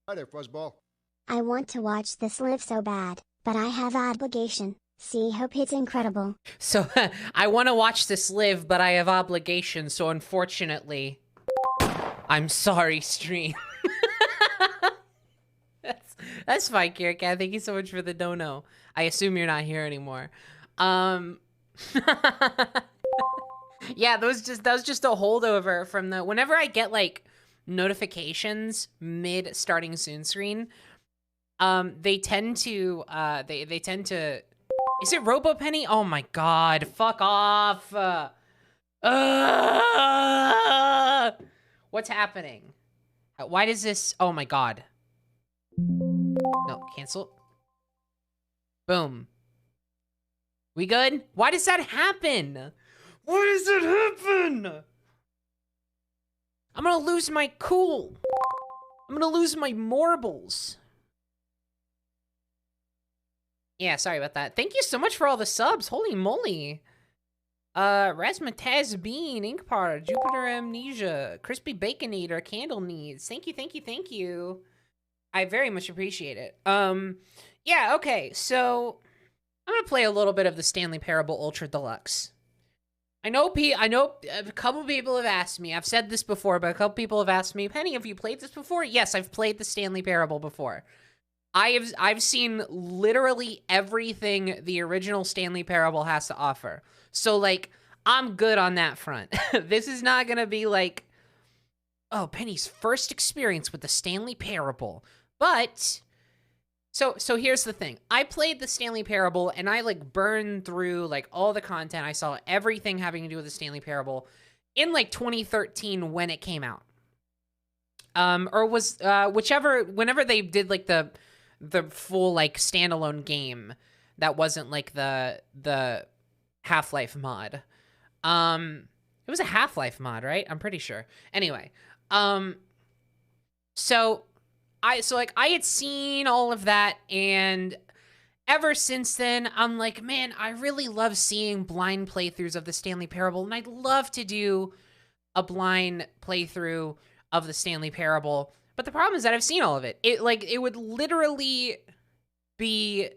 Hi there, Fuzzball. I want to watch this live so bad, but I have obligation. See, hope it's incredible. So, I want to watch this live, but I have obligation, so unfortunately, I'm sorry, stream. That's fine, Kirakat. Thank you so much for the dono. I assume you're not here anymore. Yeah, that was just a holdover from the whenever I get like notifications mid starting soon screen, they tend to they tend to. Is it Robo Penny? Oh my god, fuck off. What's happening? Why does this? Oh my god. No, cancel. Boom. We good? Why does that happen? Why does it happen? I'm gonna lose my cool. I'm gonna lose my marbles. Yeah, sorry about that. Thank you so much for all the subs. Holy moly. Rasmataz Bean, Inkpar, Jupiter Amnesia, Crispy Bacon Eater, Candle Needs. Thank you, thank you, thank you. I very much appreciate it. Yeah, okay, so I'm gonna play a little bit of the Stanley Parable Ultra Deluxe. I know a couple people have asked me. I've said this before, but a couple people have asked me, Penny, have you played this before? Yes, I've played the Stanley Parable before. I've seen literally everything the original Stanley Parable has to offer. So, like, I'm good on that front. This is not gonna be like, oh, Penny's first experience with the Stanley Parable. But, so here's the thing. I played the Stanley Parable, and I, like, burned through, like, all the content. I saw everything having to do with the Stanley Parable in, like, 2013 when it came out. Or was, whenever they did, like, the full, like, standalone game that wasn't, like, the Half-Life mod. It was a Half-Life mod, right? I'm pretty sure. Anyway, so I had seen all of that, and ever since then, I'm like, man, I really love seeing blind playthroughs of the Stanley Parable, and I'd love to do a blind playthrough of the Stanley Parable. But the problem is that I've seen all of it. It would literally be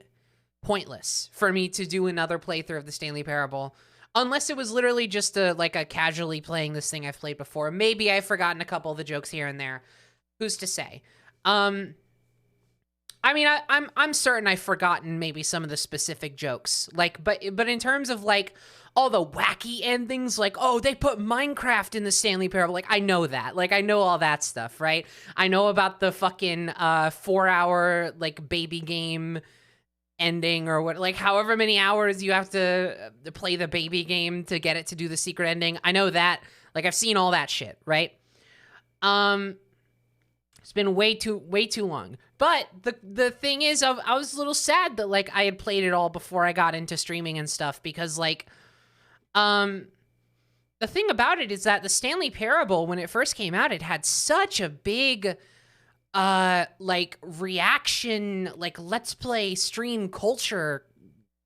pointless for me to do another playthrough of the Stanley Parable. Unless it was literally just a casually playing this thing I've played before. Maybe I've forgotten a couple of the jokes here and there. Who's to say? I mean, I'm certain I've forgotten maybe some of the specific jokes. Like, but in terms of like all the wacky endings, like, oh, they put Minecraft in the Stanley Parable. Like, I know that. Like, I know all that stuff, right? I know about the fucking 4-hour like baby game ending, or what, like however many hours you have to play the baby game to get it to do the secret ending. I know that. Like, I've seen all that shit, right? It's been way too long. But the thing is, I was a little sad that like I had played it all before I got into streaming and stuff, because like the thing about it is that the Stanley Parable, when it first came out, it had such a big like reaction, like let's play stream culture,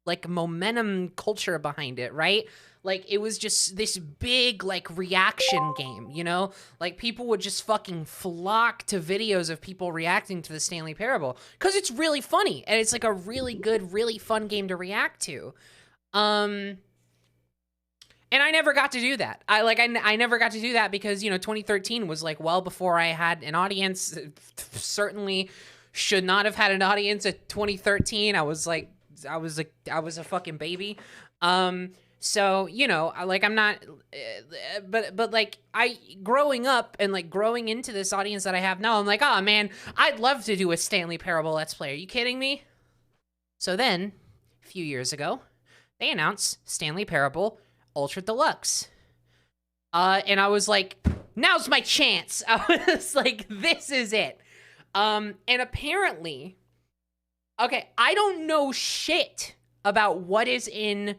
like momentum culture behind it, right? Like, it was just this big, like, reaction game, you know? Like, people would just fucking flock to videos of people reacting to the Stanley Parable, because it's really funny, and it's, like, a really good, really fun game to react to. And I never got to do that. I never got to do that because, you know, 2013 was, like, well before I had an audience. Certainly should not have had an audience at 2013. I was a fucking baby. So, you know, like, I'm not, but like, growing up and like growing into this audience that I have now, I'm like, oh man, I'd love to do a Stanley Parable Let's Play. Are you kidding me? So then, a few years ago, they announced Stanley Parable Ultra Deluxe. And I was like, now's my chance. I was like, this is it. And apparently, okay, I don't know shit about what is in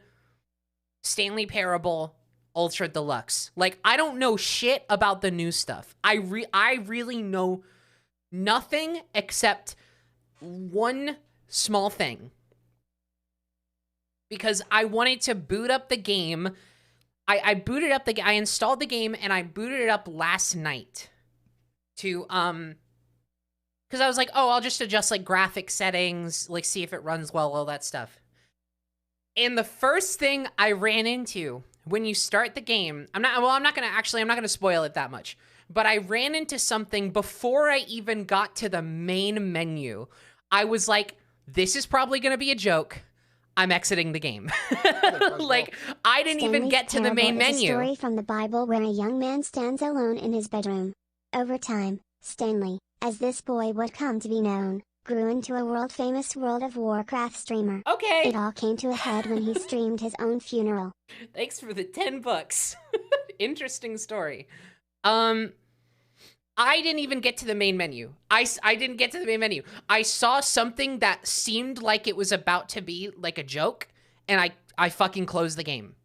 Stanley Parable Ultra Deluxe. Like, I don't know shit about the new stuff. I really know nothing except one small thing. Because I wanted to boot up the game. I installed the game and I booted it up last night to Because I was like, oh, I'll just adjust like graphic settings, like see if it runs well, all that stuff. And the first thing I ran into when you start the game, I'm not gonna spoil it that much, but I ran into something before I even got to the main menu. I was like, this is probably gonna be a joke. I'm exiting the game. Like, I didn't even get to the main menu. A story from the Bible where a young man stands alone in his bedroom. Over time, Stanley, as this boy would come to be known, grew into a world-famous World of Warcraft streamer. Okay. It all came to a head when he streamed his own funeral. Thanks for the $10. Interesting story. I didn't even get to the main menu. I didn't get to the main menu. I saw something that seemed like it was about to be like a joke, and I fucking closed the game.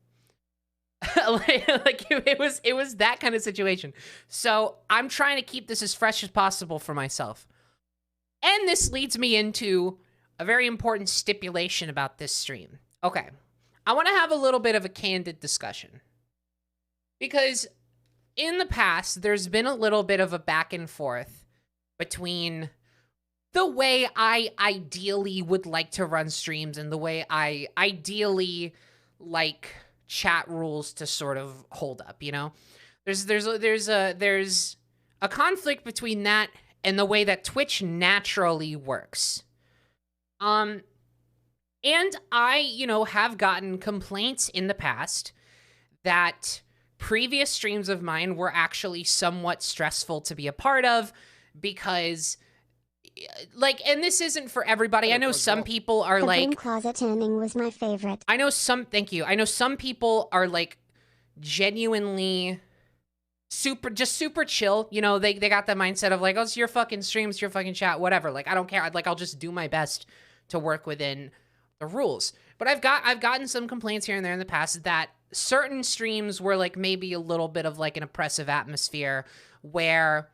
like it was that kind of situation. So I'm trying to keep this as fresh as possible for myself. And this leads me into a very important stipulation about this stream. Okay. I want to have a little bit of a candid discussion. Because in the past, there's been a little bit of a back and forth between the way I ideally would like to run streams and the way I ideally like chat rules to sort of hold up, you know? There's a conflict between that and the way that Twitch naturally works. And I, you know, have gotten complaints in the past that previous streams of mine were actually somewhat stressful to be a part of because, like, and this isn't for everybody. I know some people are like... The Broom closet ending was my favorite. Thank you. I know some people are, like, genuinely super chill. You know, they got the mindset of, like, oh, it's your fucking stream, it's your fucking chat, whatever. Like, I don't care. I'll just do my best to work within the rules. But I've gotten some complaints here and there in the past that certain streams were like maybe a little bit of like an oppressive atmosphere where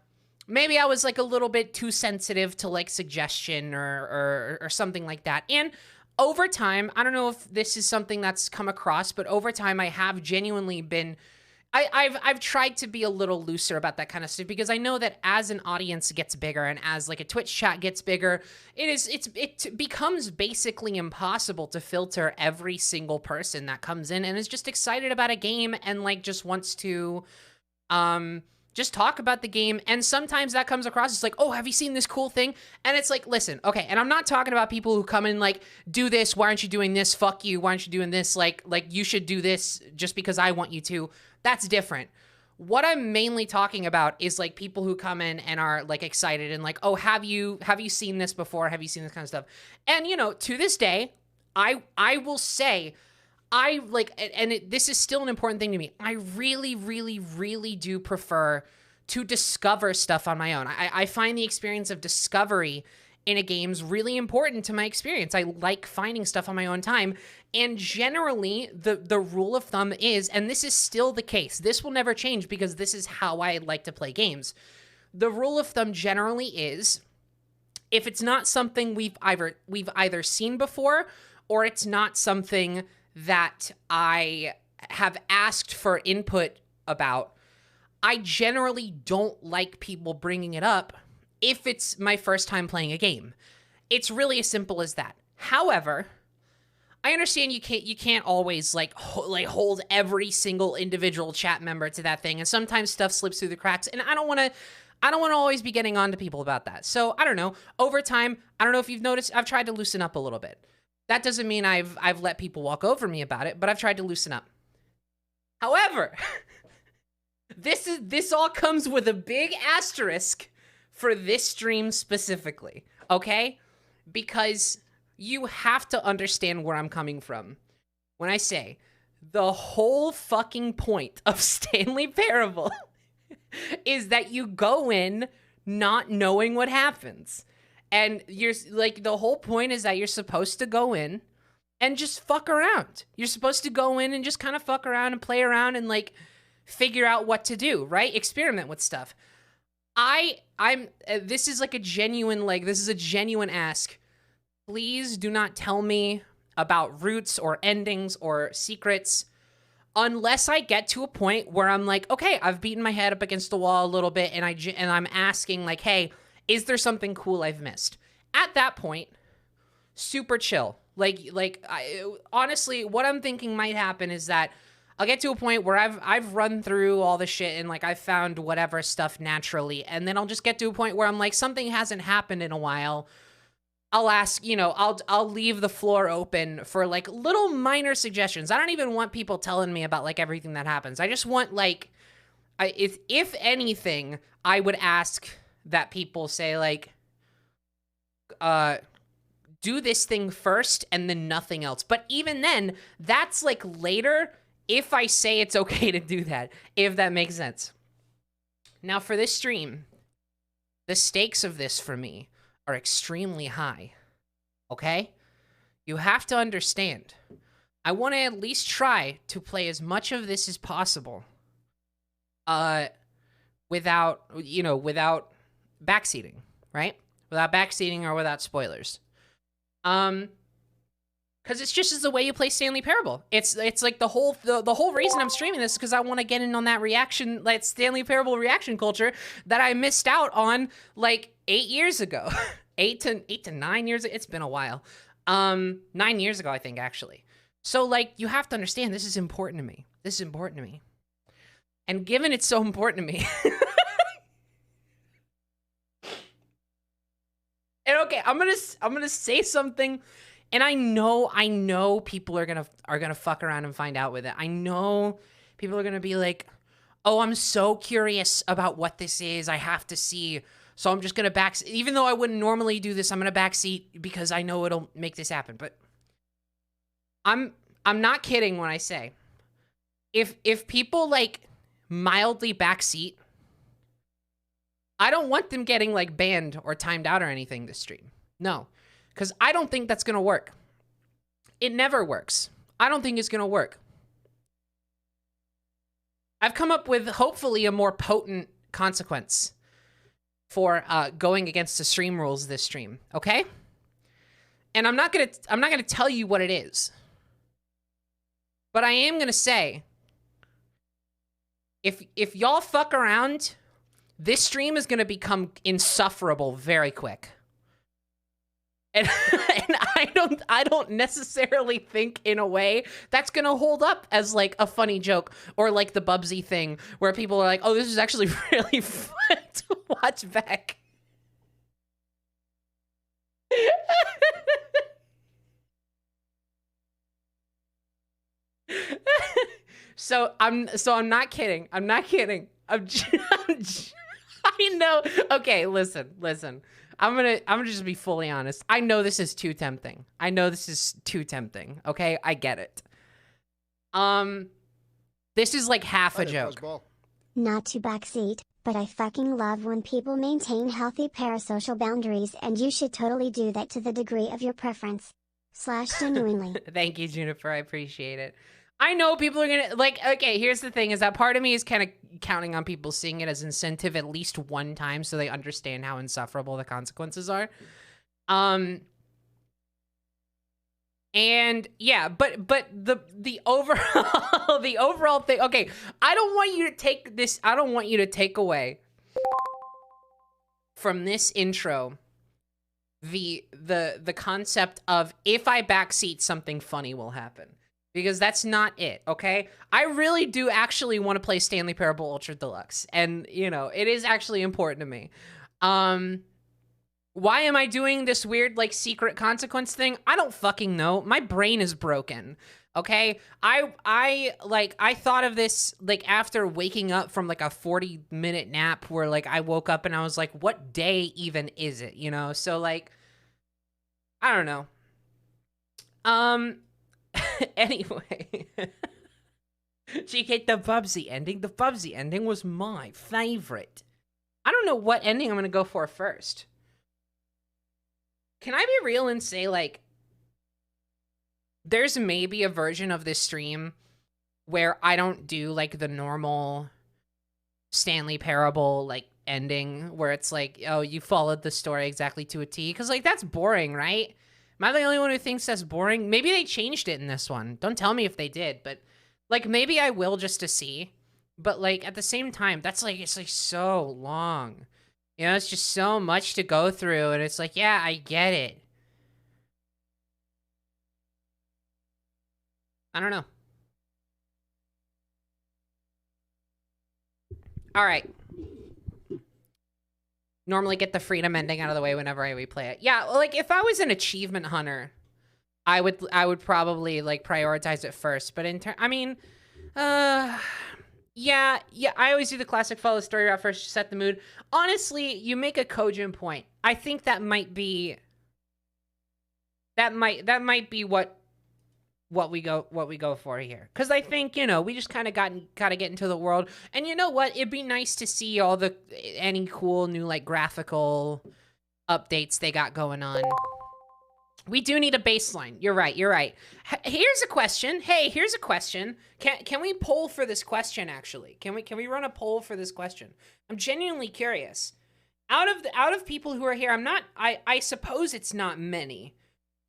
maybe I was like a little bit too sensitive to like suggestion or something like that. And over time, I don't know if this is something that's come across, but over time I have genuinely been I've tried to be a little looser about that kind of stuff because I know that as an audience gets bigger and as like a Twitch chat gets bigger, it becomes basically impossible to filter every single person that comes in and is just excited about a game and like just wants to just talk about the game. And sometimes that comes across as like, oh, have you seen this cool thing? And it's like, listen, okay, and I'm not talking about people who come in like, do this, why aren't you doing this? Fuck you, why aren't you doing this? Like you should do this just because I want you to. That's different. What I'm mainly talking about is like people who come in and are like excited and like, oh, have you seen this before? Have you seen this kind of stuff? And you know, to this day, I will say, I like, and this is still an important thing to me. I really, really, really do prefer to discover stuff on my own. I find the experience of discovery in a game's really important to my experience. I like finding stuff on my own time. And generally, the rule of thumb is, and this is still the case, this will never change because this is how I like to play games. The rule of thumb generally is, if it's not something we've either seen before, or it's not something that I have asked for input about, I generally don't like people bringing it up if it's my first time playing a game. It's really as simple as that. However, I understand you can't always like hold every single individual chat member to that thing, and sometimes stuff slips through the cracks, and I don't want to always be getting on to people about that. So I don't know. Over time, I don't know if you've noticed, I've tried to loosen up a little bit. That doesn't mean I've let people walk over me about it, but I've tried to loosen up. However, this all comes with a big asterisk for this stream specifically, okay? Because you have to understand where I'm coming from when I say the whole fucking point of Stanley Parable is that you go in not knowing what happens. And you're like, the whole point is that you're supposed to go in and just fuck around. You're supposed to go in and just kind of fuck around and play around and like figure out what to do, right? Experiment with stuff. This is like a genuine, like, this is a genuine ask. Please do not tell me about routes or endings or secrets unless I get to a point where I'm like, okay, I've beaten my head up against the wall a little bit and I'm asking like, hey, Is there something cool I've missed? At that point, super chill. Honestly, what I'm thinking might happen is that I'll get to a point where I've run through all the shit and like I've found whatever stuff naturally, and then I'll just get to a point where I'm like, something hasn't happened in a while. I'll ask, I'll leave the floor open for like little minor suggestions. I don't even want people telling me about like everything that happens. I just want like, if anything, I would ask that people say like, do this thing first and then nothing else. But even then, that's like later if I say it's okay to do that, if that makes sense. Now for this stream, the stakes of this for me are extremely high, okay? You have to understand. I want to at least try to play as much of this as possible without backseating, right? Without backseating or without spoilers. Because it's just the way you play Stanley Parable. It's like the whole reason I'm streaming this is because I want to get in on that reaction, like Stanley Parable reaction culture that I missed out on like 8 years ago, 8 to 9 years. It's been a while. 9 years ago, I think actually. So like you have to understand this is important to me. This is important to me. And given it's so important to me, and okay, I'm gonna say something. And I know people are gonna fuck around and find out with it. I know people are gonna be like, oh, I'm so curious about what this is. I have to see. So I'm just gonna backseat. Even though I wouldn't normally do this, I'm gonna backseat because I know it'll make this happen. But I'm not kidding when I say if people like mildly backseat, I don't want them getting like banned or timed out or anything this stream. No. Because I don't think that's going to work. It never works. I don't think it's going to work. I've come up with, hopefully, a more potent consequence for going against the stream rules this stream, okay? And I'm not gonna tell you what it is. But I am going to say, if y'all fuck around, this stream is going to become insufferable very quick. And I don't necessarily think in a way that's gonna hold up as like a funny joke or like the Bubsy thing where people are like, oh, this is actually really fun to watch back. So I'm not kidding. I'm not kidding. I know. Okay, listen. I'm gonna just be fully honest. I know this is too tempting. Okay, I get it. This is like half a joke. Not to backseat, but I fucking love when people maintain healthy parasocial boundaries, and you should totally do that to the degree of your preference. / genuinely. Thank you, Juniper. I appreciate it. I know people are gonna like. Okay, here's the thing: is that part of me is kind of counting on people seeing it as incentive at least one time, so they understand how insufferable the consequences are. And yeah, but the overall the overall thing. Okay, I don't want you to take this. I don't want you to take away from this intro the concept of if I backseat, something funny will happen. Because that's not it, okay? I really do actually want to play Stanley Parable Ultra Deluxe. And, it is actually important to me. Why am I doing this weird, like, secret consequence thing? I don't fucking know. My brain is broken, okay? I thought of this, like, after waking up from, like, a 40-minute nap where, like, I woke up and I was like, what day even is it, So, like, I don't know. Anyway, GK, the Bubsy ending. The Bubsy ending was my favorite. I don't know what ending I'm going to go for first. Can I be real and say, like, there's maybe a version of this stream where I don't do, like, the normal Stanley Parable, like, ending where it's like, oh, you followed the story exactly to a T? Because, like, that's boring, right? Am I the only one who thinks that's boring? Maybe they changed it in this one. Don't tell me if they did, but, like, maybe I will just to see. But, like, at the same time, that's, like, it's, like, so long. You know, it's just so much to go through, and it's like, yeah, I get it. I don't know. All right. Normally get the freedom ending out of the way whenever I replay it. Yeah, like if I was an achievement hunter, I would probably like prioritize it first. But I mean, yeah, I always do the classic follow the story route first to set the mood. Honestly, you make a cogent point. I think that might be what we go for here. Because I think, you know, we just kind of gotta get into the world. And you know what? It'd be nice to see all any cool new, like, graphical updates they got going on. We do need a baseline. You're right. Here's a question. Hey, here's a question. Can we poll for this question, actually? Can we run a poll for this question? I'm genuinely curious. Out of people who are here, I suppose it's not many.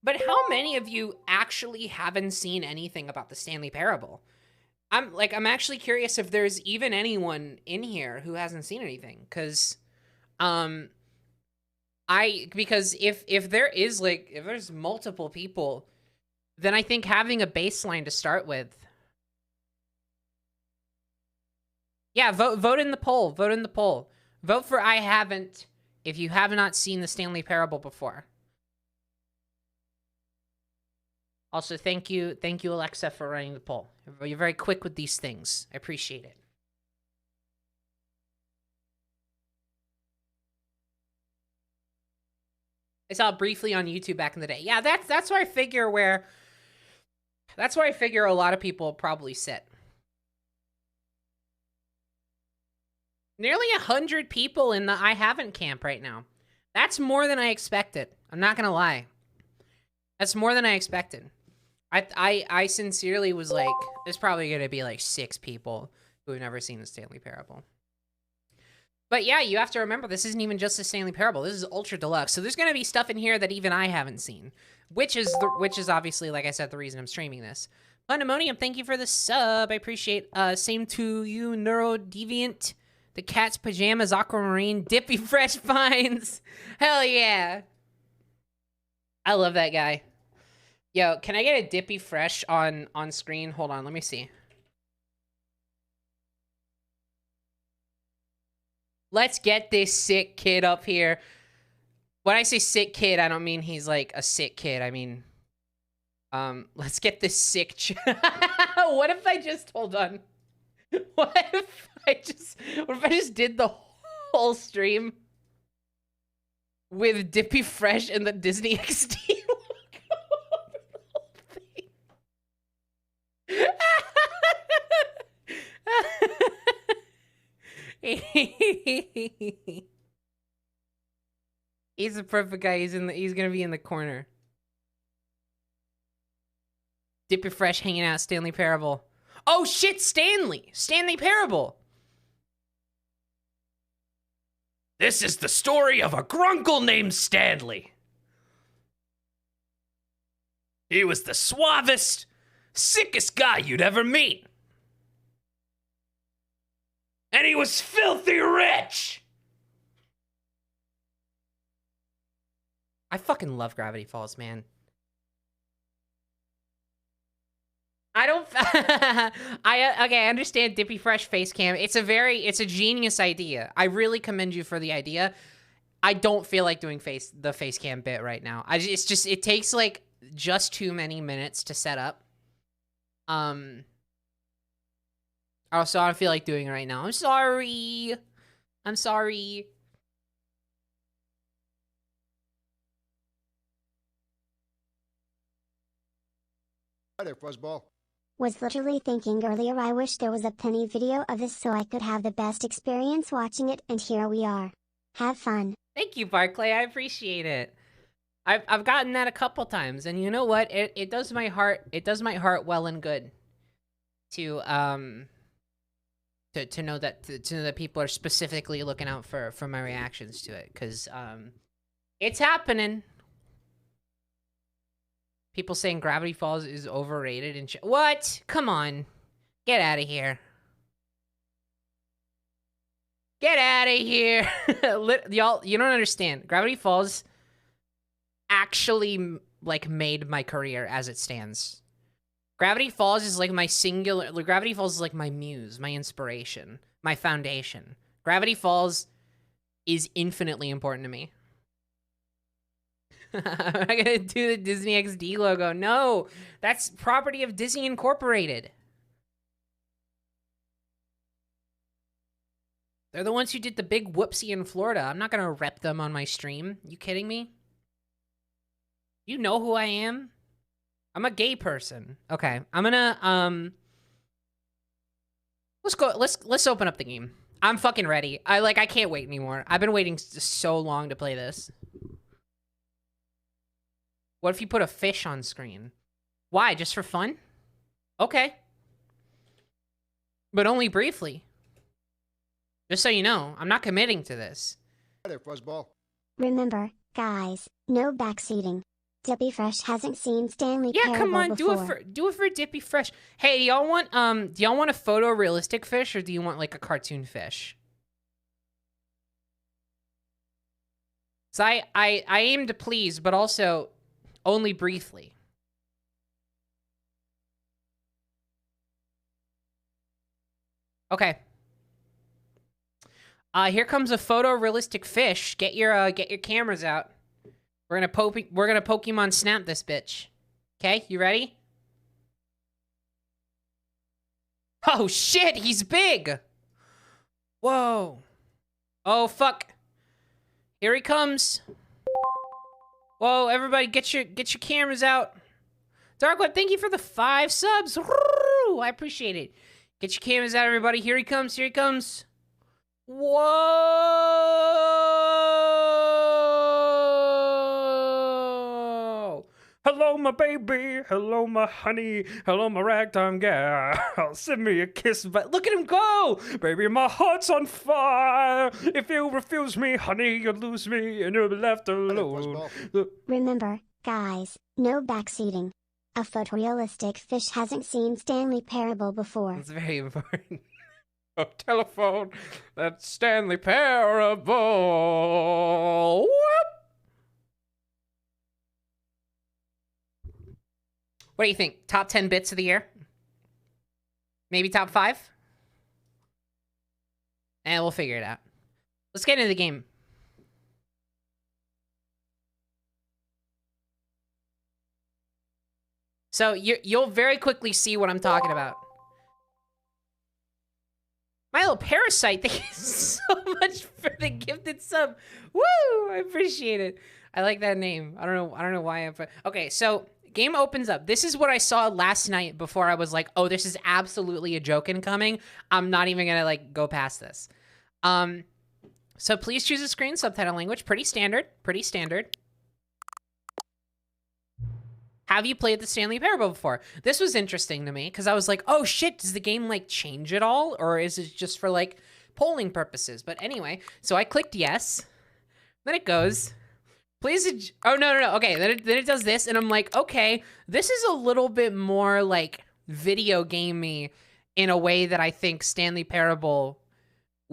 But how many of you actually haven't seen anything about the Stanley Parable? I'm actually curious if there's even anyone in here who hasn't seen anything, because if there is if there's multiple people, then I think having a baseline to start with. Yeah, vote in the poll. Vote for I haven't if you have not seen the Stanley Parable before. Also, thank you, Alexa, for running the poll. You're very quick with these things. I appreciate it. I saw it briefly on YouTube back in the day. Yeah, that's where I figure a lot of people probably sit. Nearly 100 people in the I haven't camp right now. That's more than I expected. I'm not gonna lie. That's more than I expected. I sincerely was like, there's probably gonna be like 6 people who have never seen the Stanley Parable. But yeah, you have to remember, this isn't even just the Stanley Parable. This is Ultra Deluxe. So there's gonna be stuff in here that even I haven't seen, which is obviously, like I said, the reason I'm streaming this. Pandemonium, thank you for the sub. I appreciate. Same to you, Neurodeviant. The Cat's Pajamas, Aquamarine, Dippy Fresh Finds. Hell yeah. I love that guy. Yo, can I get a Dippy Fresh on screen? Hold on, let me see. Let's get this sick kid up here. When I say sick kid, I don't mean he's like a sick kid. I mean, let's get this sick what if I just, hold on. What if I just did the whole stream with Dippy Fresh and the Disney XD He's the perfect guy. He's gonna be in the corner. Dippy Fresh hanging out, Stanley Parable. Oh shit, Stanley Parable. This is the story of a grunkle named Stanley. He was the suavest, sickest guy you'd ever meet. And he was filthy rich. I fucking love Gravity Falls, man. I understand Dippy Fresh face cam. It's a genius idea. I really commend you for the idea. I don't feel like doing the face cam bit right now. It takes like just too many minutes to set up. Also, I don't feel like doing it right now. I'm sorry. Hi there, Fuzzball. Was literally thinking earlier, I wish there was a penny video of this so I could have the best experience watching it, and here we are. Have fun. Thank you, Barclay. I appreciate it. I've gotten that a couple times, and you know what? It does my heart well and good to know that people are specifically looking out for my reactions to it, because it's happening. People saying Gravity Falls is overrated and what? Come on. Get out of here. Get out of here. Y'all, you don't understand. Gravity Falls actually, like, made my career as it stands. Gravity Falls is like my Gravity Falls is like my muse, my inspiration, my foundation. Gravity Falls is infinitely important to me. I'm not gonna do the Disney XD logo. No, that's property of Disney Incorporated. They're the ones who did the big whoopsie in Florida. I'm not gonna rep them on my stream. You kidding me? You know who I am? I'm a gay person. Okay, I'm gonna let's go. Let's open up the game. I'm fucking ready. I can't wait anymore. I've been waiting so long to play this. What if you put a fish on screen? Why? Just for fun? Okay. But only briefly. Just so you know, I'm not committing to this. Hi there, Fuzzball. Remember, guys, no backseating. Dippy Fresh hasn't seen Stanley Yeah, Parable come on, before. do it for Dippy Fresh. Hey, do y'all want a photorealistic fish or do you want like a cartoon fish? So I aim to please, but also only briefly. Okay. Here comes a photorealistic fish. Get your cameras out. We're gonna Pokemon Snap this bitch. Okay, you ready? Oh shit, he's big. Whoa. Oh fuck. Here he comes. Whoa, everybody, get your cameras out. Darkweb, thank you for the 5 subs. Woo, I appreciate it. Get your cameras out, everybody. Here he comes. Here he comes. Whoa! Hello, my baby. Hello, my honey. Hello, my ragtime gal. Send me a kiss, but look at him go. Baby, my heart's on fire. If you refuse me, honey, you'll lose me and you'll be left alone. Remember, guys, no backseating. A photorealistic fish hasn't seen Stanley Parable before. It's very important. Oh, telephone. That's Stanley Parable. Whoop! What do you think? Top 10 bits of the year? Maybe top 5? And we'll figure it out. Let's get into the game. So you'll very quickly see what I'm talking about. My little parasite, thank you so much for the gifted sub. Woo! I appreciate it. I like that name. I don't know why okay, so game opens up. This is what I saw last night before I was like, oh, this is absolutely a joke incoming. I'm not even gonna like go past this. So please choose a screen subtitle language. Pretty standard. Pretty standard. Have you played the Stanley Parable before? This was interesting to me because I was like, oh shit, does the game like change at all? Or is it just for like polling purposes? But anyway, so I clicked yes. Then it goes, please, oh no. Okay, then it does this and I'm like, okay, this is a little bit more like video gamey in a way that I think Stanley Parable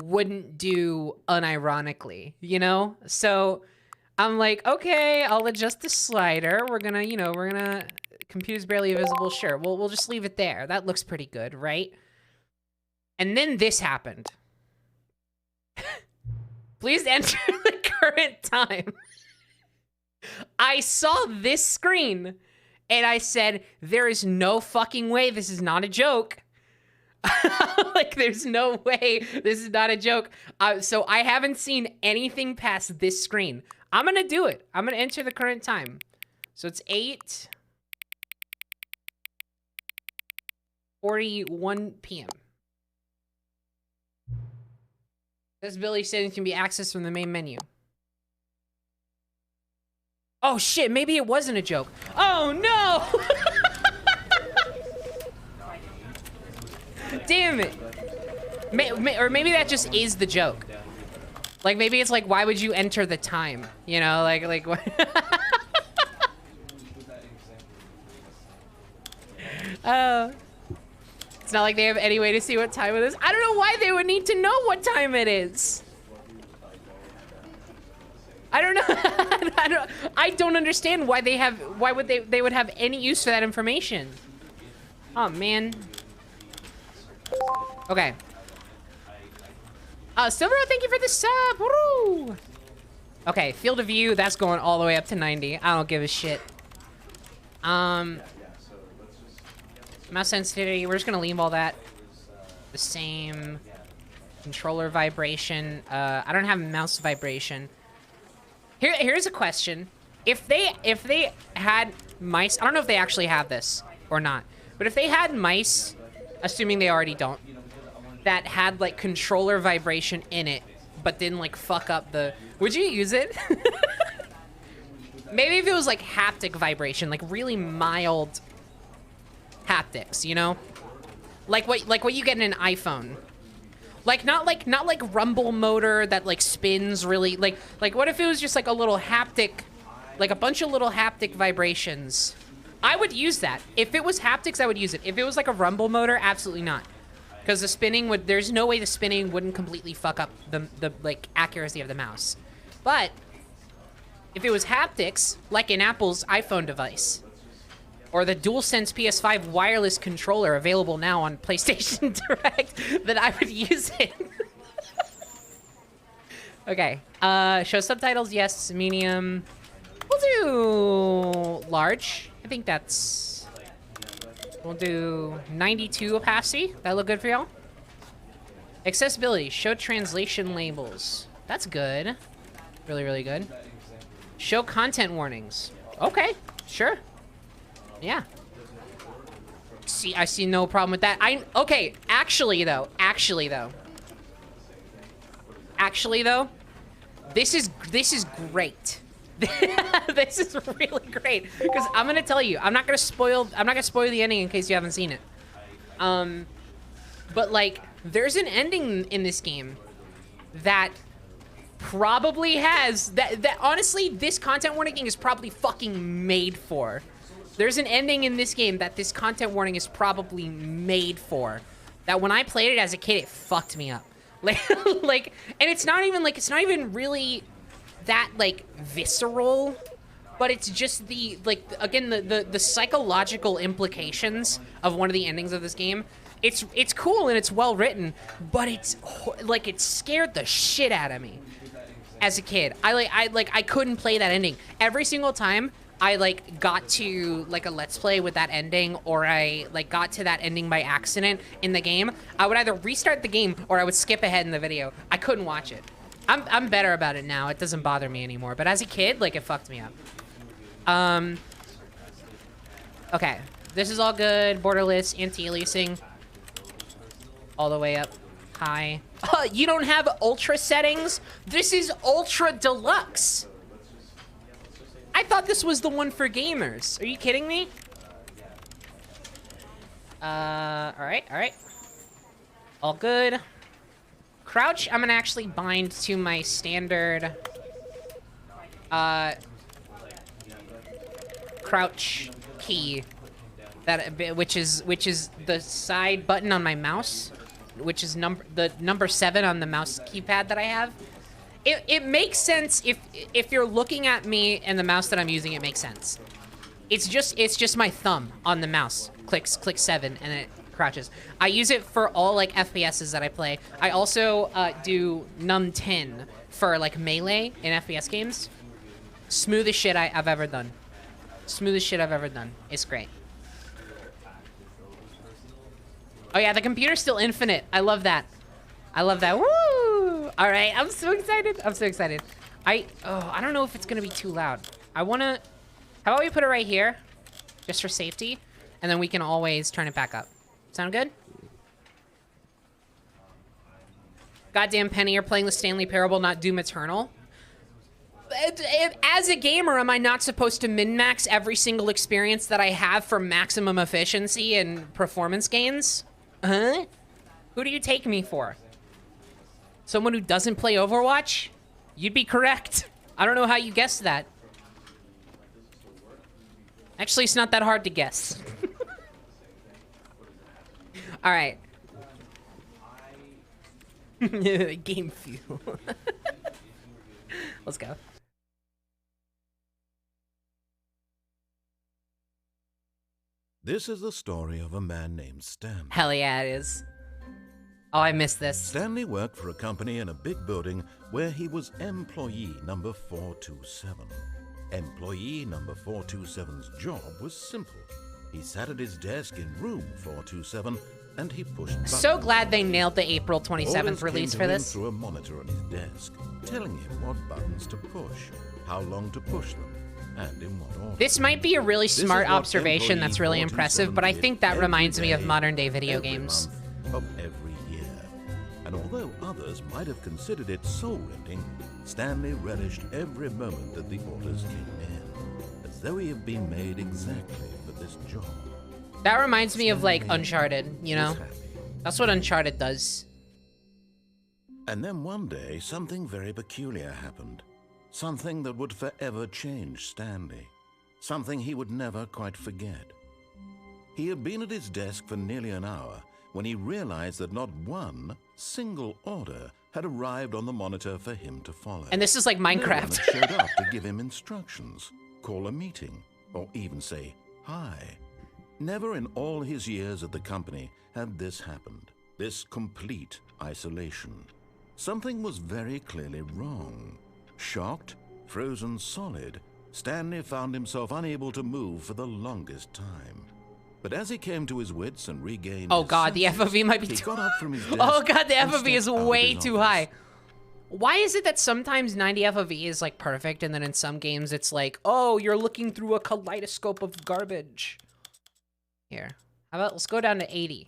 wouldn't do unironically, you know? So I'm like, okay, I'll adjust the slider. We're gonna, computer's barely visible. Sure, we'll just leave it there. That looks pretty good, right? And then this happened. Please enter the current time. I saw this screen and I said, there is no fucking way this is not a joke. Like, there's no way this is not a joke. So I haven't seen anything past this screen. I'm gonna do it. I'm gonna enter the current time. So it's 8:41 p.m. This ability settings can be accessed from the main menu. Oh shit, maybe it wasn't a joke. Oh no! Damn it. Or maybe that just is the joke. Like, maybe it's like, why would you enter the time? You know, like what? It's not like they have any way to see what time it is. I don't know why they would need to know what time it is. I don't know. I don't understand why they would have any use for that information. Oh man. Okay. Silvero, thank you for the sub. Woo! Okay, field of view, that's going all the way up to 90. I don't give a shit. Mouse sensitivity, we're just gonna leave all that the same. Controller vibration. I don't have mouse vibration. Here's a question. If they had mice, I don't know if they actually have this or not, but if they had mice, assuming they already don't, that had like controller vibration in it, but didn't like fuck up the, would you use it? Maybe if it was like haptic vibration, like really mild haptics, you know? Like what you get in an iPhone. Like not like rumble motor that like spins really, like what if it was just like a little haptic, like a bunch of little haptic vibrations? I would use that. If it was haptics, I would use it. If it was like a rumble motor, absolutely not. Because the spinning would, there's no way the spinning wouldn't completely fuck up the like accuracy of the mouse. But if it was haptics, like in Apple's iPhone device, or the DualSense PS5 wireless controller available now on PlayStation Direct, then I would use it. Okay, show subtitles, yes, medium. We'll do large. I think that's, we'll do 92 opacity. That look good for y'all? Accessibility, show translation labels. That's good. Really, really good. Show content warnings. Okay, sure. Yeah. I see no problem with that. Okay, actually though, this is great. This is really great because I'm gonna tell you, I'm not gonna spoil the ending in case you haven't seen it. But like, there's an ending in this game that probably has that honestly, this content warning thing is probably fucking made for. There's an ending in this game that this content warning is probably made for. That when I played it as a kid, it fucked me up. Like, and it's not even really that like visceral, but it's just the like, again, the psychological implications of one of the endings of this game. It's cool and it's well written, but it's like, it scared the shit out of me as a kid. I couldn't play that ending. Every single time I like got to like a let's play with that ending, or I like got to that ending by accident in the game, I would either restart the game or I would skip ahead in the video. I couldn't watch it. I'm better about it now. It doesn't bother me anymore. But as a kid, like, it fucked me up. Okay, this is all good. Borderless, anti-aliasing, all the way up high. You don't have ultra settings? This is ultra deluxe. I thought this was the one for gamers. Are you kidding me? All right. All good. Crouch, I'm gonna actually bind to my standard, crouch key, which is the side button on my mouse, which is the number 7 on the mouse keypad that I have. It makes sense if you're looking at me and the mouse that I'm using, it makes sense. It's just my thumb on the mouse. Click 7 and it crouches. I use it for all like FPSs that I play. I also do num 10 for like melee in FPS games. Smoothest shit I've ever done. Smoothest shit I've ever done. It's great. Oh yeah, the computer's still infinite. I love that. I love that. Woo! All right, I'm so excited. I'm so excited. I don't know if it's gonna be too loud. How about we put it right here, just for safety, and then we can always turn it back up. Sound good? Goddamn Penny, you're playing the Stanley Parable, not Doom Eternal. As a gamer, am I not supposed to min-max every single experience that I have for maximum efficiency and performance gains? Huh? Who do you take me for? Someone who doesn't play Overwatch? You'd be correct. I don't know how you guessed that. Actually, it's not that hard to guess. All right. Game fuel. Let's go. This is the story of a man named Stanley. Hell yeah, it is. Oh, I missed this. Stanley worked for a company in a big building where he was employee number 427. Employee number 427's job was simple. He sat at his desk in room 427 and he pushed buttons. So glad they nailed the April 27th Orders release came for to him this. through a monitor on his desk, telling him what buttons to push, how long to push them, and in what order. This might be a really This smart is what observation that's really employee impressive, but I 427 think that did reminds me of every modern day day, video every games. month of every year. And although others might have considered it soul-rending, Stanley relished every moment that the orders came in, as though he had been made exactly for this job. That reminds me of like Stanley Uncharted, you know? was happy. That's what Uncharted does. And then one day, something very peculiar happened. Something that would forever change Stanley. Something he would never quite forget. He had been at his desk for nearly an hour when he realized that not one single order had arrived on the monitor for him to follow. And this is like No one Minecraft. had showed up to give him instructions, call a meeting, or even say hi. Never in all his years at the company had this happened. This complete isolation. Something was very clearly wrong. Shocked, frozen solid, Stanley found himself unable to move for the longest time. But as he came to his wits and regained Oh his god, the senses, FOV might be he too got up from his desk Oh god, the and FOV is stepped out of way his too office. high. Why is it that sometimes 90 FOV is like perfect and then in some games it's like, oh, you're looking through a kaleidoscope of garbage? Here. How about let's go down to 80.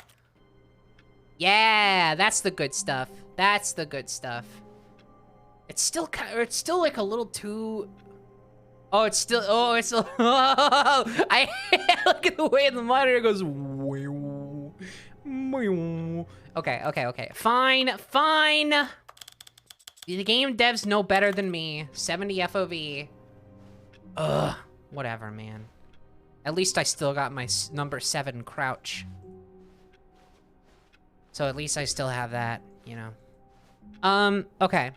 Yeah, that's the good stuff. That's the good stuff. It's still like a little too. Oh, it's still. Oh, it's still. Oh, I look at the way the monitor goes. Okay. Fine. The game devs know better than me. 70 FOV. Ugh. Whatever, man. At least I still got my number 7 crouch. So at least I still have that, you know. Okay.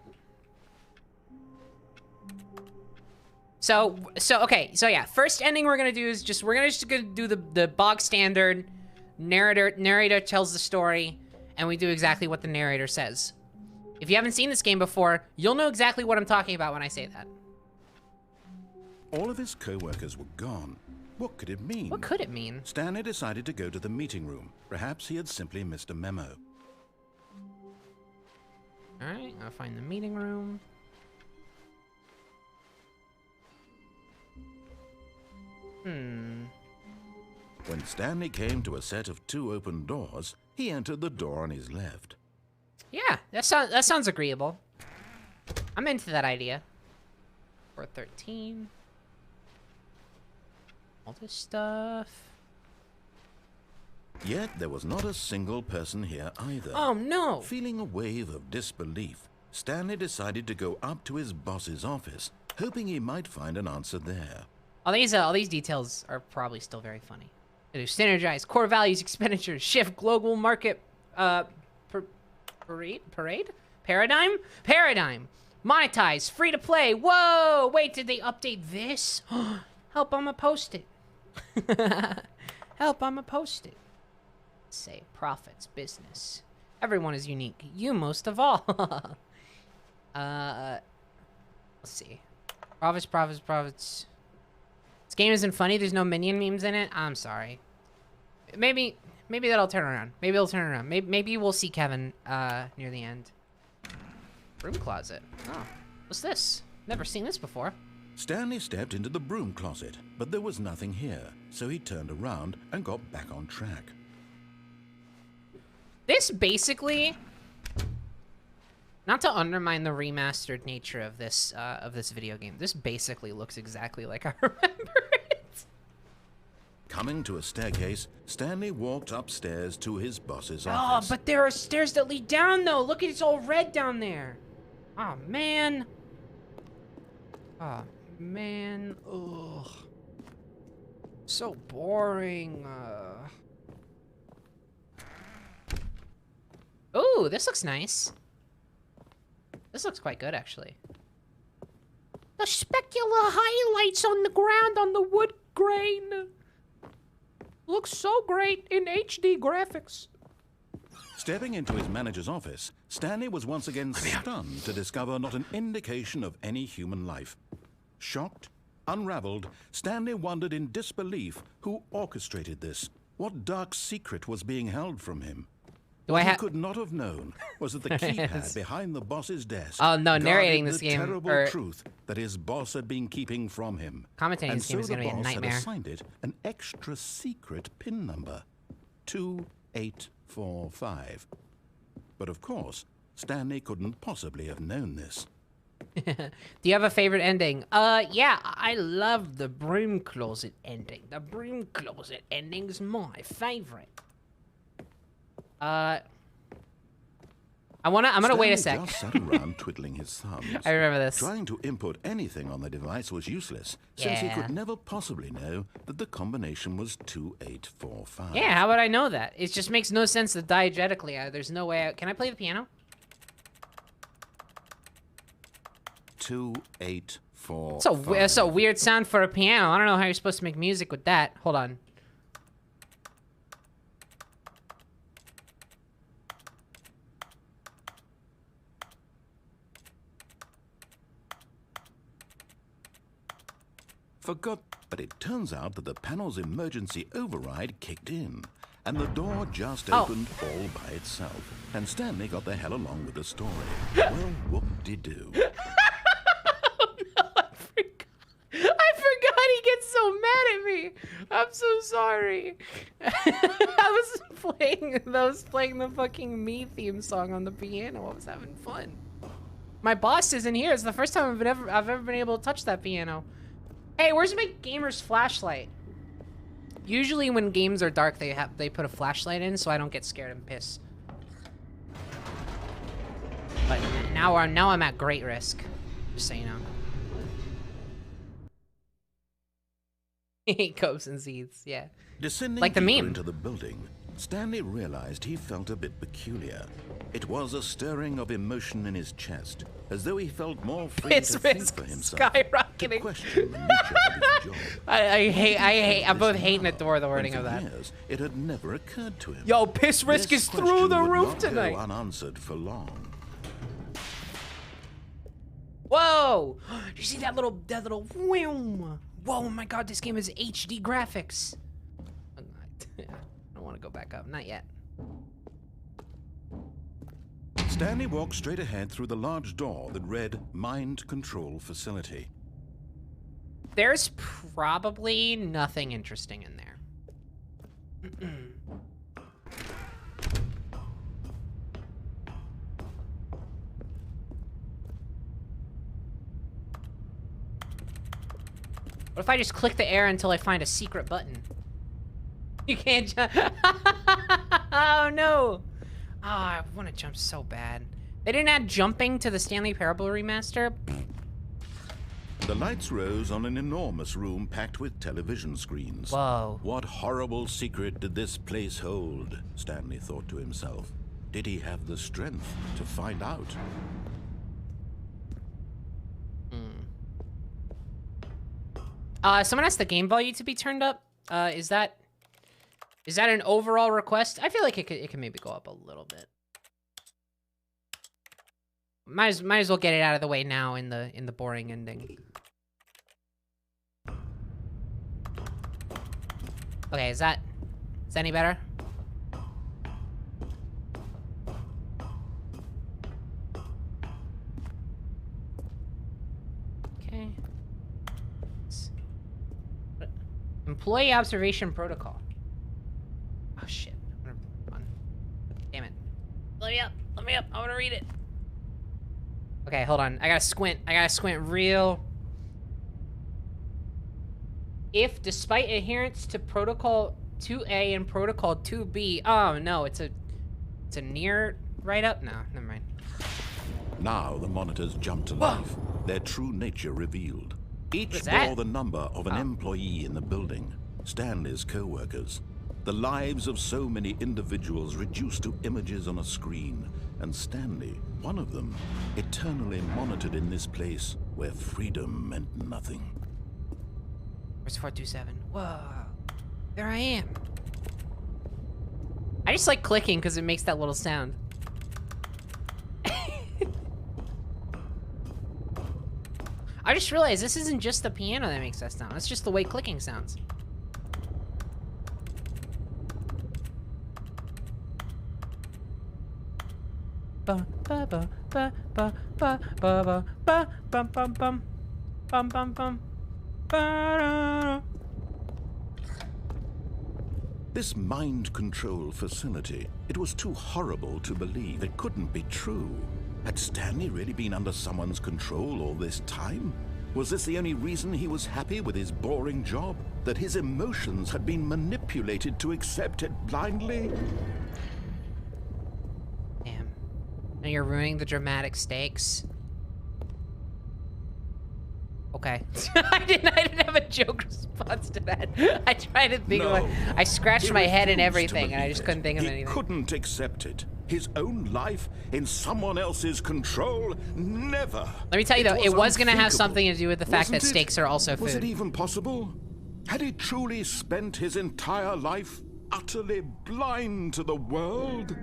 So yeah, first ending we're gonna do is we're gonna do the bog standard narrator tells the story, and we do exactly what the narrator says. If you haven't seen this game before, you'll know exactly what I'm talking about when I say that. All of his co-workers were gone. What could it mean? What could it mean? Stanley decided to go to the meeting room. Perhaps he had simply missed a memo. Alright, I'll find the meeting room. When Stanley came to a set of 2 open doors, he entered the door on his left. Yeah, that sounds agreeable. I'm into that idea. 413. All this stuff. Yet there was not a single person here either. Oh no! Feeling a wave of disbelief, Stanley decided to go up to his boss's office, hoping he might find an answer there. All these details are probably still very funny. To synergize core values, expenditures, shift global market, paradigm, monetize, free to play. Whoa! Wait, did they update this? Help! I'ma post it. Help! I'ma post it. Say profits, business. Everyone is unique. You most of all. Let's see. Profits. This game isn't funny. There's no minion memes in it. I'm sorry. Maybe that'll turn around. Maybe it'll turn around. Maybe we'll see Kevin near the end. Broom closet. Oh, what's this? Never seen this before. Stanley stepped into the broom closet, but there was nothing here, so he turned around and got back on track. This basically, not to undermine the remastered nature of this video game, this basically looks exactly like I remember it. Coming to a staircase, Stanley walked upstairs to his boss's Oh, office. but there are stairs that lead down though. Look, it's all red down there. Oh man. Oh man. Ugh. So boring. Ooh, this looks nice. This looks quite good, actually. The specular highlights on the ground on the wood grain. Looks so great in HD graphics. Stepping into his manager's office, Stanley was once again stunned to discover not an indication of any human life. Shocked, unraveled, Stanley wondered in disbelief who orchestrated this. What dark secret was being held from him? What he could not have known was that the keypad behind the boss's desk narrating this the game terrible truth that his boss had been keeping from him. Commentating this game is going to be a nightmare. Had assigned it an extra secret PIN number, 2845. But of course, Stanley couldn't possibly have known this. Do you have a favorite ending? Yeah, I love the broom closet ending. The broom closet ending's my favorite. I'm gonna wait a sec. Just sat around twiddling his thumbs. I remember this. Trying to input anything on the device was useless, since he could never possibly know that the combination was 2845. Yeah, how would I know that? It just makes no sense that diegetically. There's no way. Can I play the piano? 2845. That's a weird sound for a piano. I don't know how you're supposed to make music with that. Hold on. But it turns out that the panel's emergency override kicked in, and the door just opened all by itself. And Stanley got the hell along with the story. Well, whoop-de-doo. Oh, no, I forgot he gets so mad at me. I'm so sorry. I was playing the fucking Me theme song on the piano. I was having fun. My boss isn't here. It's the first time I've ever been able to touch that piano. Hey, where's my gamer's flashlight? Usually when games are dark, they put a flashlight in so I don't get scared and piss. But now I'm at great risk. Just so you know. He hate copes and seeds, yeah. Descending like the meme into the building, Stanley realized he felt a bit peculiar. It was a stirring of emotion in his chest, as though he felt more free to think for himself. Skyrocketing. To question the nature of his job. I both hate and adore the wording of that. Years, it had never occurred to him. Yo, piss risk is through the roof tonight. Go unanswered for long. Whoa! Did you see that little whoom? Whoa, my God, this game is HD graphics. I don't want to go back up, not yet. Stanley walked straight ahead through the large door that read Mind Control Facility. There's probably nothing interesting in there. What if I just click the air until I find a secret button? You can't jump. Oh, no. Oh, I want to jump so bad. They didn't add jumping to the Stanley Parable remaster. The lights rose on an enormous room packed with television screens. Whoa. What horrible secret did this place hold? Stanley thought to himself. Did he have the strength to find out? Someone asked the game volume to be turned up. Is that an overall request? I feel like it can maybe go up a little bit. Might as well get it out of the way now in the boring ending. Okay, is that any better? Okay. Employee observation protocol. Oh shit. Damn it. Let me up. Let me up. I want to read it. Okay, hold on. I gotta squint. Real. If, despite adherence to Protocol 2A and Protocol 2B... Oh, no. It's a near write-up? No, never mind. Now the monitors jumped to life. Their true nature revealed. Each bore the number of an employee in the building. Stanley's co-workers. The lives of so many individuals reduced to images on a screen, and Stanley, one of them, eternally monitored in this place where freedom meant nothing. Where's 427? Whoa. There I am. I just like clicking because it makes that little sound. I just realized this isn't just the piano that makes that sound. It's just the way clicking sounds. Ba ba ba ba ba ba ba ba bum bum bum bum bum bum. Ba-da. This mind control facility, it was too horrible to believe. It couldn't be true. Had Stanley really been under someone's control all this time? Was this the only reason he was happy with his boring job? That his emotions had been manipulated to accept it blindly? Damn. Now you're ruining the dramatic stakes. Okay. I didn't have a joke response to that. I tried to think of it. I scratched my head and everything, and I just couldn't think of anything. He couldn't accept it. His own life in someone else's control? Never. Let me tell you though, it was gonna have something to do with the fact that stakes are also food. Was it even possible? Had he truly spent his entire life utterly blind to the world?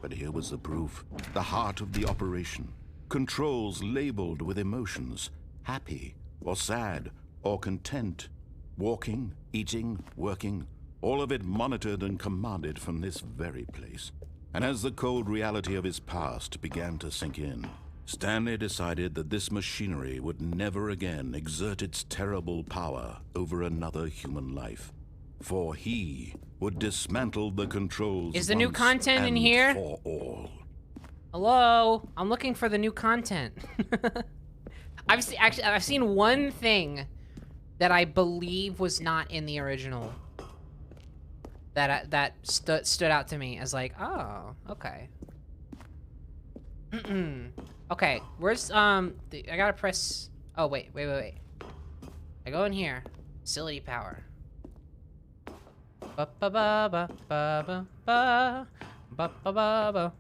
But here was the proof. The heart of the operation. Controls labeled with emotions. Happy, or sad, or content. Walking, eating, working. All of it monitored and commanded from this very place. And as the cold reality of his past began to sink in, Stanley decided that this machinery would never again exert its terrible power over another human life. For he would dismantle the controls. Is the new content in here? For all. Hello? I'm looking for the new content. I've seen one thing that I believe was not in the original. That stood out to me as like, oh, okay. Okay, where's I gotta press. Oh wait. I go in here. Facility power. Ba ba ba ba ba ba ba ba ba ba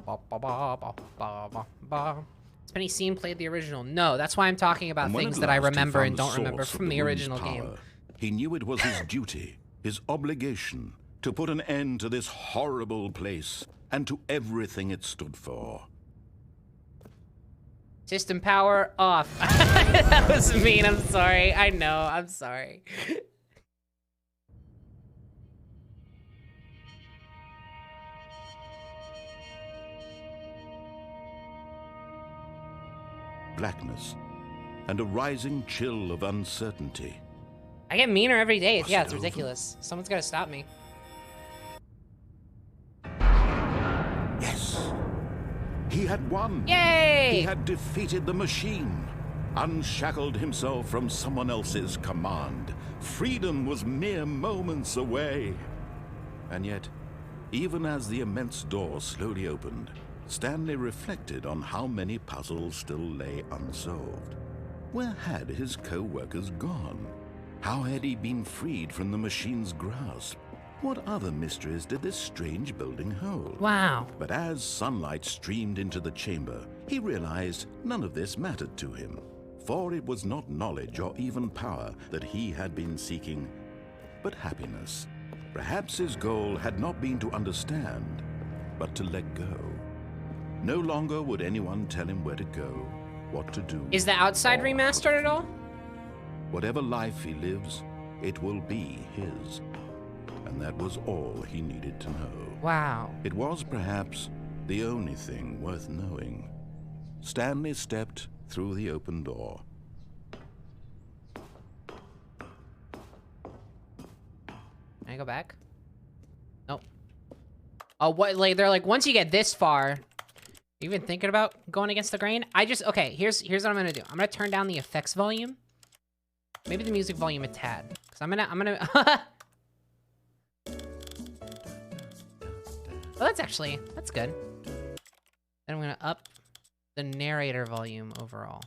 ba ba ba ba ba. Has Penny seen played the original? No, that's why I'm talking about things that I remember and don't remember from the original game. He knew it was his duty, his obligation, to put an end to this horrible place and to everything it stood for. System power off. That was mean, I'm sorry. I know, I'm sorry. Blackness and a rising chill of uncertainty. I get meaner every day. Yeah, it's ridiculous. Someone's gotta stop me. Yes. He had won. Yay! He had defeated the machine, unshackled himself from someone else's command. Freedom was mere moments away. And yet, even as the immense door slowly opened, Stanley reflected on how many puzzles still lay unsolved. Where had his co-workers gone? How had he been freed from the machine's grasp? What other mysteries did this strange building hold? Wow. But as sunlight streamed into the chamber, he realized none of this mattered to him. For it was not knowledge or even power that he had been seeking, but happiness. Perhaps his goal had not been to understand, but to let go. No longer would anyone tell him where to go, what to do. Is the outside remastered at all? Whatever life he lives, it will be his. And that was all he needed to know. Wow. It was perhaps the only thing worth knowing. Stanley stepped through the open door. Can I go back? Nope. Oh, what? Like they're like, once you get this far, you even thinking about going against the grain? Okay. Here's what I'm gonna do. I'm gonna turn down the effects volume. Maybe the music volume a tad, cause I'm gonna. Oh, that's good. Then I'm gonna up the narrator volume overall.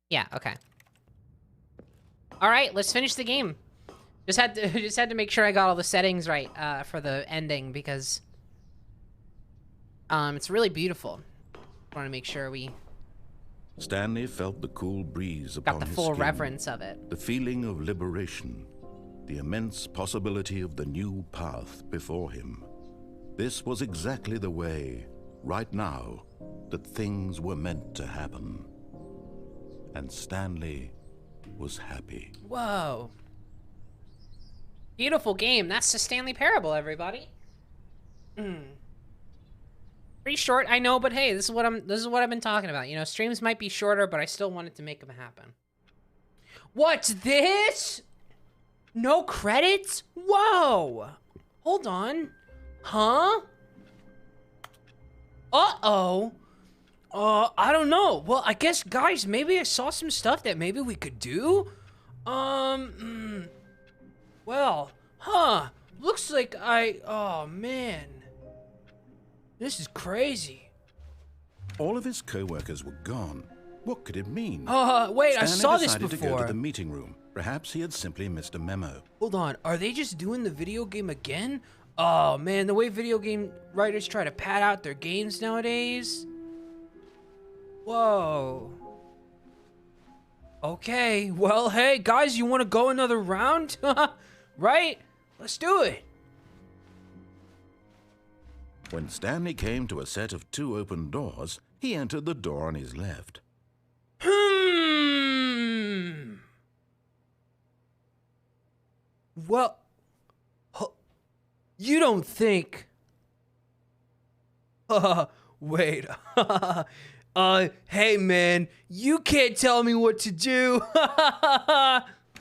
Yeah, okay. All right, let's finish the game. Just had to make sure I got all the settings right for the ending because it's really beautiful. Want to make sure we Stanley felt the cool breeze upon got the his full skin, reverence of it. the feeling of liberation, the immense possibility of the new path before him. This was exactly the way, right now, that things were meant to happen. And Stanley was happy. Whoa. Beautiful game. That's the Stanley Parable, everybody. Pretty short, I know, but hey, this is what I've been talking about. You know, streams might be shorter, but I still wanted to make them happen. What's this? No credits? Whoa. Hold on. Huh? Uh-oh. I don't know. Well, I guess, guys, maybe I saw some stuff that maybe we could do. Well, looks like oh, man. This is crazy. All of his co-workers were gone. What could it mean? Wait, I saw this decided before. to go to the meeting room. Perhaps he had simply missed a memo. Hold on, are they just doing the video game again? Oh, man, the way video game writers try to pad out their games nowadays. Whoa. Okay, well, hey, guys, you want to go another round? Right? Let's do it. When Stanley came to a set of 2 open doors, he entered the door on his left. Well, you don't think... wait. Hey, man, you can't tell me what to do.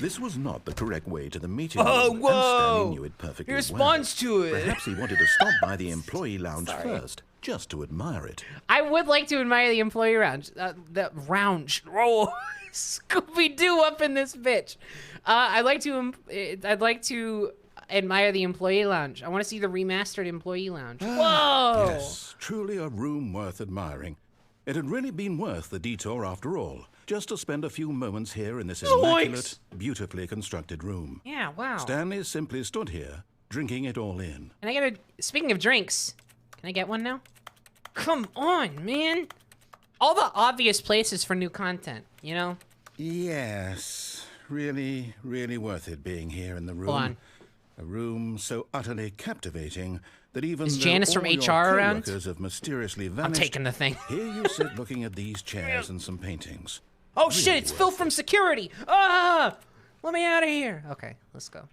This was not the correct way to the meeting room, Oh, and whoa! Stanley knew it perfectly He responds to it. Perhaps he wanted to stop by the employee lounge first, just to admire it. I would like to admire the employee lounge. The lounge. Oh, Scooby-Doo up in this bitch. I'd like to admire the employee lounge. I want to see the remastered employee lounge. Whoa! Yes, truly a room worth admiring. It had really been worth the detour after all, just to spend a few moments here in this immaculate, beautifully constructed room. Yeah, wow. Stanley simply stood here, drinking it all in. Can I get a... Speaking of drinks, can I get one now? Come on, man. All the obvious places for new content, you know? Yes, really, really worth it being here in the room. Hold on. A room so utterly captivating that even Is though Janice all from your HR around? coworkers have mysteriously I'm vanished, taking the thing. here you sit looking at these chairs and some paintings. Oh shit, it's Phil from security. Ah! Let me out of here. Okay, let's go.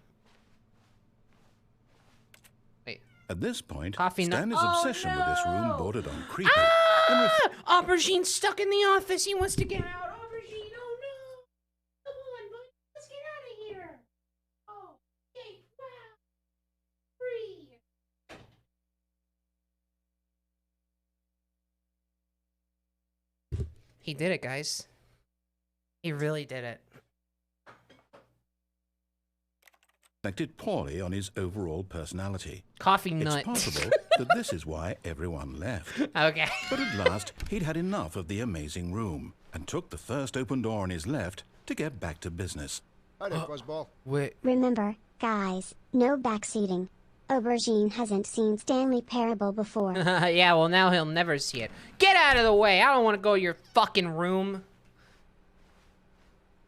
Wait. At this point, Coffee nut- Stanley's Oh, obsession with this room no! bordered on creepy. Ah! Aubergine's stuck in the office. He wants to get out. Aubergine, oh no. Come on, bud. Let's get out of here. Oh, okay, wow. Free. He did it, guys. He really did it. Reflected poorly on his overall personality. Coffee nut. It's possible that this is why everyone left. Okay. But at last, he'd had enough of the amazing room and took the first open door on his left to get back to business. Hi there, Fuzzball. Wait. Remember, guys, no backseating. Aubergine hasn't seen Stanley Parable before. Yeah, well, now he'll never see it. Get out of the way. I don't want to go to your fucking room.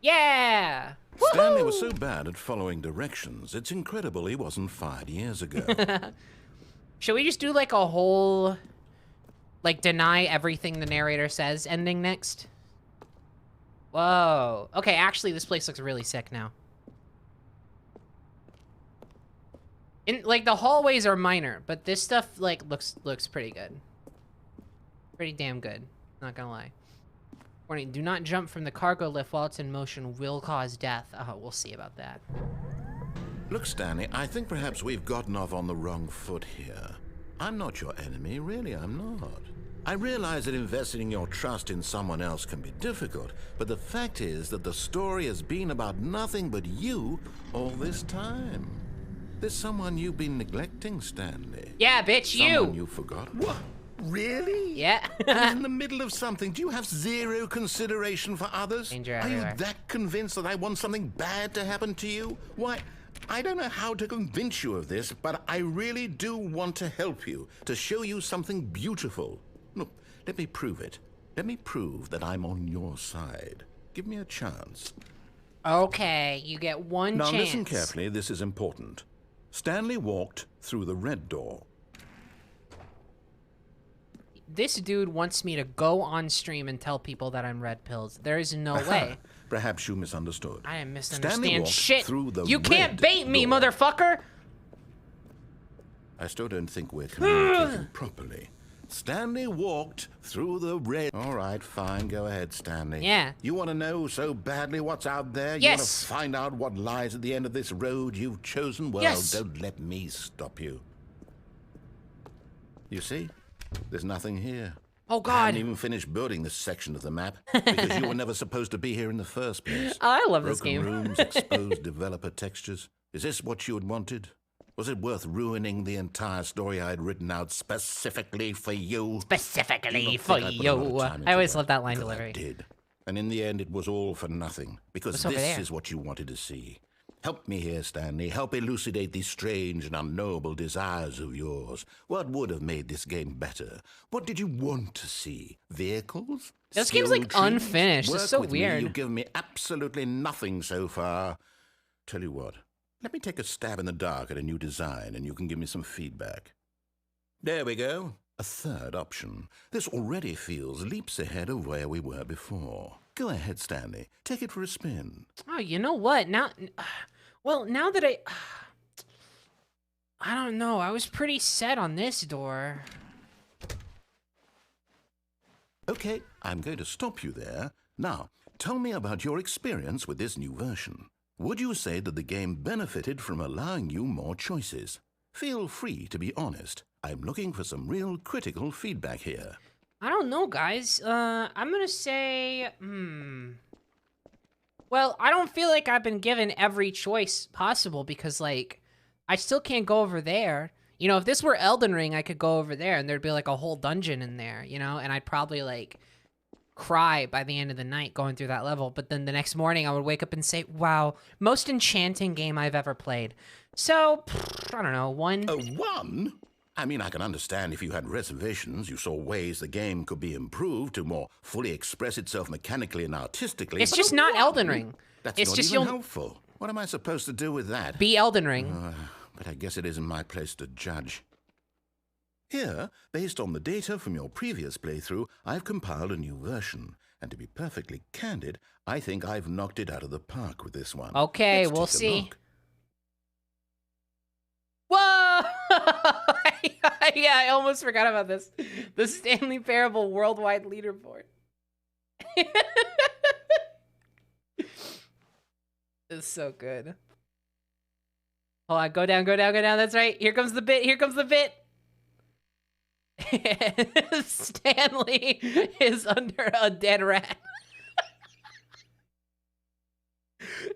Yeah. Stanley was so bad at following directions, it's incredible he wasn't fired years ago. Should we just do like a whole, like, deny everything the narrator says ending next? Whoa. Okay, actually, this place looks really sick now. Like, the hallways are minor, but this stuff, like, looks pretty good. Pretty damn good. Not gonna lie. Warning, do not jump from the cargo lift while it's in motion. Will cause death. Oh, we'll see about that. Look, Stanley, I think perhaps we've gotten off on the wrong foot here. I'm not your enemy, really, I'm not. I realize that investing your trust in someone else can be difficult, but the fact is that the story has been about nothing but you all this time. There's someone you've been neglecting, Stanley. Yeah, bitch, Someone you. you forgot. Really? Yeah. I was in the middle of something. Do you have zero consideration for others? Danger Are everywhere. you that convinced that I want something bad to happen to you? Why, I don't know how to convince you of this, but I really do want to help you, to show you something beautiful. Look, let me prove it. Let me prove that I'm on your side. Give me a chance. Okay, you get one Now chance. listen carefully, this is important. Stanley walked through the red door. This dude wants me to go on stream and tell people that I'm red pills. There is no way. Perhaps you misunderstood. I didn't Stanley misunderstand walked shit. through the You can't red bait me, door. motherfucker. I still don't think we're communicating properly. Stanley walked through the red... All right, fine. Go ahead, Stanley. Yeah. You want to know so badly what's out there? You want Yes. to find out what lies at the end of this road you've chosen? Well, Yes. don't let me stop you. You see? There's nothing here. Oh, I God. haven't even finished building this section of the map because you were never supposed to be here in the first place. I love this Broken game. rooms, exposed developer textures. Is this what you had wanted? Was it worth ruining the entire story I had written out specifically for you? Specifically You don't for think I put a lot of you. time into I always that? love that line Because I delivery. did. And in the end, it was all for nothing. Because What's over this there? is what you wanted to see. Help me here, Stanley. Help elucidate these strange and unknowable desires of yours. What would have made this game better? What did you want to see? Vehicles? This game's, Skill like, trees? unfinished. It's Work so with me. weird. You've given me absolutely nothing so far. Tell you what. Let me take a stab in the dark at a new design, and you can give me some feedback. There we go. A third option. This already feels leaps ahead of where we were before. Go ahead, Stanley. Take it for a spin. Oh, you know what? Now, well, now that I don't know. I was pretty set on this door. Okay, I'm going to stop you there. Now, tell me about your experience with this new version. Would you say that the game benefited from allowing you more choices? Feel free to be honest. I'm looking for some real critical feedback here. I don't know, guys. I'm gonna say, Well, I don't feel like I've been given every choice possible because, like, I still can't go over there. You know, if this were Elden Ring, I could go over there and there'd be, like, a whole dungeon in there, you know? And I'd probably, like, cry by the end of the night going through that level. But then the next morning, I would wake up and say, wow, most enchanting game I've ever played. So, I don't know, 1. A 1? I mean, I can understand if you had reservations, you saw ways the game could be improved to more fully express itself mechanically and artistically. It's but just a not 1? Elden Ring. That's It's not just even you'll helpful. What am I supposed to do with that? be Elden Ring. But I guess it isn't my place to judge. Here, based on the data from your previous playthrough, I've compiled a new version. And to be perfectly candid, I think I've knocked it out of the park with this one. Okay, Let's we'll take a see. look. Whoa! Yeah, I almost forgot about this. The Stanley Parable Worldwide Leaderboard. It's so good. Hold on, go down, go down, go down. That's right. Here comes the bit. Here comes the bit. Stanley is under a dead rat.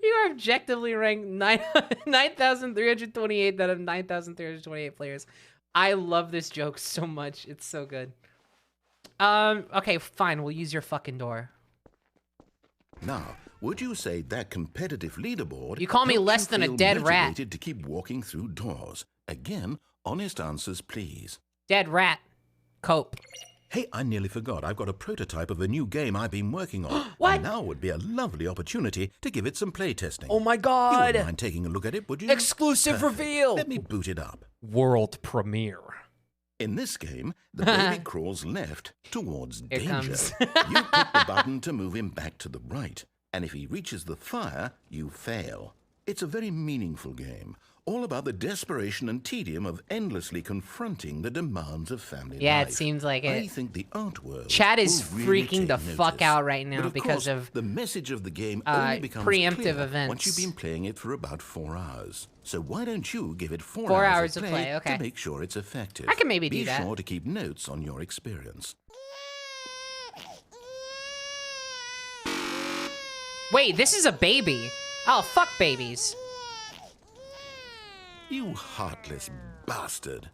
You are objectively ranked 9,328 out of 9,328 players. I love this joke so much. It's so good. Okay, fine. We'll use your fucking door. Now, would you say that competitive leaderboard... You call me helped less you than a feel dead rat. motivated to keep walking through doors? Again, honest answers, please. Dead rat. Cope. Hey, I nearly forgot. I've got a prototype of a new game I've been working on. What? And now would be a lovely opportunity to give it some playtesting. Oh my You god. wouldn't mind taking a look at it, would you? Exclusive Perfect. reveal. Let me boot it up. World premiere. In this game, the baby crawls left towards Here danger. comes. You click the button to move him back to the right. And if he reaches the fire, you fail. It's a very meaningful game, all about the desperation and tedium of endlessly confronting the demands of family life. Yeah, it seems like I it. think the art world Chat is will really freaking the take fuck notice. out right now But because course, of, the message of the game only becomes preemptive clear events. once you've been playing it for about 4 hours. So why don't you give it 4 4 hours hours of of play play, okay. to make sure it's effective? I can maybe Be do that. sure to keep notes on your experience. Wait, this is a baby. Oh, fuck babies. You heartless bastard.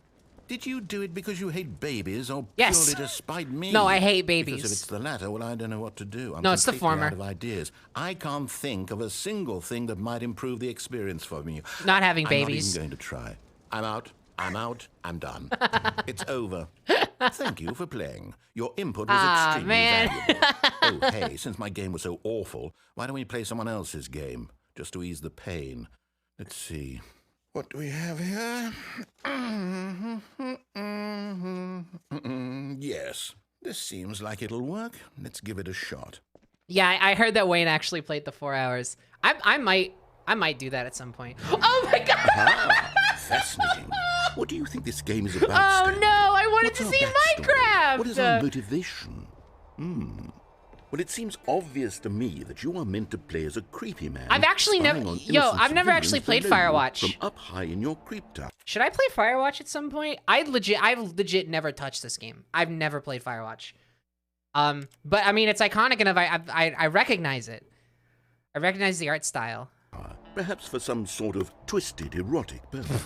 Did you do it because you hate babies or Yes. purely to spite me? No, I hate babies. Because if it's the latter, well, I don't know what to do. I'm No, it's the completely former. out of ideas. I can't think of a single thing that might improve the experience for me. Not having I'm babies. not even going to try. I'm out. I'm done. It's over. Thank you for playing. Your input was extremely valuable. Oh, hey, since my game was so awful, why don't we play someone else's game, just to ease the pain? Let's see. What do we have here? Yes, this seems like it'll work. Let's give it a shot. Yeah, I heard that Wayne actually played the 4 hours. I might do that at some point. Oh my god! Ah, fascinating. What do you think this game is about, Oh Stanley? no, I wanted What's to our see backstory? Minecraft! What is our motivation? Well, it seems obvious to me that you are meant to play as a creepy man. I've actually never- spying on yo, innocent I've never actually civilians played below you Firewatch. From up high in your creep tower. Should I play Firewatch at some point? I've legit never touched this game. I've never played Firewatch. But I mean, it's iconic enough. I recognize it. I recognize the art style. Perhaps for some sort of twisted erotic purpose.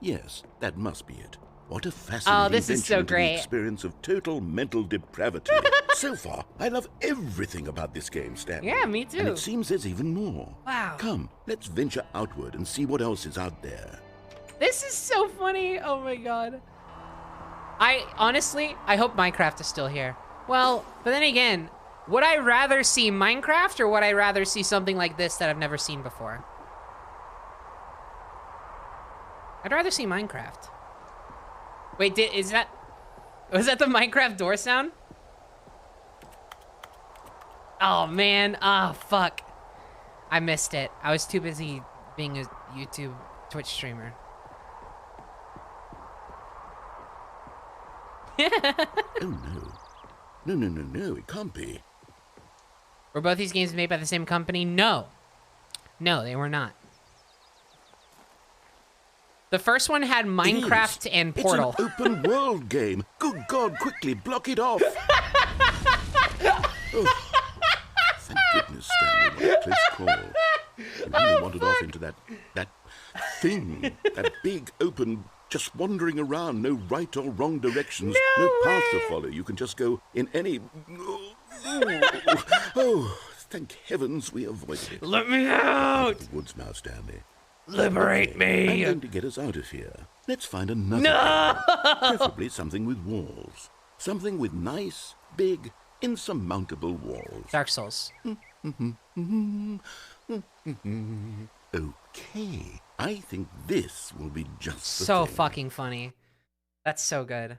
Yes, that must be it. What a fascinating this is so venture into the great. experience of total mental depravity. So far, I love everything about this game, Stanley. Yeah, me too. And it seems there's even more. Wow. Come, let's venture outward and see what else is out there. This is so funny. Oh my god. I honestly hope Minecraft is still here. Well, but then again, would I rather see Minecraft or would I rather see something like this that I've never seen before? I'd rather see Minecraft. Wait, was that the Minecraft door sound? Oh man, fuck. I missed it. I was too busy being a YouTube Twitch streamer. Oh no. No, it can't be. Were both these games made by the same company? No. No, they were not. The first one had Minecraft and Portal. It's an open world game. Good God, quickly block it off. Oh, thank goodness, Stanley. What a close call. You really wandered off into that thing. That big, open, just wandering around. No right or wrong directions. No path to follow. You can just go in any... Oh, thank heavens we avoided it. Let me out! The woods now, Stanley. Liberate I'm me! going to get us out of here. Let's find another. No! Preferably something with walls. Something with nice, big, insurmountable walls. Dark Souls. Okay. I think this will be just the So thing. fucking funny. That's so good.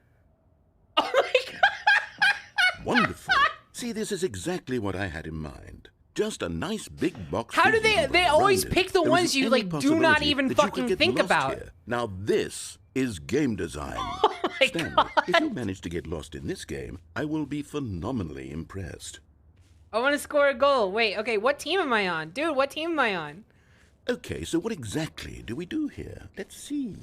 Oh my god! Wonderful. See, this is exactly what I had in mind. Just a nice big box. How do with you they around always it. pick the There ones isn't you, any like, do not possibility even that you could fucking get think lost about. here. Now this is game design. Oh my Stanley, god! if you manage to get lost in this game, I will be phenomenally impressed. I want to score a goal. Wait, okay, what team am I on? Dude, what team am I on? Okay, so what exactly do we do here? Let's see.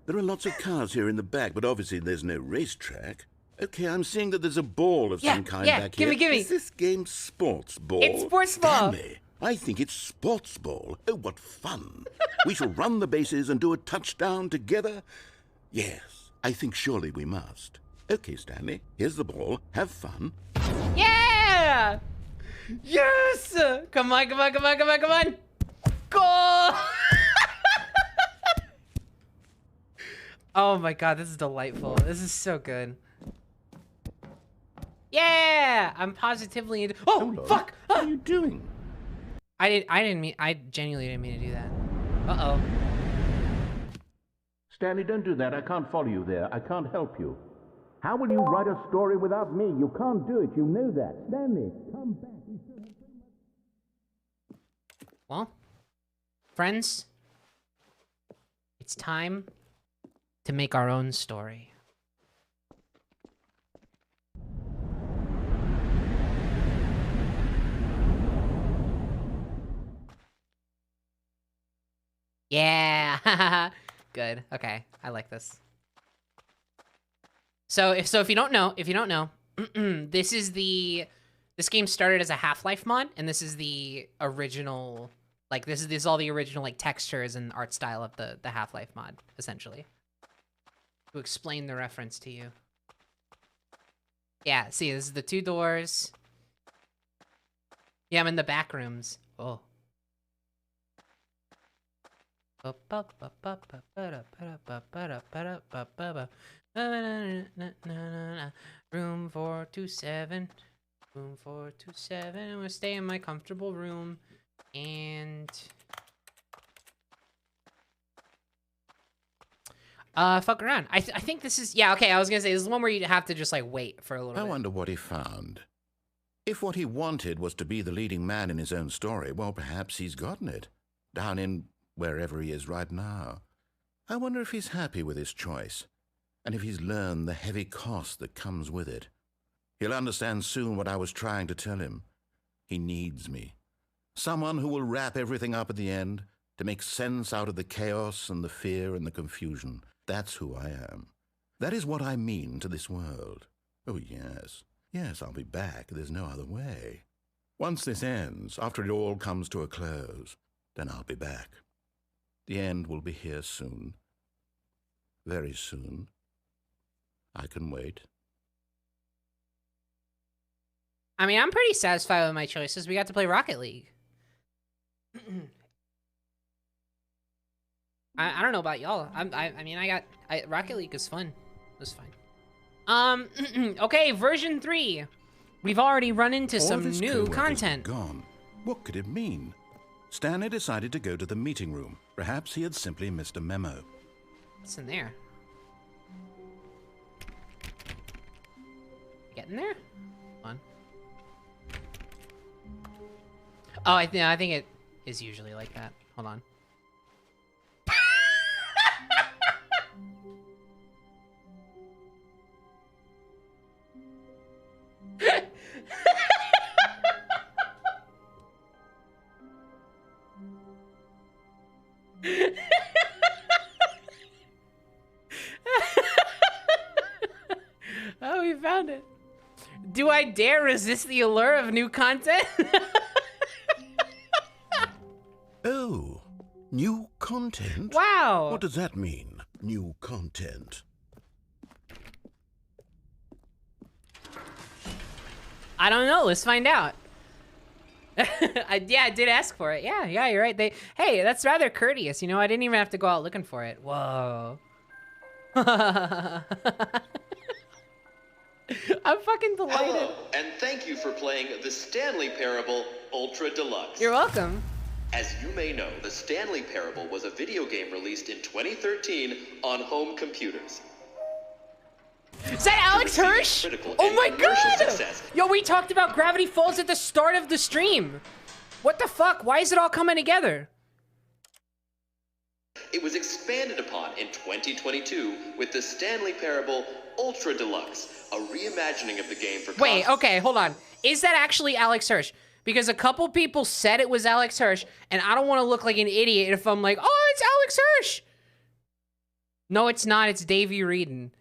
There are lots of cars here in the back, but obviously there's no racetrack. Okay, I'm seeing that there's a ball of some kind back here. gimme. Is this game sports ball? It's sports ball. Stanley, I think it's sports ball. Oh, what fun. We shall run the bases and do a touchdown together. Yes, I think surely we must. Okay, Stanley, here's the ball. Have fun. Yeah! Yes! Come on. Goal! Oh my god, this is delightful. This is so good. Yeah! I'm positively Oh, Hello. fuck! What are you doing? I genuinely didn't mean to do that. Uh-oh. Stanley, don't do that. I can't follow you there. I can't help you. How will you write a story without me? You can't do it. You know that. Stanley, come back. Well, friends, it's time to make our own story. Yeah. Good. Okay. I like this. So if you don't know, this game started as a Half-Life mod, and this is the original, like this is all the original like textures and art style of the Half-Life mod, essentially. to explain the reference to you. Yeah, see, this is the 2 doors. Yeah, I'm in the back rooms. Oh. Room 427. Room 427. I'm gonna stay in my comfortable room. And... fuck around. I think this is... Yeah, okay, I was gonna say, this is one where you have to just, like, wait for a little bit. I wonder what he found. If what he wanted was to be the leading man in his own story, well, perhaps he's gotten it. Down in wherever he is right now. I wonder if he's happy with his choice, and if he's learned the heavy cost that comes with it. He'll understand soon what I was trying to tell him. He needs me. Someone who will wrap everything up at the end, to make sense out of the chaos and the fear and the confusion. That's who I am. That is what I mean to this world. Oh, yes. Yes, I'll be back. There's no other way. Once this ends, after it all comes to a close, then I'll be back. The end will be here soon. Very soon. I can wait. I mean, I'm pretty satisfied with my choices. We got to play Rocket League. I don't know about y'all. I mean, Rocket League is fun. It was fun. Okay, version 3. We've already run into some new content. Gone. What could it mean? Stanley decided to go to the meeting room. Perhaps he had simply missed a memo. What's in there? Get in there? Hold on. Oh, I think it is usually like that. Hold on. Oh, we found it. Do I dare resist the allure of new content? Oh, new content? Wow. What does that mean, new content? I don't know. Let's find out. Yeah, I did ask for it. Yeah, you're right. Hey, that's rather courteous. You know, I didn't even have to go out looking for it. Whoa. I'm fucking delighted. Hello, and thank you for playing the Stanley Parable Ultra Deluxe. You're welcome. As you may know, the Stanley Parable was a video game released in 2013 on home computers. Is that Alex Hirsch? Oh my god! Yo, we talked about Gravity Falls at the start of the stream. What the fuck? Why is it all coming together? It was expanded upon in 2022 with the Stanley Parable Ultra Deluxe, a reimagining of the game for Wait, okay, hold on. Is that actually Alex Hirsch? Because a couple people said it was Alex Hirsch, and I don't want to look like an idiot if I'm like, oh, it's Alex Hirsch! No, it's not. It's Davey Reedon.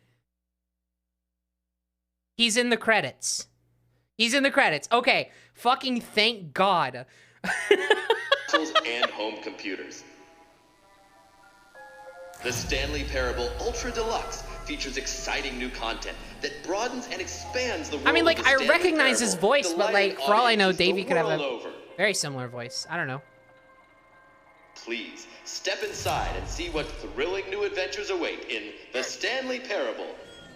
He's in the credits. He's in the credits. Okay, fucking thank God. And home computers. The Stanley Parable Ultra Deluxe features exciting new content that broadens and expands the world. I mean, like, of the I Stanley recognize his Parable, voice, but, like, for all I know, delighting Davey could have a audiences the world over. very similar voice. I don't know. Please, step inside and see what thrilling new adventures await in The Stanley Parable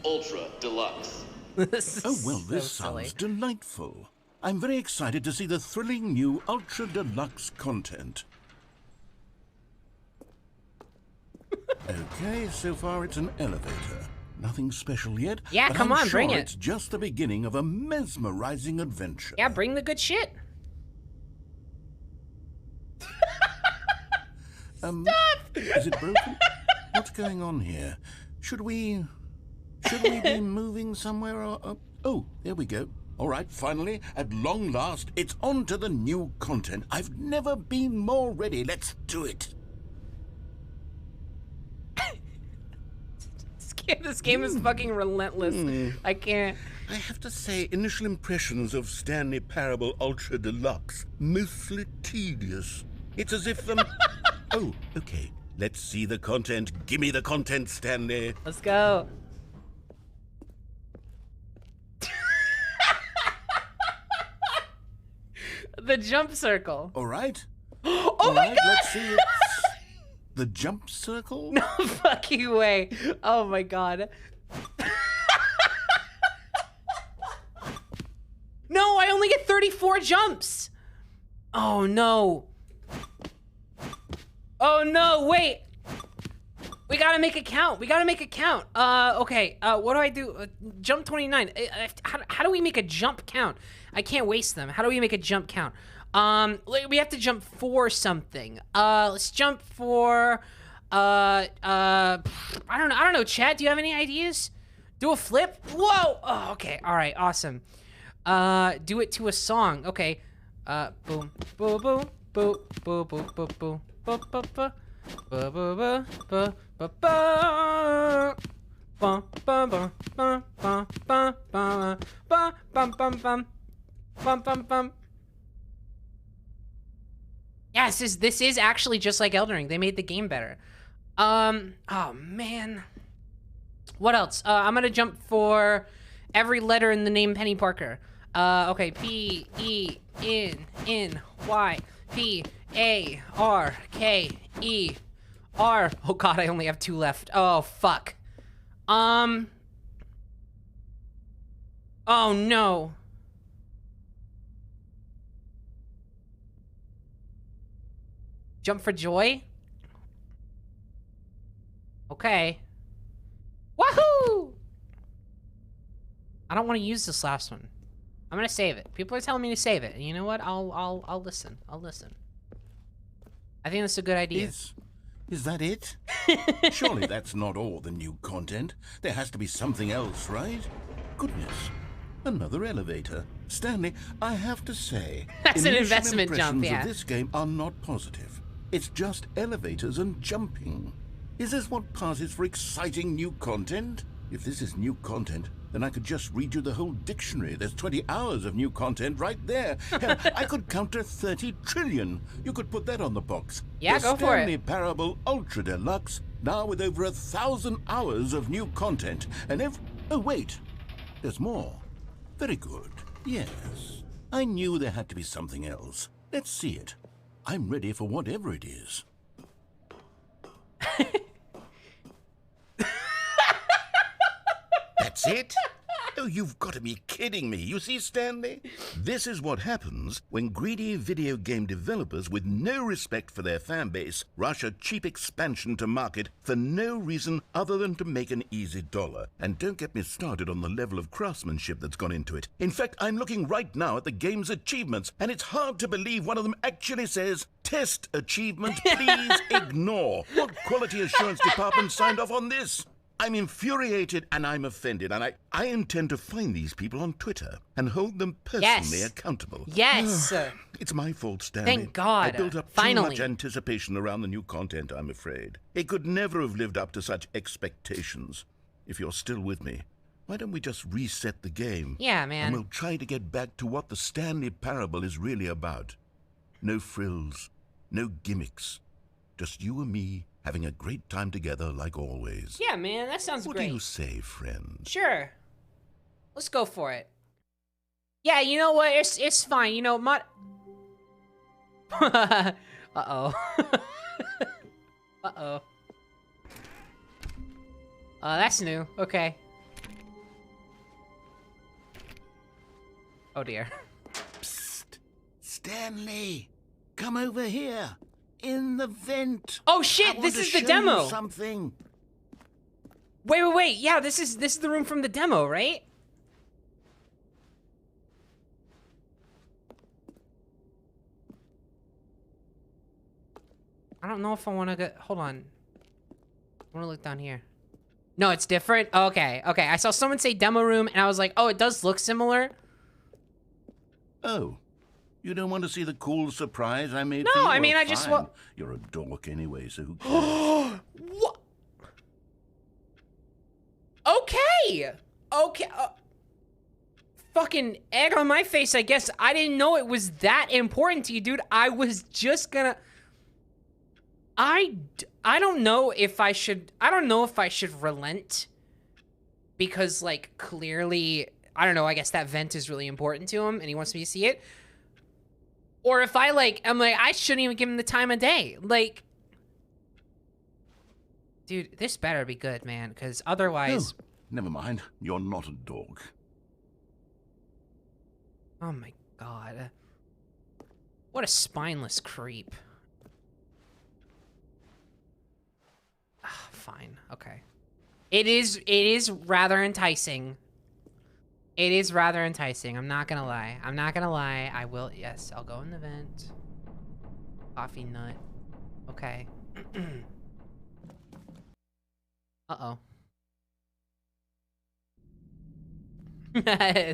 Ultra Deluxe. Oh, well, this sounds delightful. I'm very excited to see the thrilling new Ultra Deluxe content. Okay, so far it's an elevator. Nothing special yet. Yeah, come on, bring it. It's just the beginning of a mesmerizing adventure. Yeah, bring the good shit. Stop! Is it broken? What's going on here? Should we be moving somewhere or... Oh, there we go. All right, finally, at long last, it's on to the new content. I've never been more ready. Let's do it. This game is fucking relentless. I can't. I have to say, initial impressions of Stanley Parable Ultra Deluxe, mostly tedious. It's as if Oh, okay. Let's see the content. Gimme the content, Stanley. Let's go. The jump circle. All right. Oh my God! Let's see it. The jump circle? No fucking way. Oh my God. No, I only get 34 jumps. Oh no. Oh no, wait. We gotta make it count. We gotta make it count. Okay. What do I do? Jump 29. How do we make a jump count? I can't waste them. How do we make a jump count? We have to jump for something. Let's jump for, I don't know. Chad, do you have any ideas? Do a flip? Whoa! Oh, okay. All right. Awesome. Do it to a song. Okay. Boom, boom, boom, boom, boom, boom, boom, boom, boom, boom, boom. Ba ba ba ba ba ba. Bum bum bum bum bum bum bum bum bum bum bum bum bum bum. Yeah, this is actually just like Elden Ring. They made the game better. Oh man. What else? I'm gonna jump for every letter in the name Penny Parker. Okay, P E N Y P A R K E R. Oh God, I only have 2 left. Oh fuck. Oh no. Jump for joy? Okay. Woohoo! I don't want to use this last one. I'm gonna save it. People are telling me to save it. And you know what? I'll listen. I'll listen. I think that's a good idea. Is that it? Surely that's not all the new content. There has to be something else, right? Goodness. Another elevator. Stanley, I have to say, That's an initial investment jump, impressions yeah. of this game are not positive. It's just elevators and jumping. Is this what passes for exciting new content? If this is new content, then I could just read you the whole dictionary. There's 20 hours of new content right there. Hell, I could count to 30 trillion. You could put that on the box. Yeah, the go for it. Stanley Parable Ultra Deluxe, now with over 1,000 hours of new content. And oh wait, there's more. Very good. Yes. I knew there had to be something else. Let's see it. I'm ready for whatever it is. That's it? Oh, you've got to be kidding me. You see, Stanley? This is what happens when greedy video game developers with no respect for their fan base rush a cheap expansion to market for no reason other than to make an easy dollar. And don't get me started on the level of craftsmanship that's gone into it. In fact, I'm looking right now at the game's achievements, and it's hard to believe one of them actually says, "Test achievement, please ignore." What quality assurance department signed off on this? I'm infuriated and I'm offended, and I intend to find these people on Twitter and hold them personally accountable. Yes. It's my fault, Stanley. Thank God. I built up Finally. too much anticipation around the new content, I'm afraid. It could never have lived up to such expectations. If you're still with me, why don't we just reset the game? Yeah, man. And we'll try to get back to what the Stanley Parable is really about. No frills, no gimmicks. Just you and me having a great time together like always. Yeah, man, that sounds What great. do you say, friend? Sure. Let's go for it. Yeah, you know what? It's fine. You know, Uh-oh. Uh-oh. That's new. Okay. Oh, dear. Psst. Stanley, come over here. In the vent. Oh, shit! This is the demo! You something. Wait. Yeah, this is the room from the demo, right? I don't know if I want to go... Hold on. I want to look down here. No, it's different? Okay. I saw someone say demo room, and I was like, oh, it does look similar. Oh. You don't want to see the cool surprise I made for you? No, I mean, Well, I just fine. want... You're a dork anyway, so who cares? What? Okay. Fucking egg on my face, I guess. I didn't know it was that important to you, dude. I was just gonna... I don't know if I should relent, because like clearly, I don't know, I guess that vent is really important to him and he wants me to see it. Or if I'm like, I shouldn't even give him the time of day. Like, dude, this better be good, man, because otherwise... Oh, never mind. You're not a dog. Oh my god. What a spineless creep. Fine, okay. It is rather enticing. It is rather enticing, I'm not gonna lie. I will, yes, I'll go in the vent. Coffee nut. Okay. Uh-oh.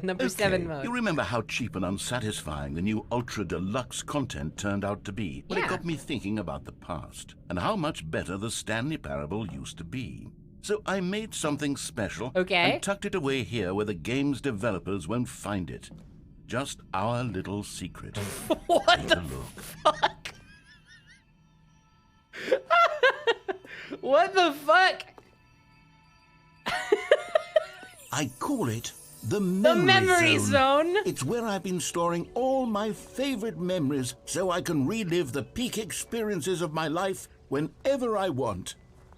Number 7 mode. You remember how cheap and unsatisfying the new Ultra Deluxe content turned out to be? Well, Yeah. it got me thinking about the past and how much better the Stanley Parable used to be. So I made something special Okay. and tucked it away here where the game's developers won't find it. Just our little secret. What Take the a look. fuck? What the fuck? I call it the The memory zone. It's where I've been storing all my favorite memories so I can relive the peak experiences of my life whenever I want.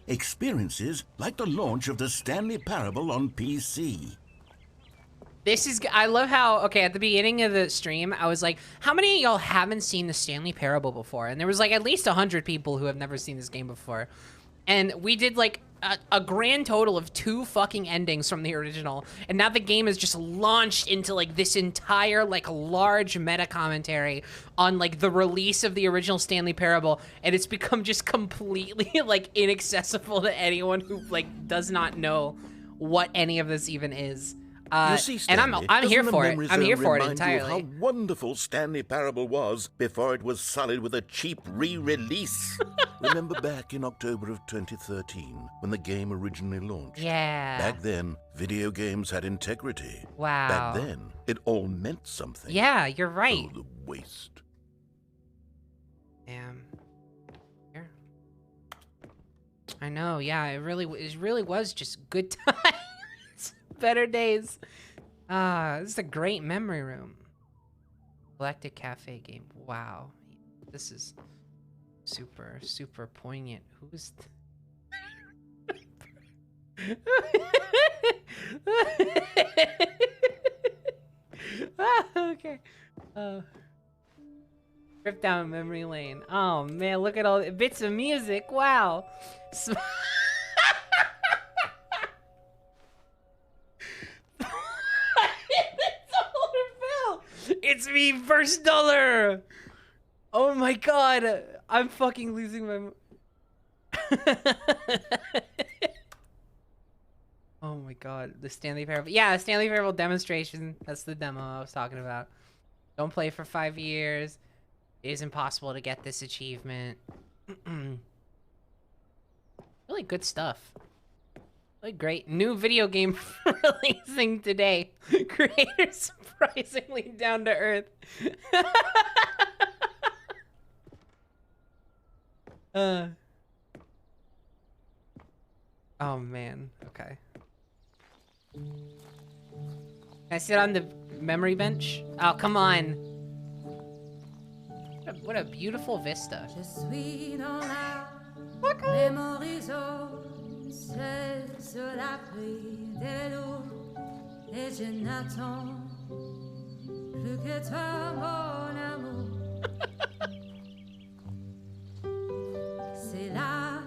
Experiences like the launch of the Stanley Parable on PC. This is, I love how, okay, at the beginning of the stream, I was like, how many of y'all haven't seen the Stanley Parable before? And there was like at least 100 people who have never seen this game before. And we did like a grand total of 2 fucking endings from the original. And now the game is just launched into like this entire like large meta commentary on like the release of the original Stanley Parable. And it's become just completely like inaccessible to anyone who like does not know what any of this even is. You see, Stanley, and I'm here doesn't the for it. memory I'm zone here for it remind you of entirely. how wonderful Stanley Parable was before it was sullied with a cheap re-release. Remember back in October of 2013 when the game originally launched? Yeah. Back then, video games had integrity. Wow. Back then, it all meant something. Yeah, you're right. Oh, the waste. Damn. Here. I know. Yeah, it really was just good times. Better days. This is a great memory room. Galactic Cafe game. Wow. This is super, super poignant. Who's... Okay. Trip down memory lane. Oh man, look at all the bits of music. Wow. It's me, first dollar. Oh my god, I'm fucking losing my. Oh my god, the Stanley Parable. Yeah, Stanley Parable demonstration. That's the demo I was talking about. Don't play for 5 years. It is impossible to get this achievement. Really good stuff. Really great new video game releasing today. Creators surprisingly down to earth. Oh man. Okay. Can I sit on the memory bench? Oh, come on. What a beautiful vista. Je suis dans la Fuck off. mémorie zone, c'est sur la pluie des loups, et je n'attends plus que toi, mon amour. C'est là,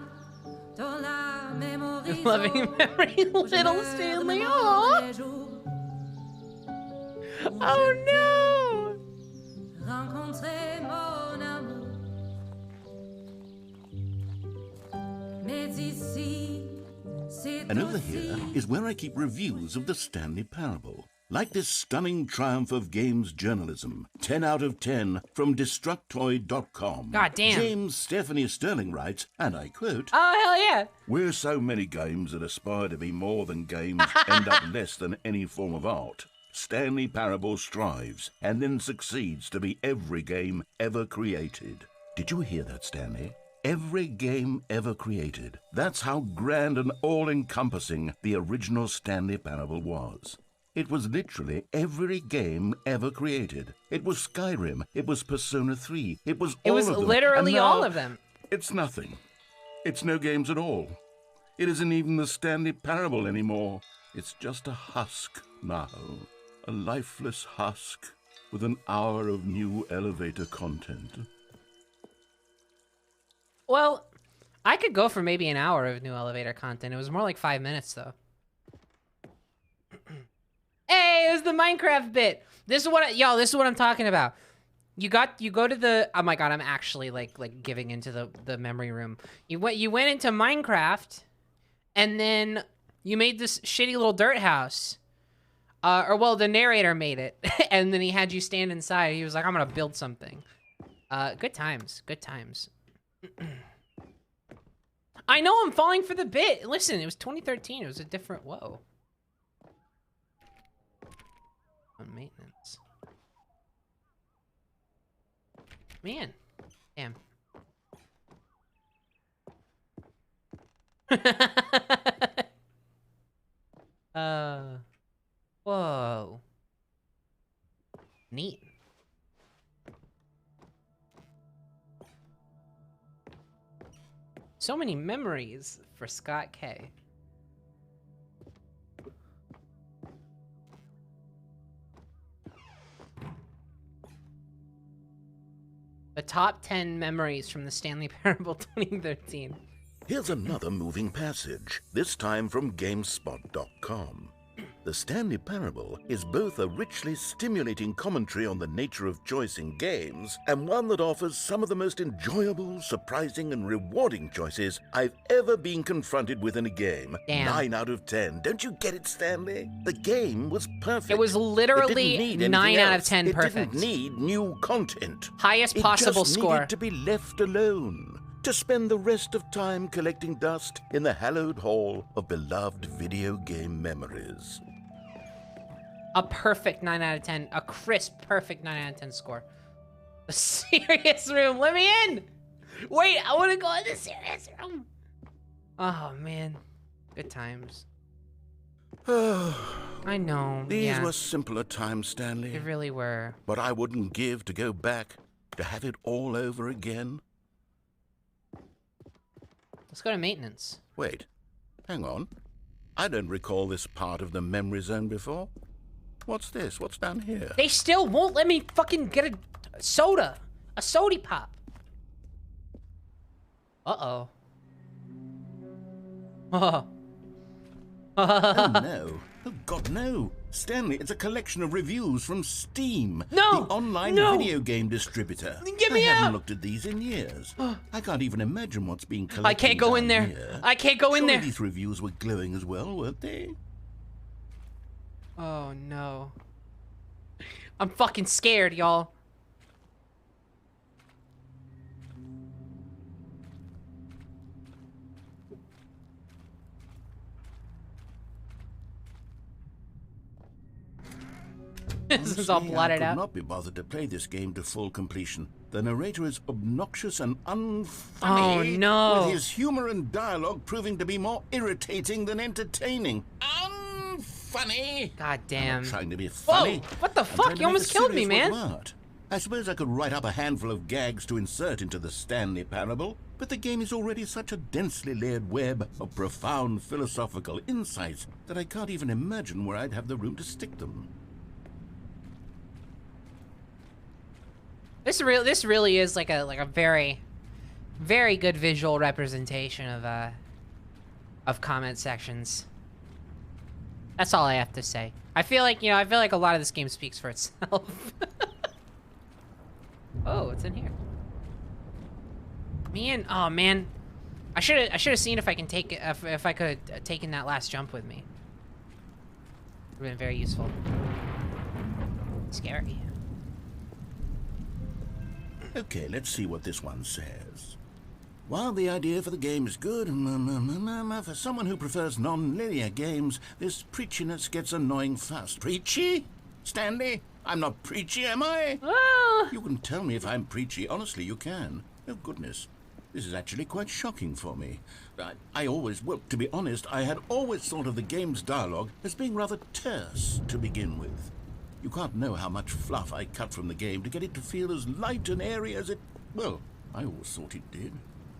dans la mémorie Loving zone, memory, où je little me Stanley. demande Aww. les jours où Oh je no. vais rencontrer mon amour. Mais ici, c'est And over here aussi is where I keep reviews of the Stanley Parable. Like this stunning triumph of games journalism, 10 out of 10 from Destructoid.com. God damn. James Stephanie Sterling writes, and I quote, Oh hell yeah. "Where so many games that aspire to be more than games end up less than any form of art, Stanley Parable strives and then succeeds to be every game ever created." Did you hear that, Stanley? every game ever created. That's how grand and all-encompassing the original Stanley Parable was. It was literally every game ever created. It was Skyrim. It was Persona 3. It was all of them. It was literally And all now of them. It's nothing. It's no games at all. It isn't even the Stanley Parable anymore. It's just a husk now. A lifeless husk with an hour of new elevator content. Well, I could go for maybe an hour of new elevator content. It was more like 5 minutes, though. Hey, it was the Minecraft bit. This is what this is what I'm talking about. You go to the, oh my god, I'm actually like giving into the memory room. You went into Minecraft, and then you made this shitty little dirt house. Or well, the narrator made it, and then he had you stand inside. He was like, I'm gonna build something. Good times, good times. I know I'm falling for the bit. Listen, it was 2013. It was a different, whoa. On maintenance. Man, damn. Whoa. Neat. So many memories for Scott K. The top 10 memories from the Stanley Parable 2013. Here's another moving passage, this time from GameSpot.com. The Stanley Parable is both a richly stimulating commentary on the nature of choice in games, and one that offers some of the most enjoyable, surprising, and rewarding choices I've ever been confronted with in a game. Damn. 9 out of 10. Don't you get it, Stanley? The game was perfect. It was literally It didn't need 9 anything out of else. 10 perfect. It didn't need new content. Highest possible It just score. needed to be left alone, to spend the rest of time collecting dust in the hallowed hall of beloved video game memories. A perfect 9 out of 10. A crisp, perfect 9 out of 10 score. The serious room. Let me in. Wait, I want to go in the serious room. Oh, man. Good times. I know. These yeah. were simpler times, Stanley. They really were. But I wouldn't give to go back, to have it all over again. Let's go to maintenance. Wait, hang on. I don't recall this part of the memory zone before. What's this? What's down here? They still won't let me fucking get a soda. A sody pop. Uh-oh. Oh. Oh, no. Oh, God, no. Stanley, it's a collection of reviews from Steam. No! The online No! video game distributor. Get me I haven't out! looked at these in years. I can't even imagine what's being collected. I can't go in there. down here. I can't go in Surely there. These reviews were glowing as well, weren't they? Oh, no. I'm fucking scared, y'all. This is all Honestly, blotted I could out. not be bothered to play this game to full completion. The narrator is obnoxious and unfunny. Oh, no. With his humor and dialogue proving to be more irritating than entertaining. Unfunny! God damn. I'm not trying to be funny. Whoa! What the I'm fuck? trying to You make almost a killed me, serious man. work of art. I suppose I could write up a handful of gags to insert into the Stanley Parable, but the game is already such a densely layered web of profound philosophical insights that I can't even imagine where I'd have the room to stick them. This really is like a very, very good visual representation of comment sections. That's all I have to say. I feel like a lot of this game speaks for itself. Oh, what's in here? Oh man, I should have seen if I can take it, if I could have taken that last jump with me. Would have been very useful. Scary. Okay, let's see what this one says. While the idea for the game is good, for someone who prefers non-linear games, this preachiness gets annoying fast. Preachy? Stanley? I'm not preachy, am I? Oh. You can tell me if I'm preachy. Honestly, you can. Oh, goodness. This is actually quite shocking for me. I always, well, to be honest, I had always thought of the game's dialogue as being rather terse to begin with. You can't know how much fluff I cut from the game to get it to feel as light and airy as it... Well, I always thought it did,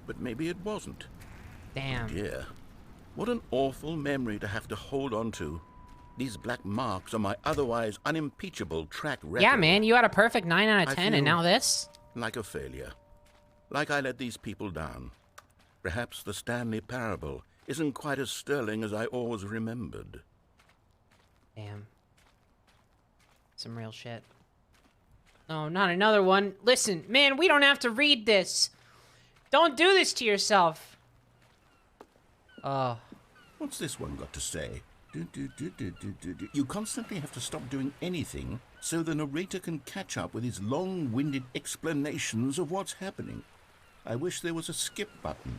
but maybe it wasn't. Damn. Oh dear. What an awful memory to have to hold on to. These black marks are my otherwise unimpeachable track record. Yeah, man, you had a perfect 9 out of 10, and now this? Like a failure. Like I let these people down. Perhaps the Stanley Parable isn't quite as sterling as I always remembered. Damn. Some real shit. Oh, not another one. Listen, man, we don't have to read this. Don't do this to yourself. Oh. What's this one got to say? You constantly have to stop doing anything so the narrator can catch up with his long-winded explanations of what's happening. I wish there was a skip button.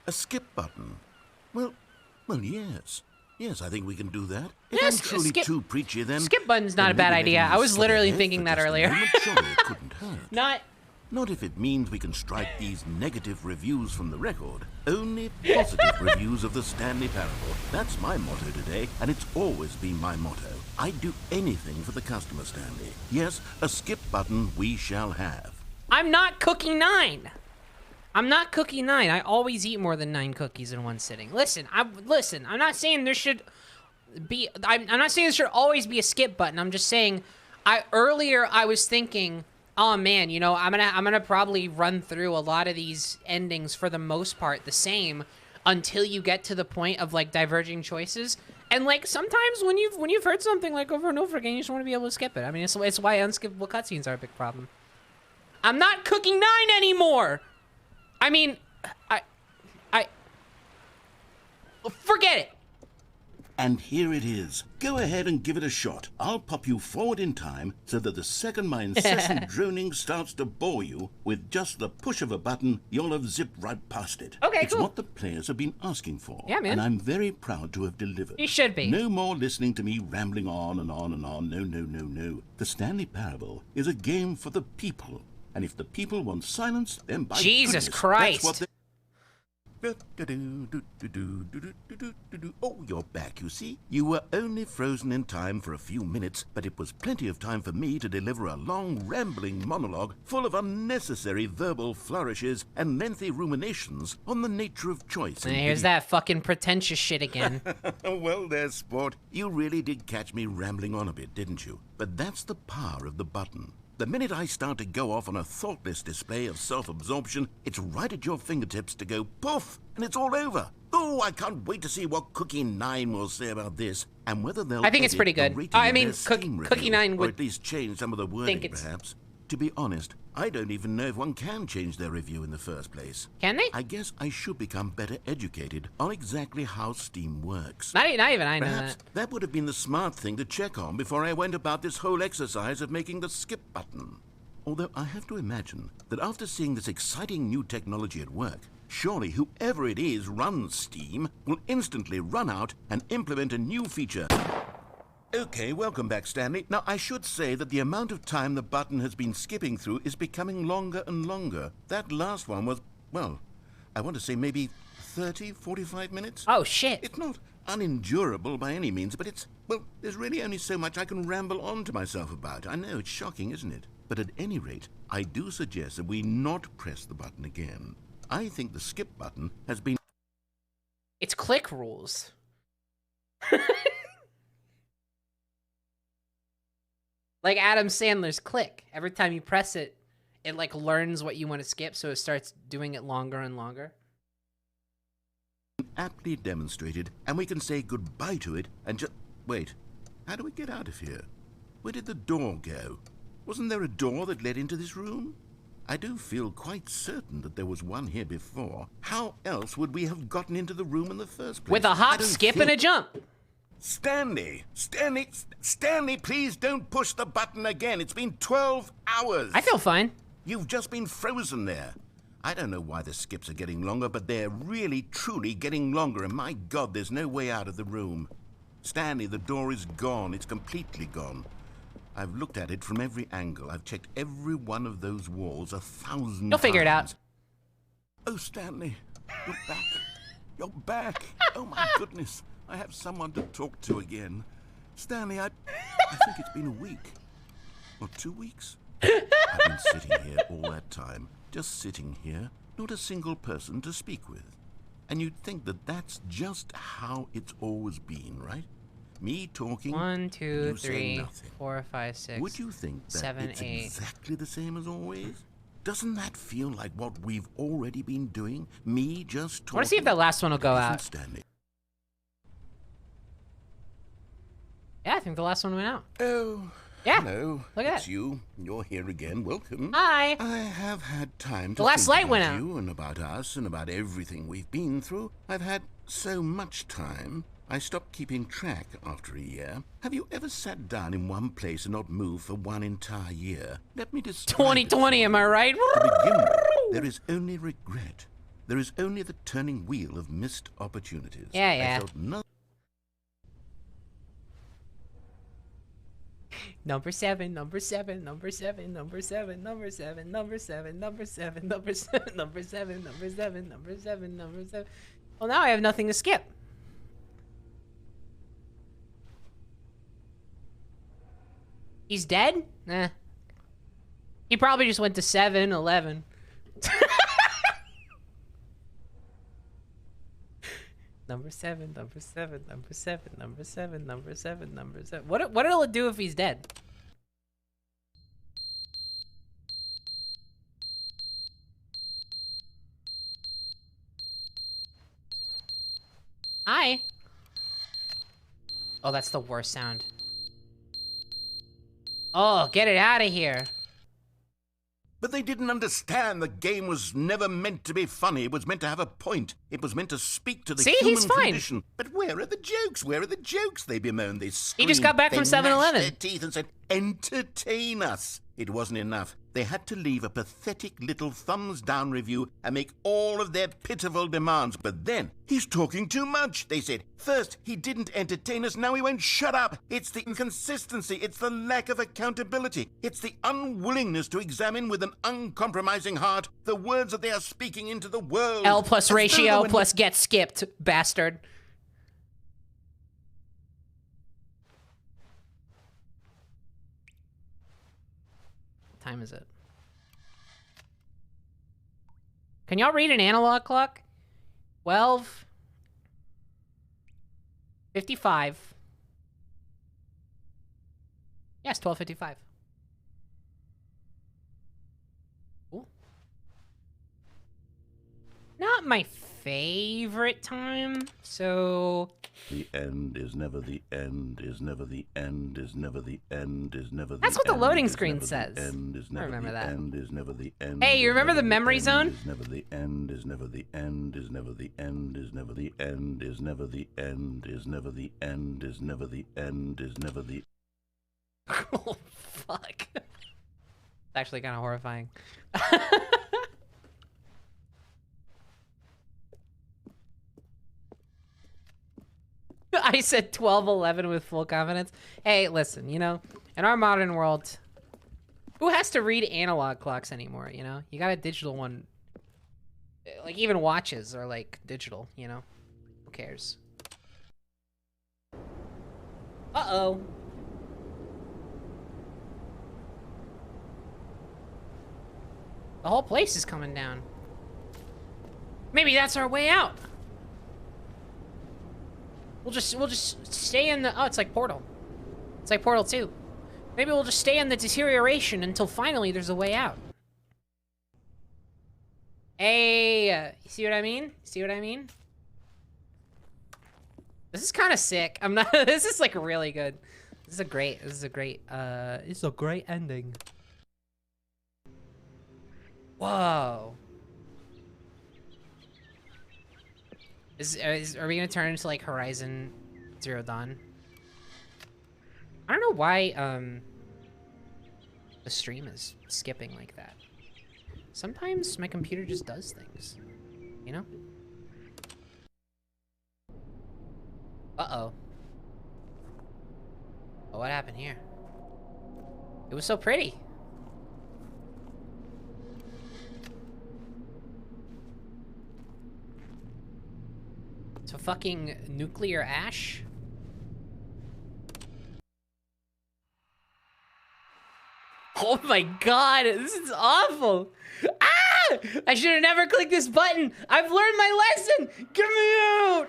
A skip button? Well, yes. Yes, I think we can do that. If I'm truly too preachy, then... Skip button's not a bad idea. I was literally thinking that earlier. Surely it couldn't hurt. Not if it means we can strike these negative reviews from the record. Only positive reviews of the Stanley Parable. That's my motto today, and it's always been my motto. I'd do anything for the customer, Stanley. Yes, a skip button we shall have. I'm not cookie 9. I'm not cookie 9. I always eat more than 9 cookies in one sitting. Listen, I'm not saying there should be... I'm not saying there should always be a skip button. I'm just saying... Earlier I was thinking... Oh man, you know, I'm gonna probably run through a lot of these endings for the most part the same until you get to the point of like diverging choices. And like sometimes when you've heard something like over and over again, you just want to be able to skip it. I mean, it's why unskippable cutscenes are a big problem. I'm not cooking 9 anymore. I mean, I forget it. And here it is. Go ahead and give it a shot. I'll pop you forward in time so that the second my incessant droning starts to bore you, with just the push of a button, you'll have zipped right past it. Okay, it's cool. what the players have been asking for. Yeah, man. And I'm very proud to have delivered. You should be. No more listening to me rambling on and on and on. No. The Stanley Parable is a game for the people. And if the people want silence, then by Jesus goodness, Christ. that's what they... Oh, you're back, you see. You were only frozen in time for a few minutes, but it was plenty of time for me to deliver a long, rambling monologue full of unnecessary verbal flourishes and lengthy ruminations on the nature of choice. And here's that fucking pretentious shit again. Well, there, sport. You really did catch me rambling on a bit, didn't you? But that's the power of the button. The minute I start to go off on a thoughtless display of self-absorption, it's right at your fingertips to go poof, and it's all over. Oh, I can't wait to see what Cookie 9 will say about this, and whether they'll... I think it's pretty good. I mean, Cookie 9 would... Or at least change some of the wording, perhaps. To be honest, I don't even know if one can change their review in the first place. Can they? I guess I should become better educated on exactly how Steam works. Not even I know Perhaps that would have been the smart thing to check on before I went about this whole exercise of making the skip button. Although I have to imagine that after seeing this exciting new technology at work, surely whoever it is runs Steam will instantly run out and implement a new feature. Okay, welcome back, Stanley. Now, I should say that the amount of time the button has been skipping through is becoming longer and longer. That last one was, well, I want to say maybe 30, 45 minutes. Oh, shit. It's not unendurable by any means, but it's, well, there's really only so much I can ramble on to myself about. I know, it's shocking, isn't it? But at any rate, I do suggest that we not press the button again. I think the skip button has been... It's click rules. Like Adam Sandler's Click. Every time you press it, it like learns what you want to skip, so it starts doing it longer and longer. Aptly demonstrated, and we can say goodbye to it and just... Wait, how do we get out of here? Where did the door go? Wasn't there a door that led into this room? I do feel quite certain that there was one here before. How else would we have gotten into the room in the first place? With a hop, skip, and a jump. Stanley, please don't push the button again. It's been 12 hours. I feel fine. You've just been frozen there. I don't know why the skips are getting longer, but they're really, truly getting longer, and my God, there's no way out of the room. Stanley, the door is gone. It's completely gone. I've looked at it from every angle. I've checked every one of those walls 1,000 times. You'll figure it out. Oh, Stanley, you're back. You're back. Oh, my goodness. I have someone to talk to again. Stanley, I think it's been a week. Or 2 weeks. I've been sitting here all that time. Just sitting here. Not a single person to speak with. And you'd think that that's just how it's always been, right? Me talking, 1, 2, 3, saying nothing. 4, 5, 6. Would you think that 7, it's 8. exactly the same as always? Doesn't that feel like what we've already been doing? Me just talking? I want to see if that last one will go out. Stanley. Yeah, I think the last one went out. Oh, Yeah. hello. Look at It's that. you. You're here again. Welcome. Hi. I have had time to The last think light about went out. you and about us and about everything we've been through. I've had so much time. I stopped keeping track after a year. Have you ever sat down in one place and not moved for one entire year? Let me describe 2020, it for am I right? you. To begin with, there is only regret. There is only the turning wheel of missed opportunities. Yeah, I yeah. felt Number 7, number 7, number 7, number 7, number 7, number 7, number 7, number 7, number 7, number 7, number 7, number 7. Well, now I have nothing to skip. He's dead? Nah. He probably just went to 7, 11. Number 7, number 7, number 7, number 7, number 7, number 7. What'll it do if he's dead? Hi. Oh, that's the worst sound. Oh, get it out of here. But they didn't understand the game was never meant to be funny. It was meant to have a point. It was meant to speak to the See, human he's fine. condition. But where are the jokes? Where are the jokes? They bemoaned. They screamed. He just got back They from 7-Eleven. gnashed their teeth and said, "Entertain us." It wasn't enough. They had to leave a pathetic little thumbs-down review and make all of their pitiful demands. But then, he's talking too much, they said. First, he didn't entertain us, now he won't shut up. It's the inconsistency, it's the lack of accountability. It's the unwillingness to examine with an uncompromising heart the words that they are speaking into the world. L plus As though ratio when plus get skipped, bastard. What time is it? Can y'all read an analog clock? 12:55. Yes, 12:55. Cool. Not my favorite time, so... The end is never the end, is never the end, is never the end, is never the That's what the end, loading is screen never the says. end, is never remember the that. end, is never the end, Hey, you is remember never the memory end, zone? Is never the end, is never the end, is never the end, is never the end, is never the end, is never the end, is never the end, is never the... Oh, fuck. It's actually kind of horrifying. I said 12:11 with full confidence. Hey, listen, you know, in our modern world, who has to read analog clocks anymore, you know? You got a digital one. Like, even watches are, like, digital, you know? Who cares? Uh-oh. The whole place is coming down. Maybe that's our way out. We'll just stay in the... Oh, it's like Portal. It's like Portal 2. Maybe we'll just stay in the deterioration until finally there's a way out. Hey, you see what I mean? See what I mean? This is kind of sick. I'm not... This is, like, really good. This is a great ending. Whoa. Are we gonna turn into like Horizon Zero Dawn? I don't know why the stream is skipping like that. Sometimes my computer just does things, you know? Uh-oh. Oh, what happened here? It was so pretty. So fucking nuclear ash? Oh my god, this is awful. Ah! I should have never clicked this button. I've learned my lesson. Get me out.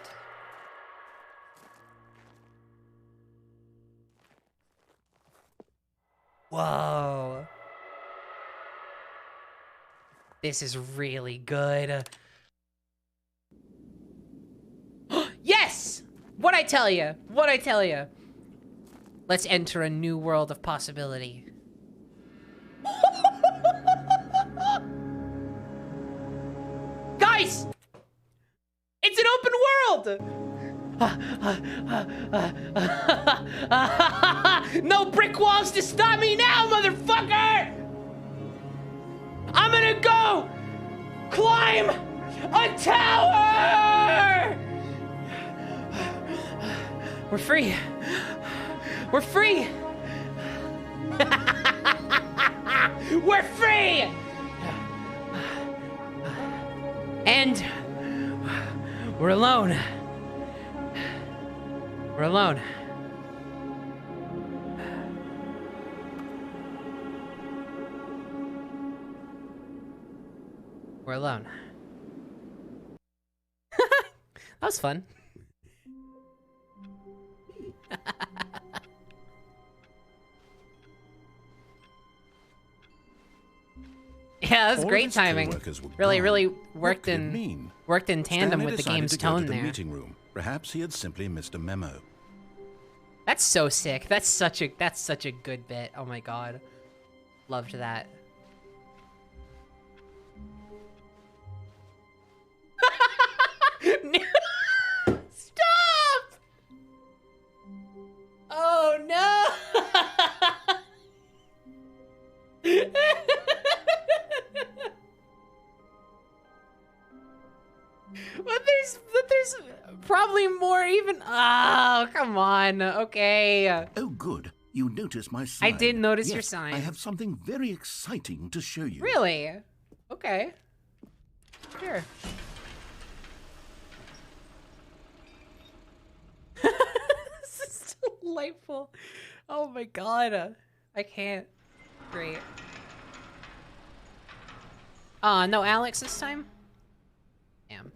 Whoa. This is really good. Yes! What'd I tell you? What'd I tell you? Let's enter a new world of possibility. Guys! It's an open world! No brick walls to stop me now, motherfucker! I'm gonna go climb a tower! We're free. We're free. We're free! And we're alone. We're alone. We're alone. That was fun. Yeah, that was great timing. Really worked in tandem Stanley with the game's decided to go tone to the there. meeting room. Perhaps he had simply missed a memo. That's so sick. That's such a good bit. Oh my god. Loved that. Stop! Oh no! But there's probably more even. Oh, come on. Okay. Oh, good. You noticed my sign. I did notice Yes, your sign. I have something very exciting to show you. Really? Okay. Sure. This is delightful. Oh my god. I can't. Great. No Alex this time? Damn.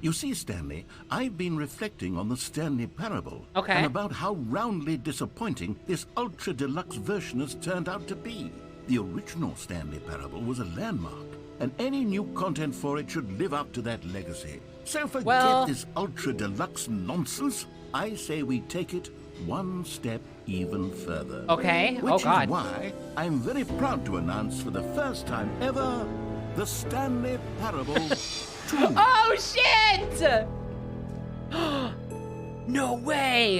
You see, Stanley, I've been reflecting on the Stanley Parable. Okay. And about how roundly disappointing this ultra deluxe version has turned out to be. The original Stanley Parable was a landmark, and any new content for it should live up to that legacy. So forget this ultra deluxe nonsense. I say we take it one step even further. Okay. Which Oh god. is why I'm very proud to announce for the first time ever the Stanley Parable 2. Oh shit! No way!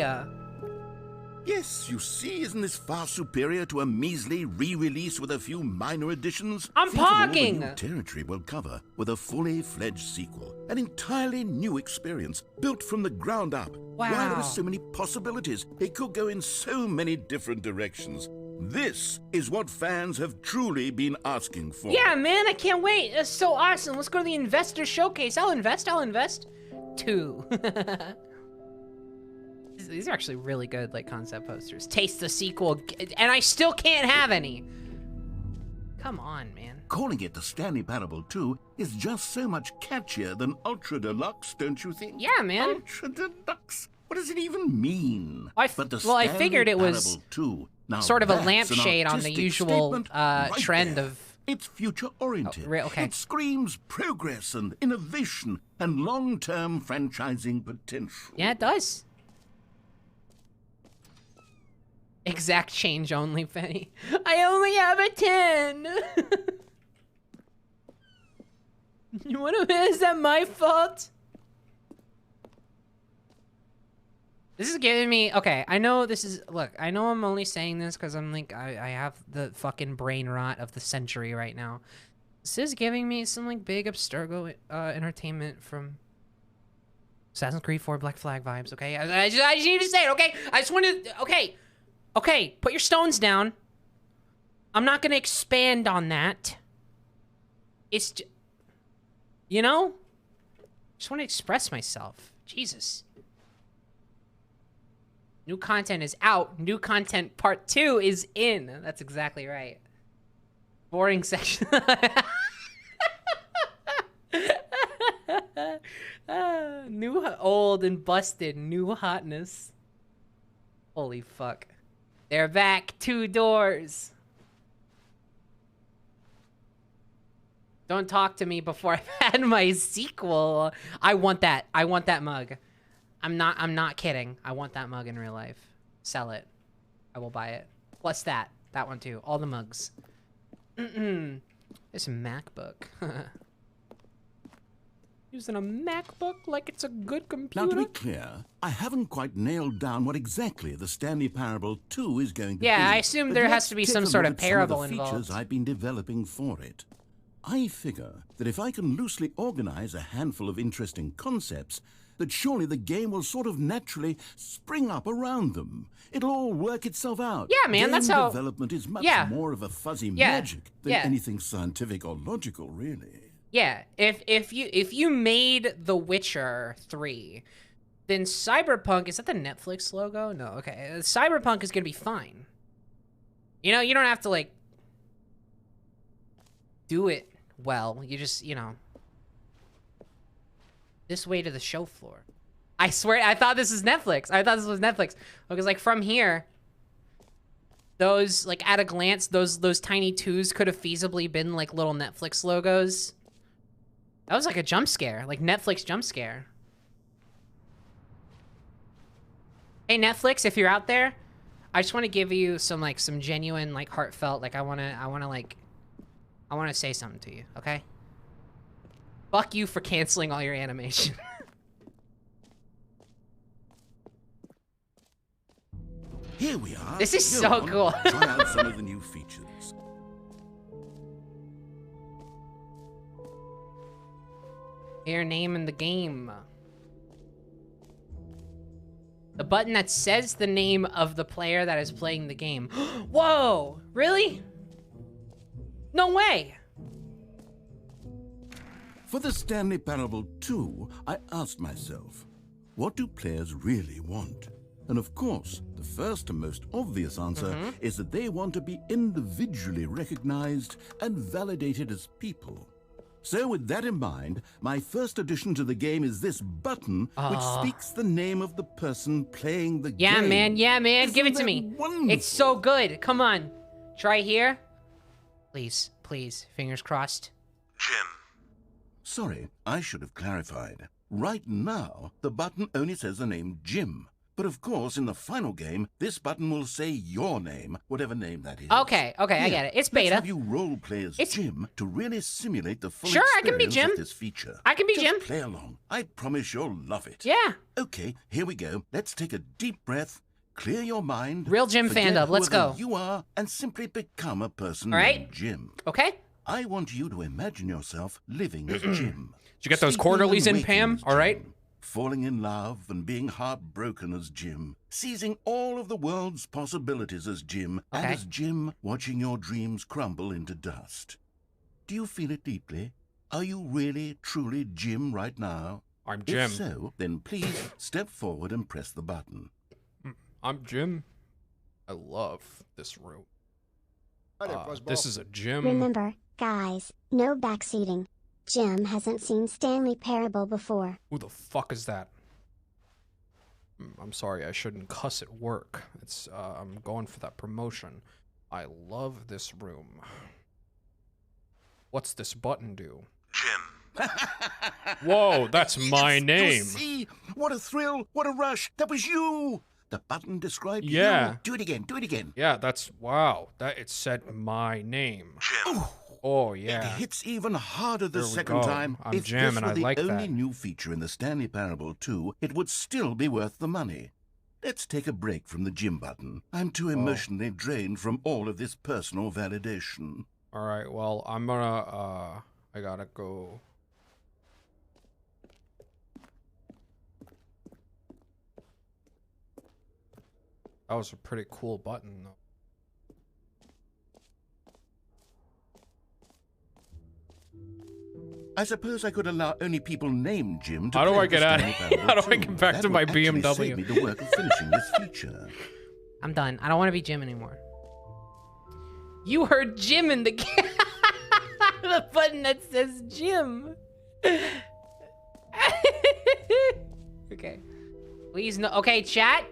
Yes, you see, isn't this far superior to a measly re-release with a few minor additions? I'm Think of all the parking! new territory we'll cover with a fully fledged sequel. An entirely new experience, built from the ground up. Why, there Wow. are so many possibilities. It could go in so many different directions. This is what fans have truly been asking for. Yeah, man, I can't wait. That's so awesome. Let's go to the investor showcase. I'll invest. 2. These are actually really good, like, concept posters. Taste the sequel, and I still can't have any. Come on, man. Calling it the Stanley Parable 2 is just so much catchier than Ultra Deluxe, don't you think? Yeah, man. Ultra Deluxe? What does it even mean? I Stanley figured it was Parable 2, now sort of a that's an lampshade on the artistic usual statement right trend there. of... It's future-oriented. Oh, okay. It screams progress and innovation and long-term franchising potential. Yeah, it does. Exact change only, Penny. I only have a 10. You wanna, is that my fault? This is giving me, okay, I know this is, look, I know I'm only saying this because I'm like, I have the fucking brain rot of the century right now. This is giving me some, like, big Abstergo entertainment from Assassin's Creed 4 Black Flag vibes, okay? I just need to say it, okay? I just want to... Okay. Okay, put your stones down. I'm not going to expand on that. It's... You know? Just want to express myself. Jesus. New content is out. New content part 2 is in. That's exactly right. Boring section. New, old, and busted. New hotness. Holy fuck. They're back. 2 doors. Don't talk to me before I've had my sequel. I want that. I want that mug. I'm not kidding. I want that mug in real life. Sell it. I will buy it. Plus that. That one too. All the mugs. It's a MacBook. Using a MacBook like it's a good computer. Now, to be clear, I haven't quite nailed down what exactly the Stanley Parable 2 is going to be. Yeah, I assume there has to be some sort of parable involved. Features I've been developing for it. I figure that if I can loosely organize a handful of interesting concepts, that surely the game will sort of naturally spring up around them. It'll all work itself out. Yeah, man, that's how... Game development is much more of a fuzzy magic than anything scientific or logical, really. Yeah, if you made The Witcher 3, then Cyberpunk, is that the Netflix logo? No, okay. Cyberpunk is gonna be fine. You know, you don't have to, like, do it well. You just, you know, this way to the show floor. I swear, I thought this was Netflix. I thought this was Netflix. Because, like, from here, those, like, at a glance, those tiny twos could have feasibly been, like, little Netflix logos. That was like a jump scare, like Netflix jump scare. Hey, Netflix, if you're out there, I just want to give you some genuine, like, heartfelt, like, I want to say something to you, okay? Fuck you for canceling all your animation. Here we are. This is so cool. Try out some of the new features. Your name in the game. The button that says the name of the player that is playing the game. Whoa! Really? No way! For the Stanley Parable 2, I asked myself, what do players really want? And of course, the first and most obvious answer is that they want to be individually recognized and validated as people. So with that in mind, my first addition to the game is this button, which speaks the name of the person playing the game. Yeah, man, give it to me. Wonderful? It's so good. Come on. Try here. Please, please. Fingers crossed. Jim. Sorry, I should have clarified. Right now, the button only says the name Jim. But of course, in the final game, this button will say your name, whatever name that is. Okay, I get it. It's beta. Let's have you role play as Jim to really simulate the full Sure, I can be Jim. of this feature. I can be Just Jim. play along. I promise you'll love it. Yeah. Okay, here we go. Let's take a deep breath, clear your mind. Real Jim forget fandom. Let's whoever go. you are, and simply become a person All right. named Jim. Okay. I want you to imagine yourself living as Jim. Did you get those Sleeping quarterlies and in, waking Pam? as All right. Jim. Falling in love and being heartbroken as Jim, seizing all of the world's possibilities as Jim, and as Jim, watching your dreams crumble into dust. Do you feel it deeply? Are you really, truly Jim right now? I'm Jim. If so, then please step forward and press the button. I'm Jim. I love this room. This is a gym. Remember, guys, no backseating. Jim hasn't seen Stanley Parable before. Who the fuck is that? I'm sorry, I shouldn't cuss at work. It's I'm going for that promotion. I love this room. What's this button do? Jim. Whoa, that's my Yes, name. You see? What a thrill! What a rush! That was you! The button described Yeah. you. Do it again. Do it again. Yeah, that's wow. That it said my name. Jim. Oh It yeah. hits even harder the There we second go. time. I'm If Jim, this and were I the like only that. new feature in the Stanley Parable 2, it would still be worth the money. Let's take a break from the Jim button. I'm too emotionally drained from all of this personal validation. All right. Well, I'm gonna I gotta go. That was a pretty cool button, though. I suppose I could allow only people named Jim to How do play I get the out of Stanley here? Parable How do I too. get back That to my would actually BMW? save me the work of finishing this feature. I'm done. I don't want to be Jim anymore. You heard Jim in the the button that says Jim. Okay. Please no. Okay, chat.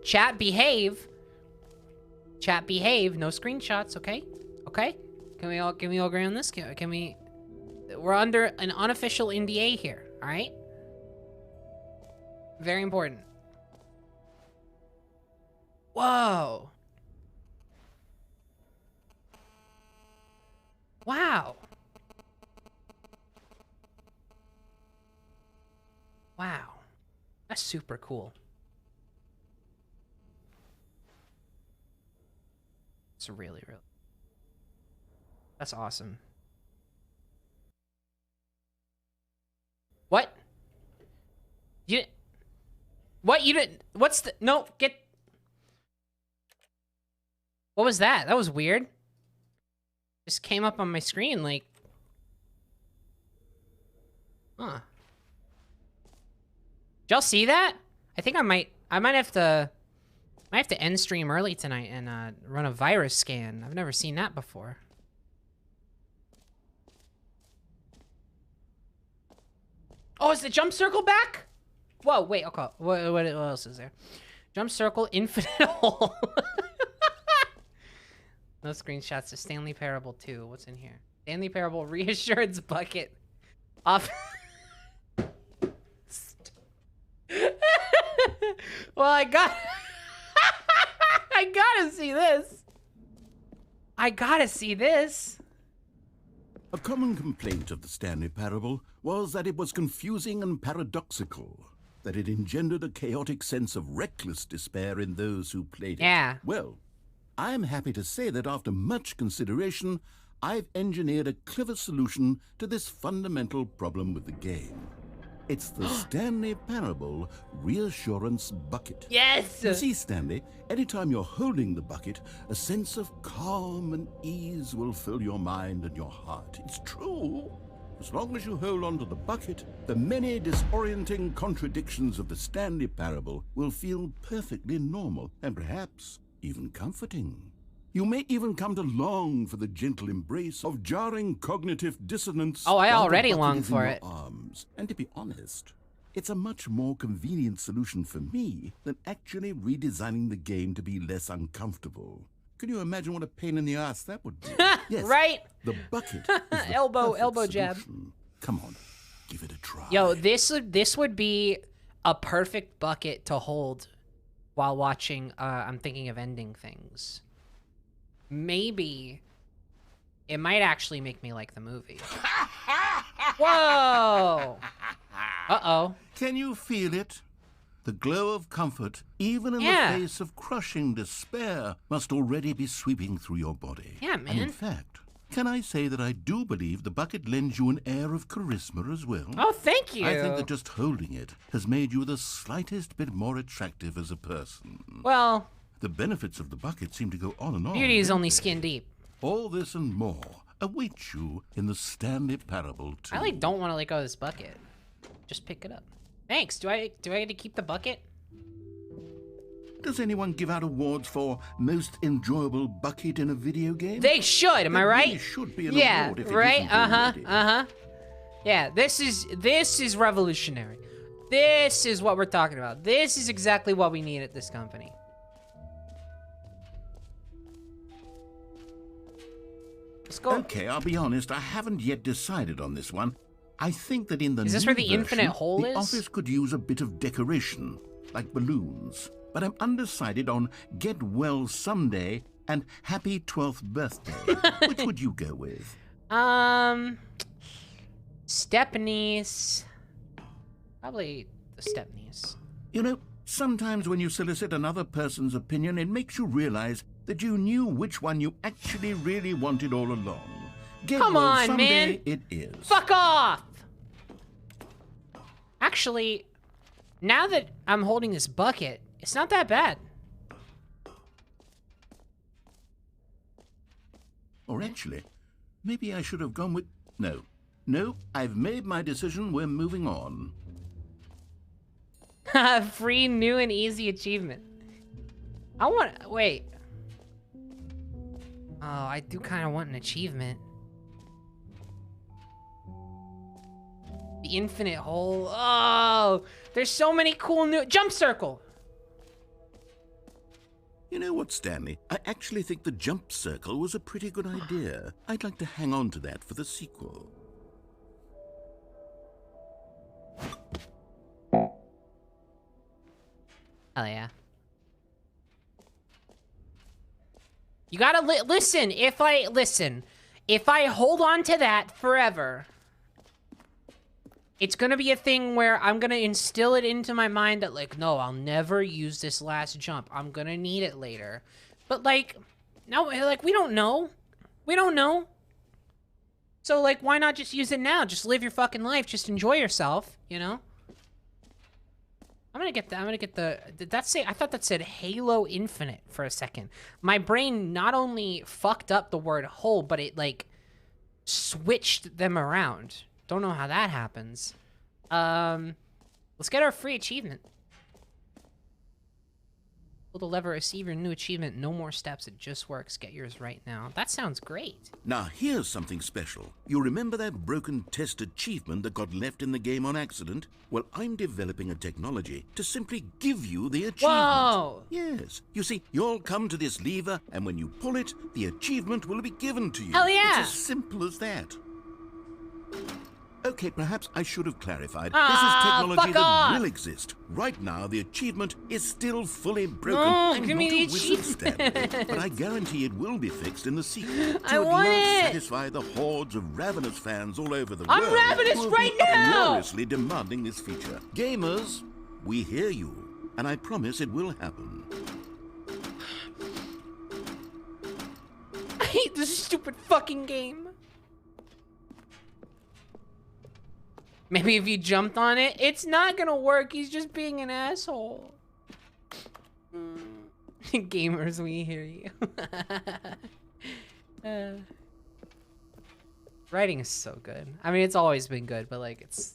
Chat, behave. Chat, behave. No screenshots. Okay. Okay. Can we all agree on this? Can we? We're under an unofficial NDA here. All right. Very important. Whoa. Wow. Wow. That's super cool. It's really, really. That's awesome. What? What? You didn't. What's the. No, get. What was that? That was weird. Just came up on my screen like. Huh. Did y'all see that? I think I might have to end stream early tonight and run a virus scan. I've never seen that before. Oh, is the jump circle back? Whoa, wait, okay. What else is there? Jump circle, infinite hole. No screenshots of Stanley Parable 2. What's in here? Stanley Parable reassurance bucket. Off. Well, I gotta see this. I gotta see this. A common complaint of the Stanley Parable was that it was confusing and paradoxical, that it engendered a chaotic sense of reckless despair in those who played it. Yeah. Well, I am happy to say that after much consideration, I've engineered a clever solution to this fundamental problem with the game. It's the Stanley Parable Reassurance Bucket. Yes! You see, Stanley, anytime you're holding the bucket, a sense of calm and ease will fill your mind and your heart. It's true. As long as you hold on to the bucket, the many disorienting contradictions of the Stanley Parable will feel perfectly normal and perhaps even comforting. You may even come to long for the gentle embrace of jarring cognitive dissonance. Oh, I while the already bucket long is in for your it. arms. And to be honest, it's a much more convenient solution for me than actually redesigning the game to be less uncomfortable. Can you imagine what a pain in the ass that would be? Yes, Right? the bucket is the Elbow perfect jab. solution. Come on, give it a try. Yo, this would be a perfect bucket to hold while watching I'm thinking of ending things. Maybe it might actually make me like the movie. Whoa! Uh-oh. Can you feel it? The glow of comfort, even in Yeah. the face of crushing despair, must already be sweeping through your body. Yeah, And in man. fact, can I say that I do believe the bucket lends you an air of charisma as well? Oh, thank you. I think that just holding it has made you the slightest bit more attractive as a person. Well, The benefits of the bucket seem to go on and on. beauty is don't only they? skin deep. All this and more await you in the Stanley Parable 2. I don't want to let go of this bucket. Just pick it up. Thanks. Do I get to keep the bucket? Does anyone give out awards for most enjoyable bucket in a video game? They should. Am I There right? really should be an Yeah. award if it Right. isn't Uh-huh. already. Yeah. This is revolutionary. This is what we're talking about. This is exactly what we need at this company. Let's go. Okay, I'll be honest, I haven't yet decided on this one. I think that in the Is this new where the version, infinite hole the is? office could use a bit of decoration, like balloons. But I'm undecided on Get Well Someday and Happy 12th Birthday. Which would you go with? Stepniece. Probably the Stepniece. You know, sometimes when you solicit another person's opinion, it makes you realize that you knew which one you actually really wanted all along. Get Come well on, someday man. It is. Fuck off! Actually, now that I'm holding this bucket, it's not that bad. Or actually, maybe I should have gone with... No. No, I've made my decision. We're moving on. Free, new, and easy achievement. Wait. Oh, I do kind of want an achievement. The infinite hole. Oh, there's so many cool new... Jump circle! You know what, Stanley? I actually think the jump circle was a pretty good idea. I'd like to hang on to that for the sequel. Hell yeah. You gotta listen. If I hold on to that forever, it's gonna be a thing where I'm gonna instill it into my mind that, like, no, I'll never use this last jump. I'm gonna need it later. But, like, no, like, we don't know. We don't know. So, like, why not just use it now? Just live your fucking life. Just enjoy yourself, you know? I'm gonna get the, did that say, I thought that said Halo Infinite for a second. My brain not only fucked up the word hole, but it, like, switched them around. Don't know how that happens. Let's get our free achievement. Pull the lever, receive your new achievement. No more steps, it just works. Get yours right now. That sounds great. Now, here's something special. You remember that broken test achievement that got left in the game on accident? Well, I'm developing a technology to simply give you the achievement. Whoa! Yes. You see, you'll come to this lever, and when you pull it, the achievement will be given to you. Hell yeah! It's as simple as that. Okay, perhaps I should have clarified. Ah, this is technology fuck off. that will exist. Right now, the achievement is still fully broken. No, I'm give not me the a wizard, Stanley, achievement. but I guarantee it will be fixed in the sequel. I want at least it. satisfy the hordes of ravenous fans all over the I'm world. ravenous who will right be now. uproariously demanding this feature. Gamers, we hear you, and I promise it will happen. I hate this stupid fucking game. Maybe if you jumped on it, it's not gonna work. He's just being an asshole. Gamers, we hear you. Writing is so good. I mean, it's always been good, but, like, it's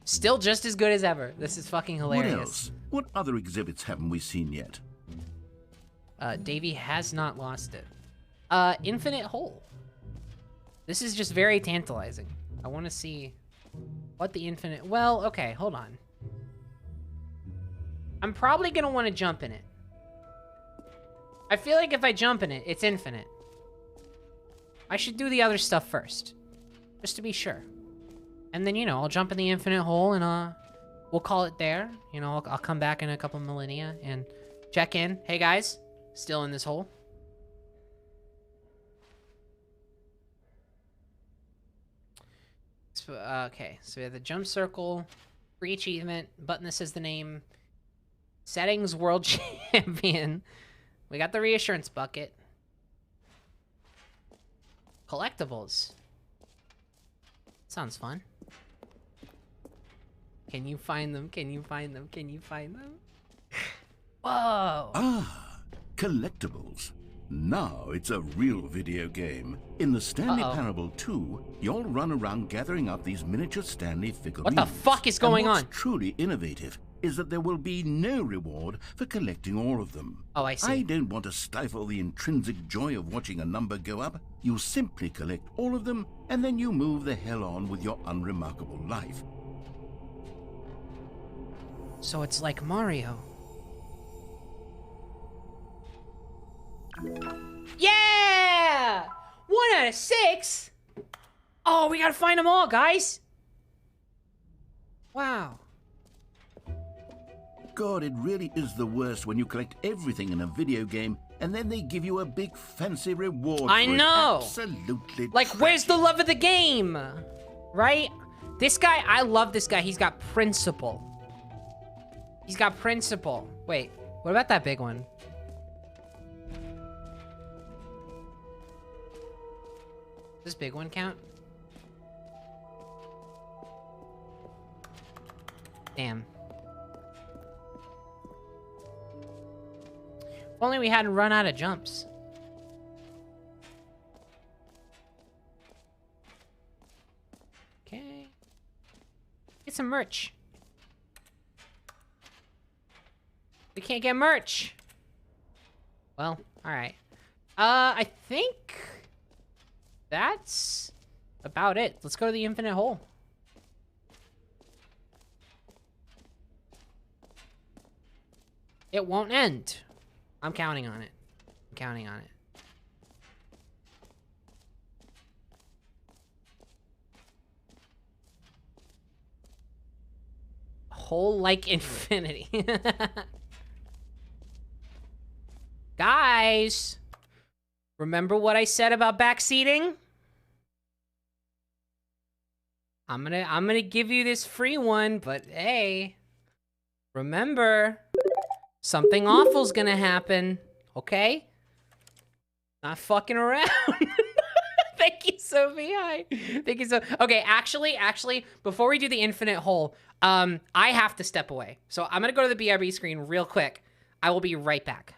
still just as good as ever. This is fucking hilarious. What else? What other exhibits haven't we seen yet? Davey has not lost it. Infinite hole. This is just very tantalizing. I want to see what the infinite... Well, okay, hold on. I'm probably going to want to jump in it. I feel like if I jump in it, it's infinite. I should do the other stuff first. Just to be sure. And then, you know, I'll jump in the infinite hole and, we'll call it there. You know, I'll come back in a couple millennia and check in. Hey, guys. Still in this hole. Okay, so we have the jump circle, free achievement, button that says the name, settings, world champion. We got the reassurance bucket. Collectibles. Sounds fun. Can you find them? Can you find them? Can you find them? Whoa! Ah, collectibles. Now it's a real video game. In the Stanley Parable 2, you'll run around gathering up these miniature Stanley figurines. What the fuck is going and on? What's truly innovative is that there will be no reward for collecting all of them. Oh, I see. I don't want to stifle the intrinsic joy of watching a number go up. You simply collect all of them, and then you move the hell on with your unremarkable life. So it's like Mario. Yeah! 1 out of 6? Oh, we gotta find them all, guys. Wow. God, it really is the worst when you collect everything in a video game and then they give you a big fancy reward. I for it. know. Absolutely. Like, where's the tragic. love of the game? Right? This guy, I love this guy. He's got principle. He's got principle. Wait, what about that big one? Does this big one count? Damn. If only we hadn't run out of jumps. some merch. We can't get merch. Well, alright. I think that's about it. Let's go to the infinite hole. It won't end. I'm counting on it. I'm counting on it. Hole like infinity. Guys, remember what I said about backseating? I'm gonna give you this free one, but hey, remember, something awful's gonna happen, okay? Not fucking around. Thank you, Sophie. Thank you so. Okay, actually, before we do the infinite hole, I have to step away. So I'm gonna go to the BRB screen real quick. I will be right back.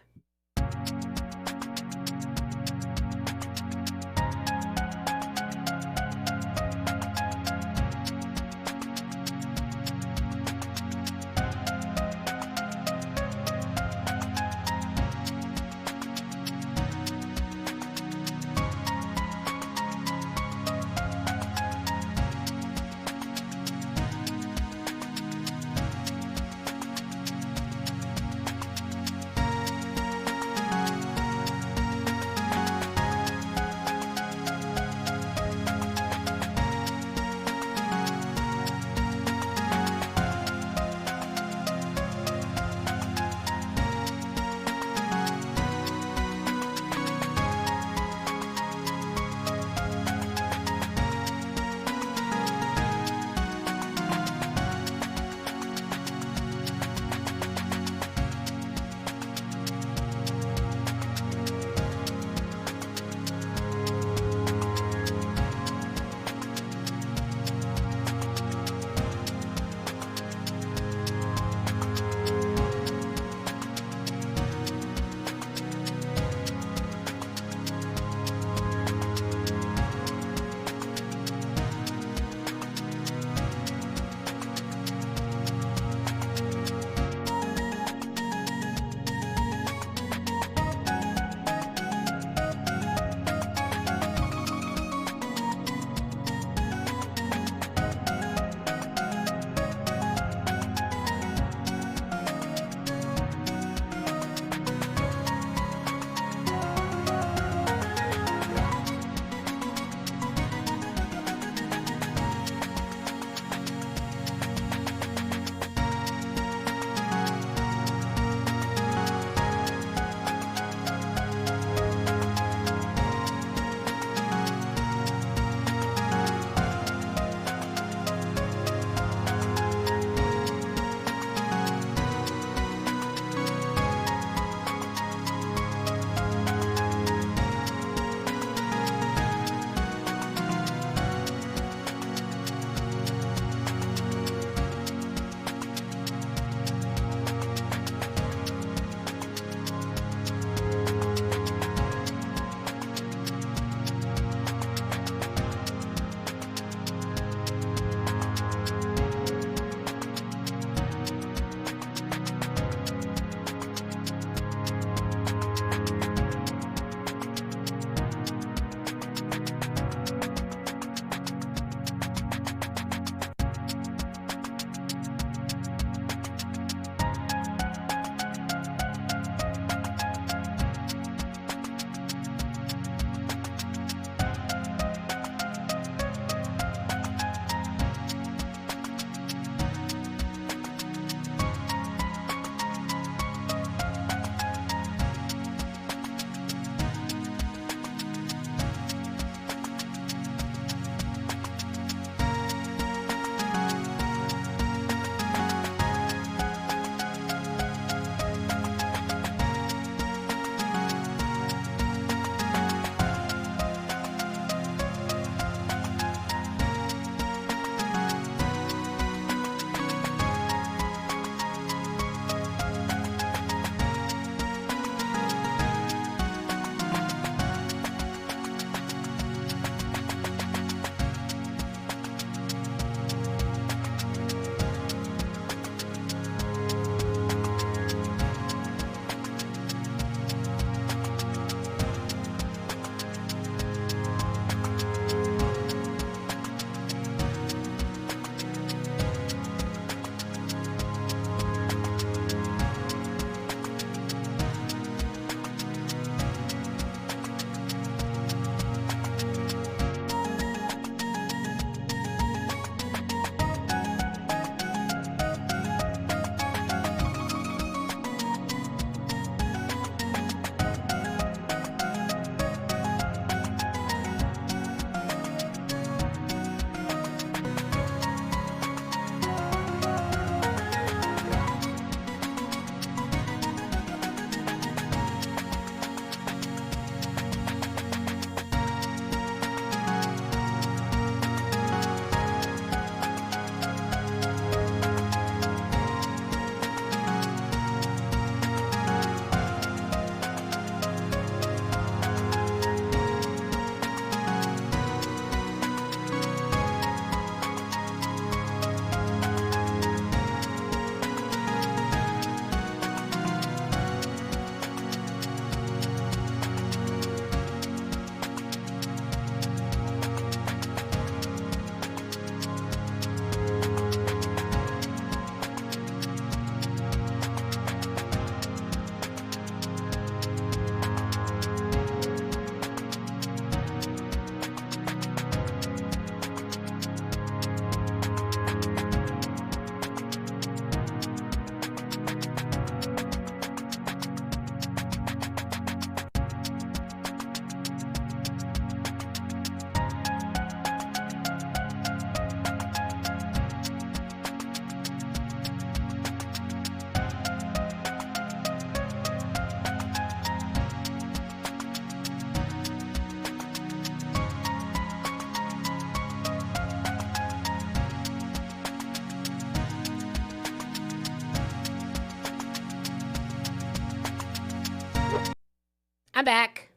I'm back.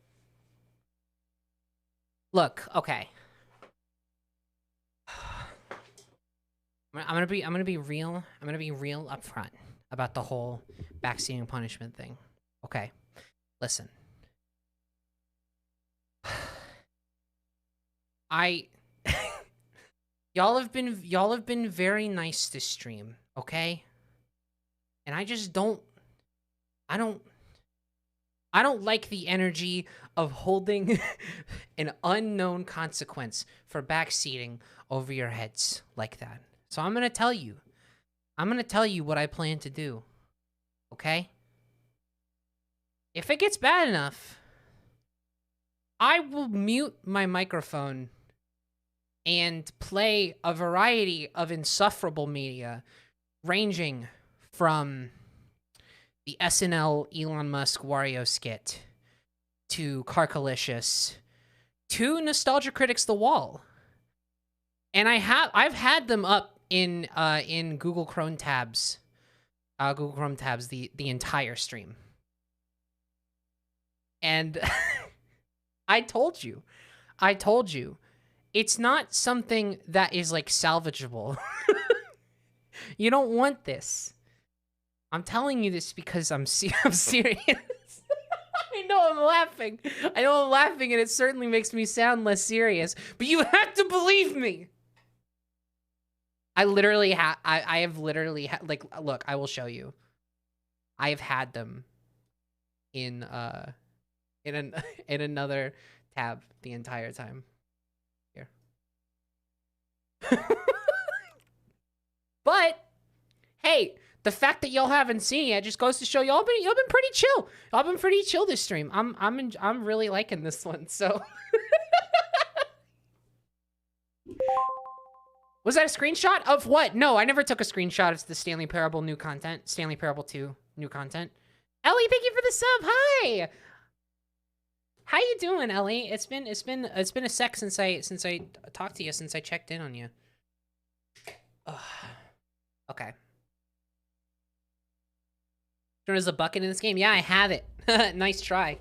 Look, okay. I'm gonna be real. I'm gonna be real upfront about the whole backseating punishment thing. Okay, listen. Y'all have been very nice this stream, okay? And I just don't like the energy of holding an unknown consequence for backseating over your heads like that. So I'm gonna tell you what I plan to do, okay? If it gets bad enough, I will mute my microphone and play a variety of insufferable media, ranging from the SNL Elon Musk Wario skit to Carcalicious to Nostalgia Critics The Wall. And I've had them up in Google Chrome tabs. The entire stream. And I told you, it's not something that is like salvageable. You don't want this. I'm telling you this because I'm serious. I know I'm laughing, and it certainly makes me sound less serious, but you have to believe me. I have literally like, look, I will show you. I have had them in another tab the entire time. Here. But hey, the fact that y'all haven't seen it just goes to show y'all been pretty chill. Y'all been pretty chill this stream. I'm really liking this one. So was that a screenshot of what? No, I never took a screenshot. It's the Stanley Parable new content. Stanley Parable 2 new content. Ellie, thank you for the sub. Hi. How you doing, Ellie? It's been a sec since I talked to you, since I checked in on you. Ugh. Okay. There's a bucket in this game. Yeah, I have it. Nice try.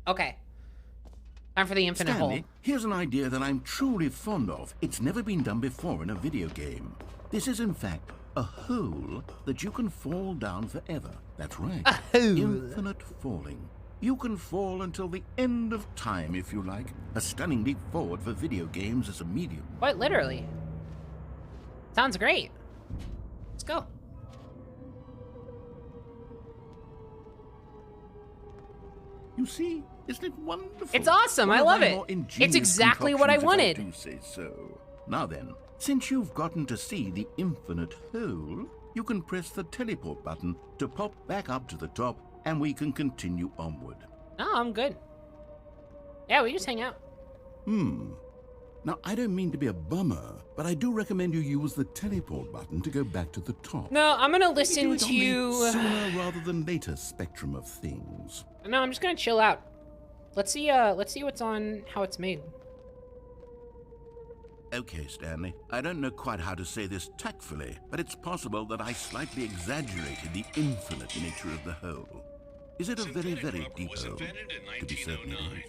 Okay. Time for the infinite Stanley, hole. here's an idea that I'm truly fond of. It's never been done before in a video game. This is, in fact, a hole that you can fall down forever. That's right. A hole. Infinite falling. You can fall until the end of time, if you like. A stunning leap forward for video games as a medium. Quite literally. Sounds great. Let's go. You see, isn't it wonderful? It's awesome. One I of love my it. more It's ingenious exactly what I concoctions, if wanted. do say so. Now then, since you've gotten to see the infinite hole, you can press the teleport button to pop back up to the top, and we can continue onward. No, I'm good. Yeah, we just hang out. Now, I don't mean to be a bummer, but I do recommend you use the teleport button to go back to the top. No, I'm gonna Maybe listen do it to on the you. sooner rather than later spectrum of things. No, I'm just gonna chill out. Let's see what's on how it's made. Okay, Stanley, I don't know quite how to say this tactfully, but it's possible that I slightly exaggerated the infinite nature of the hole. Is it a very, very deep hole? To be certain it is.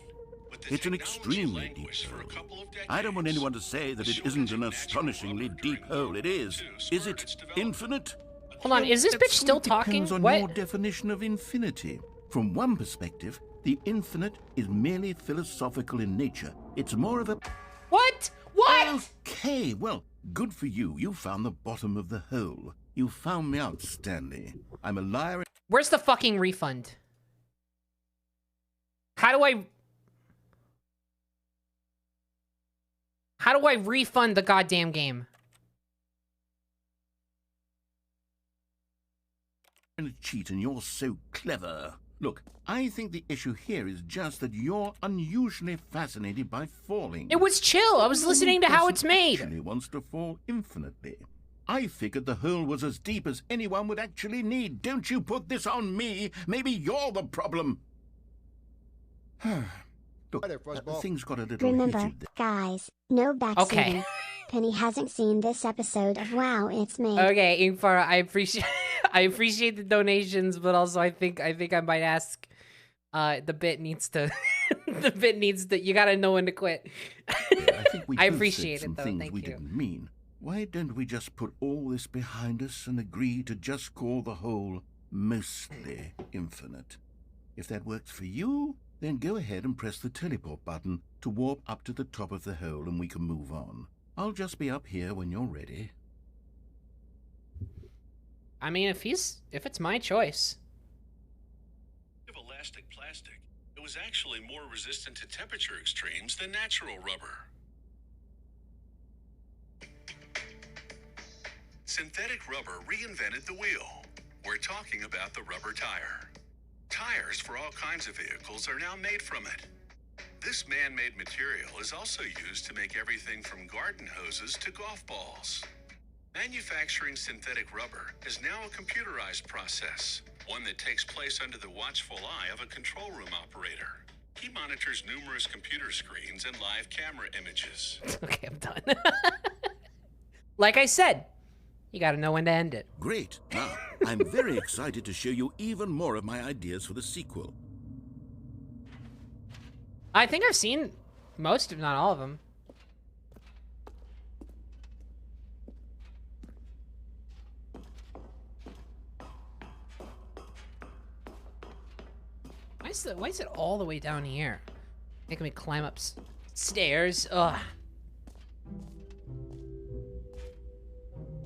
It's an extremely deep hole. I don't want anyone to say that it isn't an astonishingly deep hole. It is. Is it infinite? Hold on, is this bitch still It talking? depends on What? your definition of infinity. From one perspective, the infinite is merely philosophical in nature. It's more of a... What? What? Okay, well, good for you. You found the bottom of the hole. You found me out, Stanley. I'm a liar. Where's the fucking refund? How do I refund the goddamn game? And a cheat, and you're so clever. Look, I think the issue here is just that you're unusually fascinated by falling. It was chill. I was listening to how it's made. Actually wants to fall infinitely. I figured the hole was as deep as anyone would actually need. Don't you put this on me. Maybe you're the problem. Look, things got a little Remember, heated there. guys, no backseating. Okay. Penny hasn't seen this episode of Wow, It's Made. Okay, Ingfar, I appreciate I appreciate the donations, but also I think I might ask. The bit needs to. The bit needs to. You gotta know when to quit. I think we I both appreciate said some it, though. things Thank we you. didn't mean. Why don't we just put all this behind us and agree to just call the whole mostly infinite? If that works for you, then go ahead and press the teleport button to warp up to the top of the hole and we can move on. I'll just be up here when you're ready. I mean, if it's my choice. Of elastic plastic, it was actually more resistant to temperature extremes than natural rubber. Synthetic rubber reinvented the wheel. We're talking about the rubber tire. Tires for all kinds of vehicles are now made from it. This man-made material is also used to make everything from garden hoses to golf balls. Manufacturing synthetic rubber is now a computerized process, one that takes place under the watchful eye of a control room operator. He monitors numerous computer screens and live camera images. Okay, I'm done. Like I said, you gotta know when to end it. Great. Now, I'm very excited to show you even more of my ideas for the sequel. I think I've seen most, if not all of them. Why is it all the way down here? Making me climb up stairs. Ugh.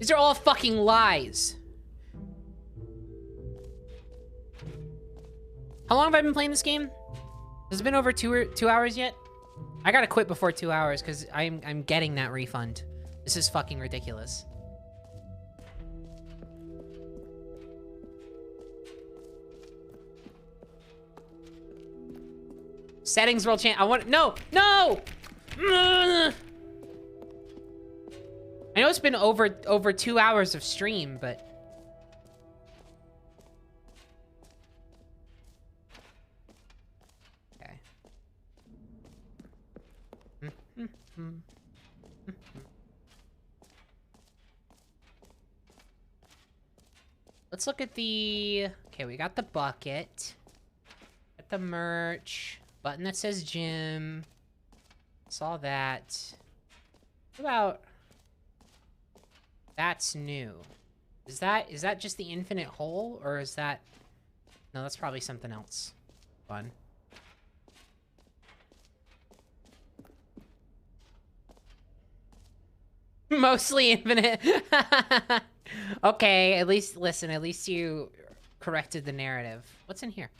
These are all fucking lies. How long have I been playing this game? Has it been over two hours yet? I gotta quit before 2 hours because I'm getting that refund. This is fucking ridiculous. Settings world champ. I want no. Ugh. I know it's been over 2 hours of stream, but okay. Let's look at the. Okay, we got the bucket. Got the merch. Button that says gym. Saw that. What about? That's new. Is that just the infinite hole, or is that? No, that's probably something else. Fun. Mostly infinite. Okay, at least listen. At least you corrected the narrative. What's in here?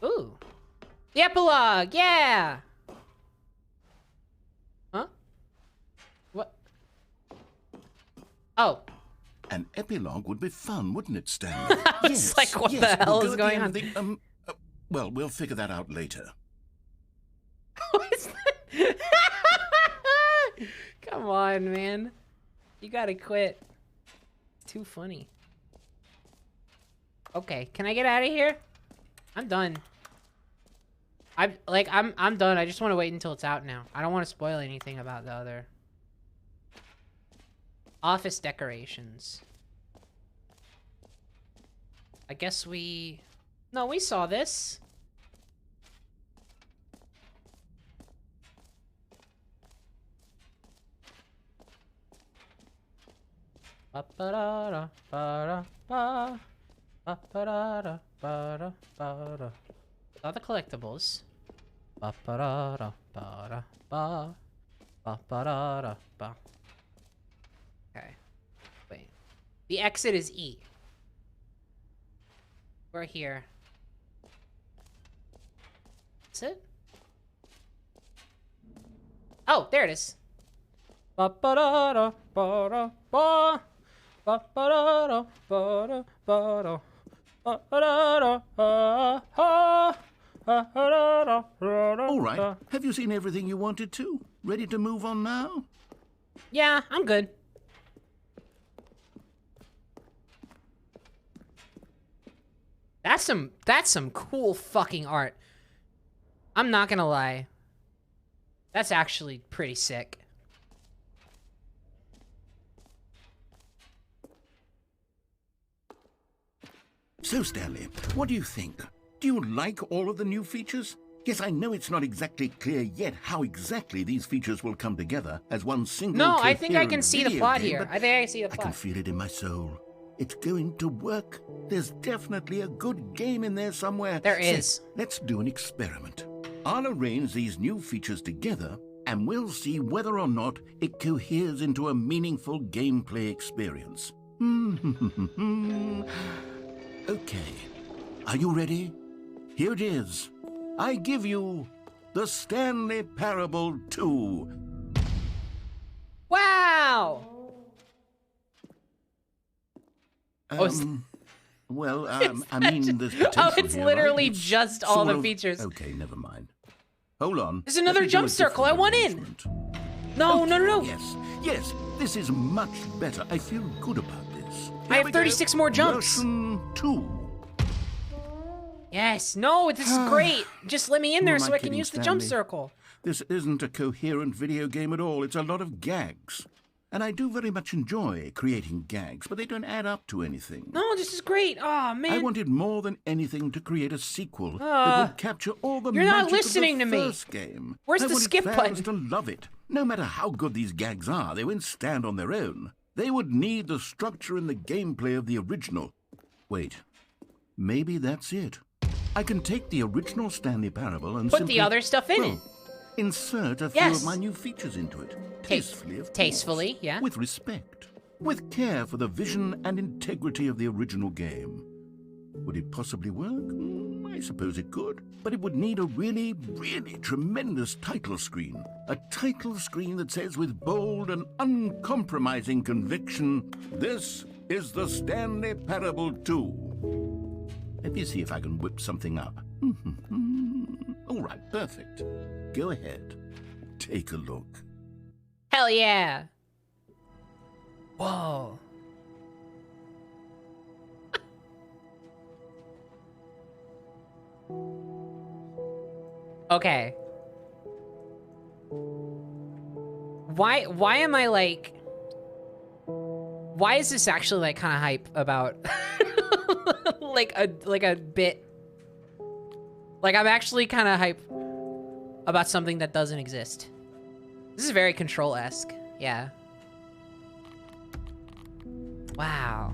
Ooh. The epilogue, yeah! Huh? What? Oh. An epilogue would be fun, wouldn't it, Stanley? I was like, what the hell is going on? Well, we'll figure that out later. What is that? Come on, man. You gotta quit. It's too funny. Okay, can I get out of here? I'm done. I'm done. I just want to wait until it's out now. I don't want to spoil anything about the other office decorations. I guess we saw this. Ba-ba-da-da-ba-da-ba. Ba-ba-da-da-ba-da-ba-da. All the collectibles. Ba-ba-da-da-ba-da-ba. Ba-ba-da-da-ba. Okay. Wait. The exit is E. We're here. Is it? Oh, there it is. Ba-ba-da-da-ba-da-ba. Ba-ba-da-da-ba-da-ba-da. All right. Have you seen everything you wanted to? Ready to move on now? Yeah, I'm good. That's some cool fucking art. I'm not gonna lie. That's actually pretty sick. So, Stanley, what do you think? Do you like all of the new features? Yes, I know it's not exactly clear yet how exactly these features will come together as one single. No, I think I can coherent see the video plot game, here. but I think I can see the I plot. can feel it in my soul. It's going to work. There's definitely a good game in there somewhere. There Say, is. let's do an experiment. I'll arrange these new features together, and we'll see whether or not it coheres into a meaningful gameplay experience. Okay. Are you ready? Here it is. I give you the Stanley Parable 2. Wow! Well, I mean, there's potential Oh, it's here, literally right? It's just all sort the of- features. Okay, never mind. Hold on. There's another Let me do jump a circle. I different want in. arrangement. No, Okay, no, no, no. Yes, this is much better. I feel good about this. I Here have we go. 36 more jumps. Version 2. Yes. No, this is great. Just let me in there am so I I can kidding, use the jump Stanley? circle. This isn't a coherent video game at all. It's a lot of gags. And I do very much enjoy creating gags, but they don't add up to anything. No, this is great. Oh, man. I wanted more than anything to create a sequel that would capture all the you're not magic listening of to the me. first game. Where's I the wanted skip fans button? to love it. No matter how good these gags are, they won't stand on their own. They would need the structure and the gameplay of the original. Wait, maybe that's it. I can take the original Stanley Parable and Put simply, the other stuff in well, it. insert a few Yes. of my new features into it. Tastefully, of course. Tastefully, yeah. With respect. With care for the vision and integrity of the original game. Would it possibly work? I suppose it could. But it would need a really, really tremendous title screen. A title screen that says with bold and uncompromising conviction, "This is the Stanley Parable 2." Let me see if I can whip something up. All right, perfect. Go ahead. Take a look. Hell yeah. Whoa. Okay. Why am I like... Why is this actually like kind of hype about like a bit? Like I'm actually kind of hype about something that doesn't exist. This is very Control-esque. Yeah. Wow.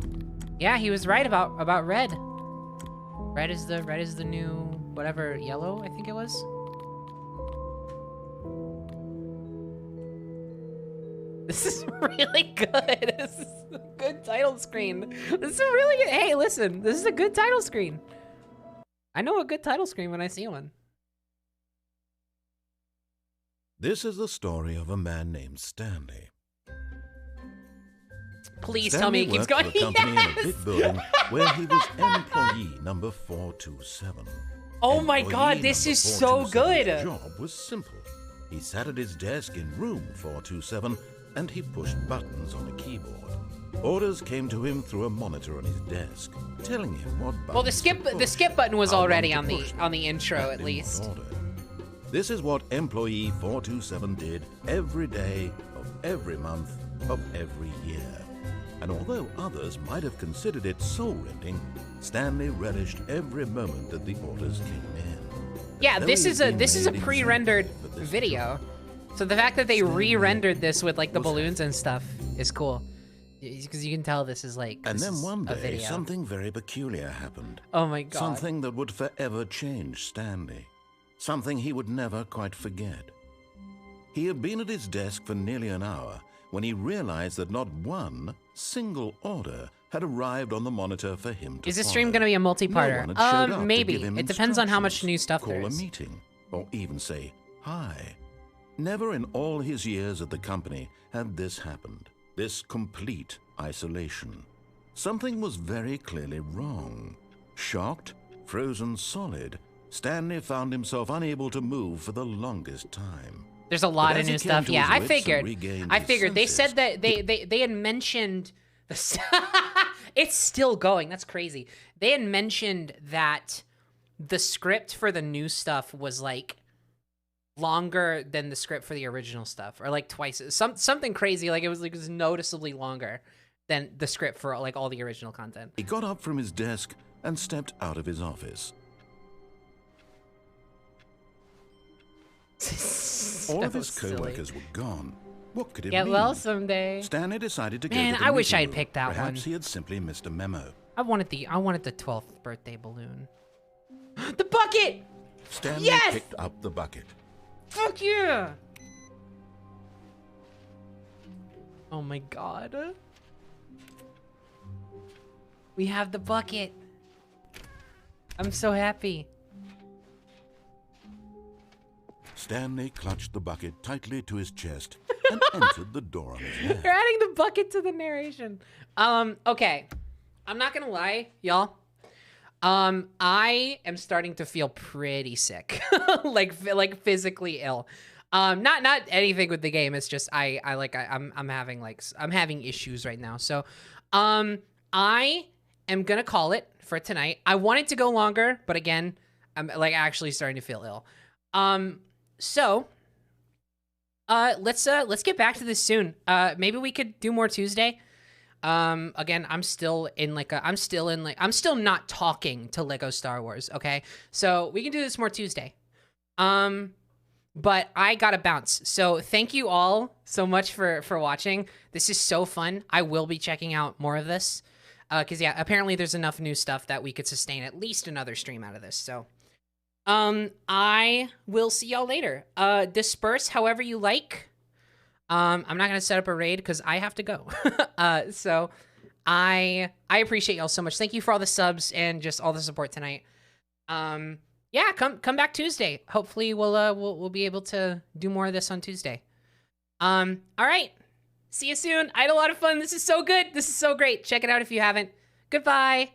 Yeah, he was right about red. Red is the new whatever, yellow, I think it was. This is really good. This is a good title screen. This is a really good. Hey, listen, this is a good title screen. I know a good title screen when I see one. This is the story of a man named Stanley. Please Stanley tell me it keeps going. worked for a company in a Yes! big building where he was employee number 427. Oh my Employee God, this number is so 427's good. job was simple. He sat at his desk in room 427 and he pushed buttons on a keyboard. Orders came to him through a monitor on his desk, telling him what buttons Well, the to skip push, button was how long already to on the push them, on the intro and at in what least. order. This is what employee 427 did every day of every month of every year. And although others might have considered it soul-rending, Stanley relished every moment that the orders came in. Yeah, Though this he is had a been this is a made pre-rendered exactly for this video. job. So the fact that they re-rendered this with like the was balloons and stuff is cool. Because you can tell this is like And this then is one a day, video. something very peculiar happened. Oh my God. Something that would forever change Stanley. Something he would never quite forget. He had been at his desk for nearly an hour when he realized that not one single order had arrived on the monitor for him to Is this stream follow. gonna be a No multi-parter? one had showed up to Maybe. give him It depends on how much instructions, new stuff call there a is. meeting, or even say hi. Never in all his years at the company had this happened. This complete isolation. Something was very clearly wrong. Shocked, frozen solid, Stanley found himself unable to move for the longest time. There's a lot But of as he new came stuff. to Yeah, his I wits and figured. regained I his figured. They senses, said that they had mentioned the it's still going. That's crazy. They had mentioned that the script for the new stuff was like longer than the script for the original stuff, or like twice, something crazy. Like it was noticeably longer than the script for like all the original content. He got up from his desk and stepped out of his office. All of his co-workers were gone. What could it Get mean? well someday. Stanley decided to go Man, to the I wish meeting I'd room. picked that Perhaps one. he had simply missed a memo. I wanted the 12th birthday balloon. The bucket! Stanley Yes! picked up the bucket. Fuck yeah! Oh my god. We have the bucket. I'm so happy. Stanley clutched the bucket tightly to his chest and entered the door on his left. You're adding the bucket to the narration. Okay. I'm not gonna lie, y'all. I am starting to feel pretty sick. like physically ill. Not anything with the game. It's just I'm having issues right now. So, I am gonna call it for tonight. I wanted to go longer, but again, I'm like actually starting to feel ill. So, let's get back to this soon. Maybe we could do more Tuesday. Again, I'm still not talking to Lego Star Wars, okay? So we can do this more Tuesday. But I gotta bounce. So thank you all so much for watching. This is so fun. I will be checking out more of this. Cause yeah, apparently there's enough new stuff that we could sustain at least another stream out of this. So, I will see y'all later. Disperse however you like. I'm not gonna set up a raid because I have to go. So I appreciate y'all so much. Thank you for all the subs and just all the support tonight. Yeah, come back Tuesday. Hopefully we'll be able to do more of this on Tuesday. All right. See you soon. I had a lot of fun. This is so good. This is so great. Check it out if you haven't. Goodbye.